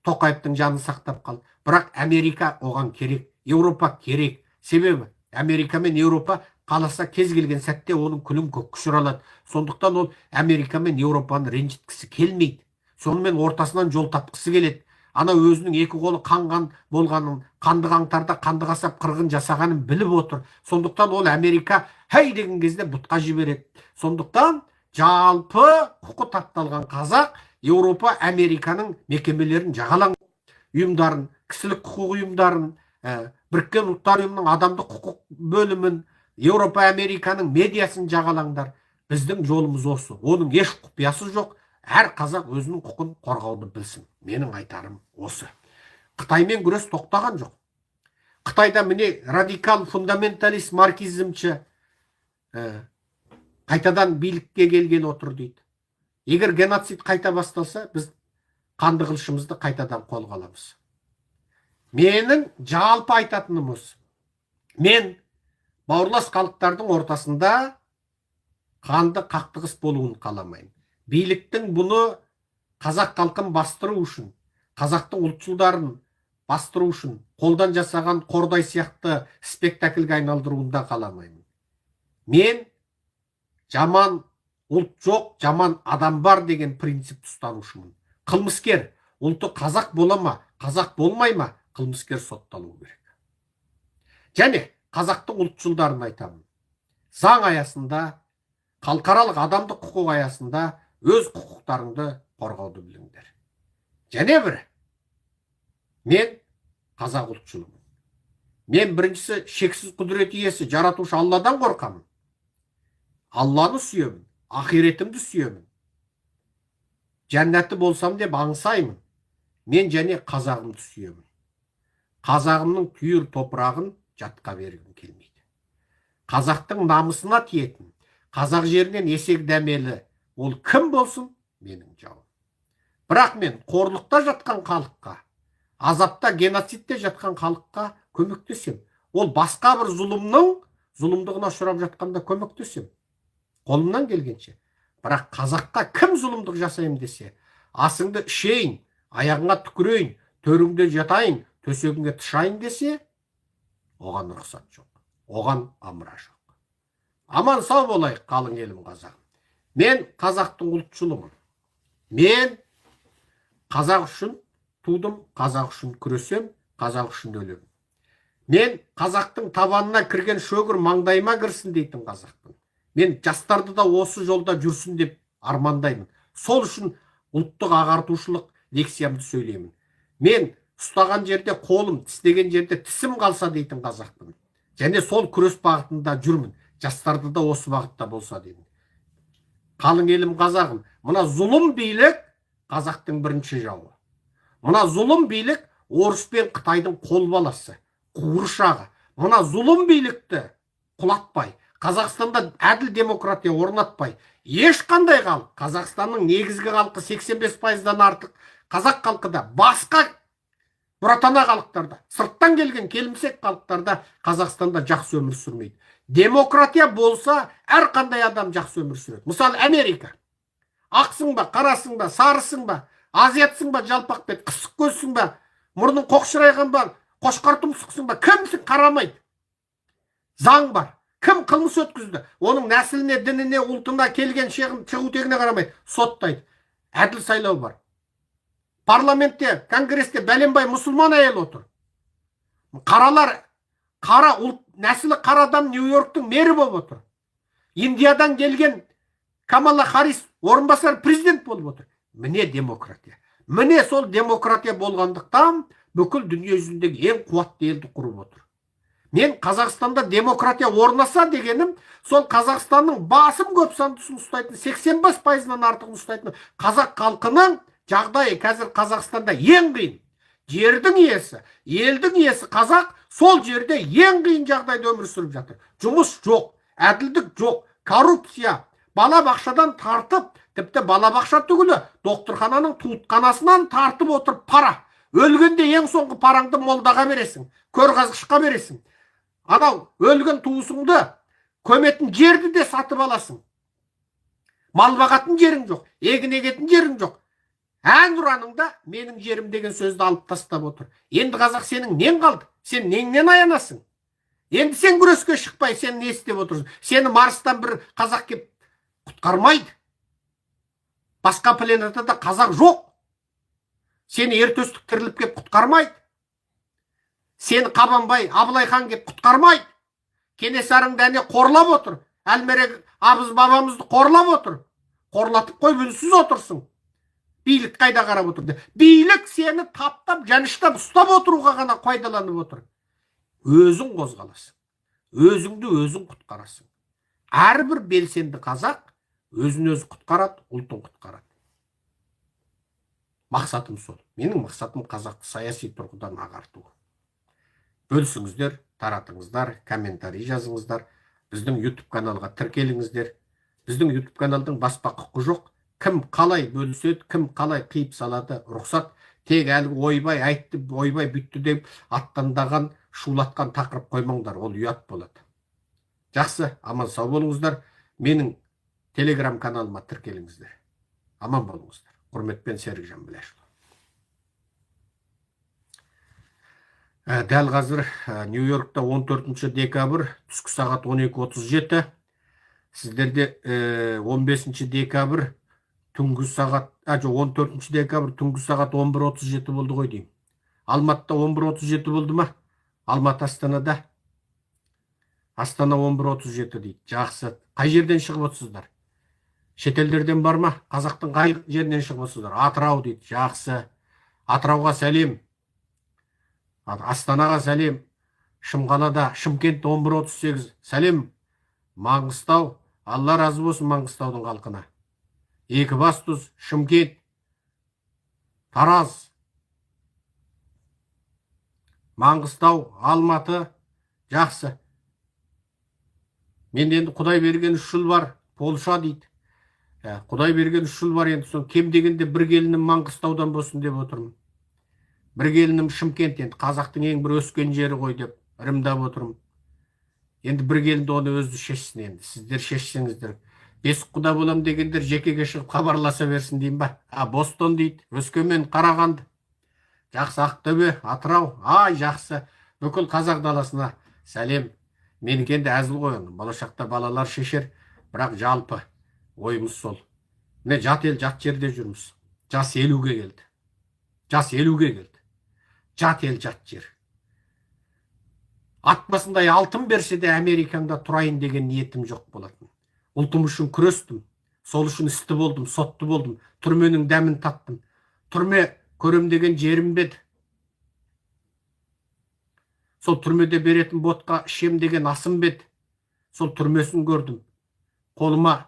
Speaker 1: Тоқаевтың жанын сақтап қалды. Бірақ Америка оған керек. Еуропа керек. Себебі Америка мен Еуропа қаласа кез келген сәтте оның күлін көкке ұшыралады. Сондықтан ол Америка мен Еуропаны ренжіткісі келмейді. Сонымен ортасынан жол тапқысы келеді. Ана өзінің екі қолы қанған болғанын, қанды қаңтарда қанды қасап қырғын жасағанын біліп отыр. Сондықтан ол Америка хай деген кезде бұтқа жібереді. Сондықтан жалпы құқы тапталған қазақ Еуропа Американың мекемелерін жағалаң, ұйымдарын, кісілік құқық ұйымдарын, Біріккен ұлттар ұйымының адамдық құқық бөлімін, Еуропа Американың медиасын жағалаңдар. Біздің жолымыз осы. Оның еш құпиясы жоқ. Әр қазақ өзінің құқын қорғауды білсін. Менің айтарым осы. Қытаймен күрес тоқтаған жоқ. Қытайда міне радикал фундаменталист марксизмші қайтадан билікке келген отыр дейді. Егер геноцид қайта басталса, біз қанды қылышымызды қайтадан қолға аламыз. Менің жалпы айтатыным осы. Мен бауырлас халықтардың ортасында қанды қақтығыс болуын қаламаймын. Биліктің бұны қазақ халқын бастыру үшін, қазақтың ұлтшылдарын бастыру үшін қолдан жасаған қордай сияқты спектакльге айналдыруында қаламаймын. Мен жаман ұлт жоқ, жаман адам бар деген принцип ұстанушымын. Қылмыскер ұлты қазақ бола ма, қазақ болмай ма, қылмыскер сотталу керек. Және қазақтың ұлтшылдарын айтамын. Заң аясында, халықаралық адамдық құқық аясында өз құқықтарыңды қорғауды біліңдер. Және бір, мен қазақ ұлтшылымын. Мен біріншісі шексіз құдірет иесі, жаратушы Алладан қорқамын. Алланы сүйемін, ақиретімді сүйемін. Жәннаты болсам деп аңсаймын. Мен және қазағымды сүйемін. Қазағымның түйір топырағын жатқа бергім келмейді. Қазақтың намысына тиетін, қазақ жерінен есек дәмелі ол кім болсын, менің жауым. Бірақ мен қорлықта жатқан халыққа, азапта, геноцидте жатқан халыққа көмектесем. Ол басқа бір зұлымдығына ұшырап жатқанда көмектесем. Қолымнан келгенше. Бірақ қазаққа кім зұлымдық жасайым десе, асыңды ішейін, аяғыңа түкірейін, төріңде жатайын, төсегіңе тышайын десе, оған рұқсат жоқ. Оған амра жоқ. Аман сау болайық, қалың елім қазағым. Мен қазақтың ұлтшылымын. Мен қазақ үшін тудым, қазақ үшін күресем, қазақ үшін өлем. Мен қазақтың табанына кірген шөгір маңдайыма кірсін дейтін қазақпын. Мен жастарды да осы жолда жүрсін деп армандаймын. Сол үшін ұлттық ағартушылық лекциямды сөйлеймін. Мен ұстаған жерде қолым, тістеген жерде тісім қалса дейтін қазақпын. Және сол күрес бағытында жүрмін. Жастарды да осы бағытта болса деймін. Қалың елім қазағым, мына зұлым билік қазақтың бірінші жауы. Мына зұлым билік Орыс пен Қытайдың қолбаласы, қуыршағы. Мына зұлым билікті құлатпай, Қазақстанда әділ демократия орнатпай, ешқандай халық, Қазақстанның негізгі халқы 85%-дан артық қазақ халқы да басқа бұратана халықтарда, сырттан келген келімсек халықтарда Қазақстанда жақсы өмір сүрмейді. Демократия болса, әрқандай адам жақсы өмір сүреді. Мысалы, Америка. Ақсың ба, қарасың ба, сарысың ба, азиатсың ба, жалпақ бет, қысық көзсің ба, мұрның қоқшырайған ба, қошқар тұмсықсың ба, кімсің қарамайды. Заң бар. Кім қылмыс өткізді? Оның нәсіліне, дініне, ұлтына келген шығу тегіне қарамайды. Соттайды. Әділ сайлау бар. Парламентте, конгресте бәленбай мұсылман әйел отыр. Қаралар, қара ұлт, нәсілі қара адам Нью-Йорктың мері болып отыр. Индиядан келген Камала Харрис орынбасар президент болып отыр. Міне демократия. Міне сол демократия болғандықтан бүкіл дүние жүзіндегі ең қуатты елді құрып отыр. Мен Қазақстанда демократия орнаса дегенім, сол Қазақстанның басым көп сандысын ұстайтын, 85%-нан артығын ұстайтын қазақ халқының жағдайы қазір Қазақстанда ең қиын. Жердің иесі, елдің иесі қазақ сол жерде ең қиын жағдайда өмір сүріп жатыр. Жұмыс жоқ, әділдік жоқ, коррупция, балабақшадан тартып, тіпті балабақша түгілі, докторхананың туытқанасынан тартып отырып пара. Өлгенде ең соңғы параңды молдаға бересің, көрғазғышқа бересің. Анау өлген туысыңды көметін жерді де сатып аласың. Мал бағатын жерің жоқ, егін егетін жерің жоқ. Әнұраныңда менің жерім деген сөзді алып тастап отыр. Енді қазақ сенің нең қалды? Сен неңнен аянасың? Енді сен күреске шықпай, сен не істеп отырсың? Сені Марстан бір қазақ кеп құтқармайды. Басқа планетада қазақ жоқ. Сені ертөстік тіріліп кеп құтқармайды. Сені Қабанбай, Абылай хан кеп құтқармайды. Кенесарың дәне қорлап отыр. Әлмерек абыз бабамызды қорлап отыр. Қорлатып қой, үнсіз отырсың. Билік қайда қарап отырды? Билік сені таптап, жаныштап, ұстап отыруға ғана пайдаланып отыр. Өзің қозғаласың. Өзіңді өзің құтқарасың. Әрбір белсенді қазақ өзін өзі құтқарады, ұлтын құтқарады. Мақсатым сол. Менің мақсатым қазақты саяси тұрғыдан ағарту. Бөлісіңіздер, таратыңыздар, комментарий жазыңыздар. Біздің YouTube каналға тіркеліңіздер. Біздің YouTube каналдың баспа құқы жоқ. Кім қалай бөліседі, кім қалай қиып салады, рұқсат. Тек әлгі ойбай айтты, ойбай бүйтті деп аттандаған, шулатқан тақырып қоймаңдар, ол ұят болады. Жақсы, аман сау болыңыздар. Менің телеграм каналыма тіркеліңіздер. Аман болыңыздар. Құрметпен Серікжан Біләшұлы. Дәл қазір Нью-Йоркта 14 декабрь түскі сағат 12:37. Сіздерде 15 декабрь түнгі сағат, 14 декабрь түнгі сағат 11:37 болды ғой деймін. Алматыда 11:37 болды ма? Алматы Астанада. Астана 11:37 дейді. Жақсы. Қай жерден шығып отырсыздар? Шетелдерден бар ма? Қазақтың қай жерінен шығып отырсыздар? Атырау дейді. Жақсы. Атырауға сәлем. Астанаға сәлем. Шымқалада, Шымкент 11:38. Сәлем. Маңғыстау. Алла разы болсын Маңғыстаудың халқына. Екібастұз, Шымкент, Тараз, Маңғыстау, Алматы. Жақсы. Мен енді Құдай берген 3 жыл бар. Полша дейді. Құдай берген 3 жыл бар, енді сон кем дегенде бір келінім Маңғыстаудан болсын деп отырмын. Бір келінім Шымкент, енді қазақтың ең бір өскен жері ғой деп ырымдап отырмын. Енді бір келінді оны өзі шешсін, енді сіздер шешсеңіздер. Бесік құда болам дегендер жекеге шығып хабарласа берсін деймін ба? Бостон дейді, Өскемен, Қарағанды. Жақсы, Ақтөбе, Атырау. Жақсы. Бүкіл қазақ даласына сәлем. Менің енді әзіл қойын. Болашақта балалар шешер, бірақ жалпы ойымыз сол. Не жат ел, жат жерде жүрміз. Жас 50-ге келді. Жас 50-ге келді. Жат ел, жат жер. Атбасындай алтын берсе де Американда тұрайын деген ниетім жоқ болатын. Ұлтым үшін күрестім. Сол үшін істі болдым, сотты болдым. Түрменің дәмін таттым. Түрме көрем деген жерім беді. Сол түрмеде беретін ботқа ішем деген асым беді. Сол түрмесін көрдім. Қолыма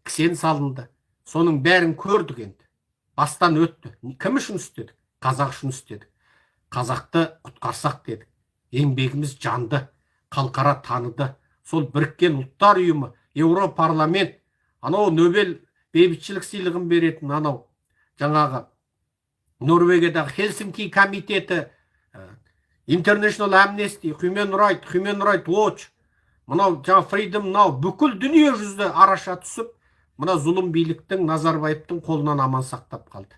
Speaker 1: кісен салынды. Соның бәрін көрдік енді. Бастан өтті. Кім үшін істедік? Қазақ үшін істедік. Қазақты құтқарсақ дедік. Еңбегіміз жанды. Халқара таныды. Сол біріккен ұлттар ұйымы, Еуропарламент, анау Нобель бейбітшілік сыйлығын беретін, анау жаңағы Норвегиядағы Хельсинки комитеті, International Amnesty, Human Rights Watch, мынау жаңа Freedom Now, бүкіл дүние жүзді араша түсіп, мына зұлым биліктің, Назарбаевтың қолынан аман сақтап қалды.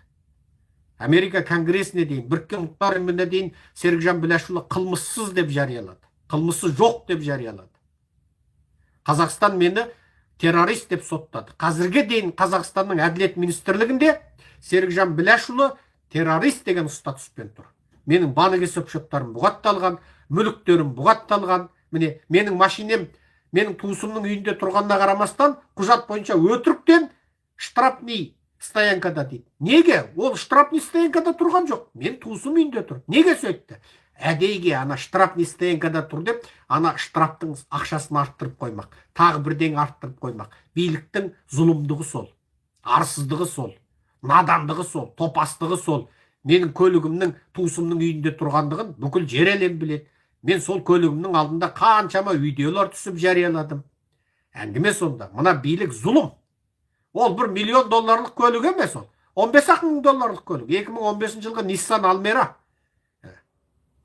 Speaker 1: Америка конгресіне дейін, біріккен ұлттар ұйымына дейін Серікжан Біләшұлы қылмыссыз деп жариялады. Қылмысы жоқ деп жариялады. Қазақстан мені террорист деп соттады. Қазірге дейін Қазақстанның әділет министрлігінде Серікжан Біләшұлы террорист деген статуспен тұр. Менің банк есепшоттарым бұғатталған, мүліктерім бұғатталған. Міне, менің машинем, менің туысымның үйінде тұрғанына қарамастан, құжат бойынша өтіріктен штрафный стоянкада дейді. Неге? Ол штрафный стоянкада тұрған жоқ. Мен туысым үйінде тұр. Неге сөйтті? Әдейге ана штрафный стоянкада тұр деп, ана штрафтың ақшасын арттырып қоймақ. Тағы бірден арттырып қоймақ. Биліктің зұлымдығы сол, арсыздығы сол, надандығы сол, топастығы сол. Менің көлігімнің туысымның үйінде тұрғандығын бүкіл жер әлем біледі. Мен сол көлігімнің алдында қаншама видеолар түсіп жарияладым. Әңгіме сонда. Мына билік зұлым. Ол $1 миллион көлік емес ол. 15-ақ мың долларлық көлік. 2015 жылғы Nissan Almera.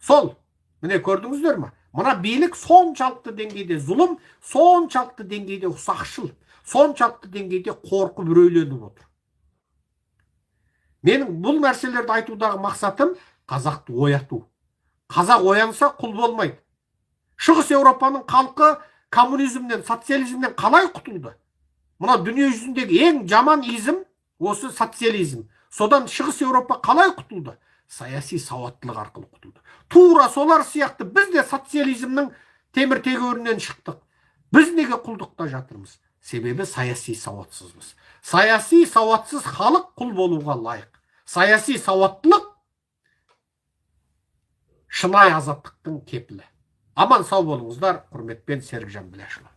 Speaker 1: Сол. Міне көрдіңіздер ма? Мына билік соншалықты деңгейде зұлым, соншалықты деңгейде ұсақшыл, соншалықты деңгейде қорқып үрейленіп отыр. Менің бұл нәрселерді айтудағы мақсатым қазақты ояту. Қазақ оянса құл болмайды. Шығыс Еуропаның халқы коммунизмнен, социализмнен қалай құтылды? Мына дүние жүзіндегі ең жаман изм осы социализм. Содан Шығыс Еуропа қалай құтылды? Саяси сауаттылық арқылы құтылды. Тура солар сияқты біз де социализмнің темір тегеурінен шықтық. Біз неге құлдықта жатырмыз? Себебі саяси сауатсызбыз. Саяси сауатсыз халық құл болуға лайық. Саяси сауаттылық шынайы азаттықтың кепілі. Аман сау болыңыздар, құрметпен Серікжан Біләшұлы.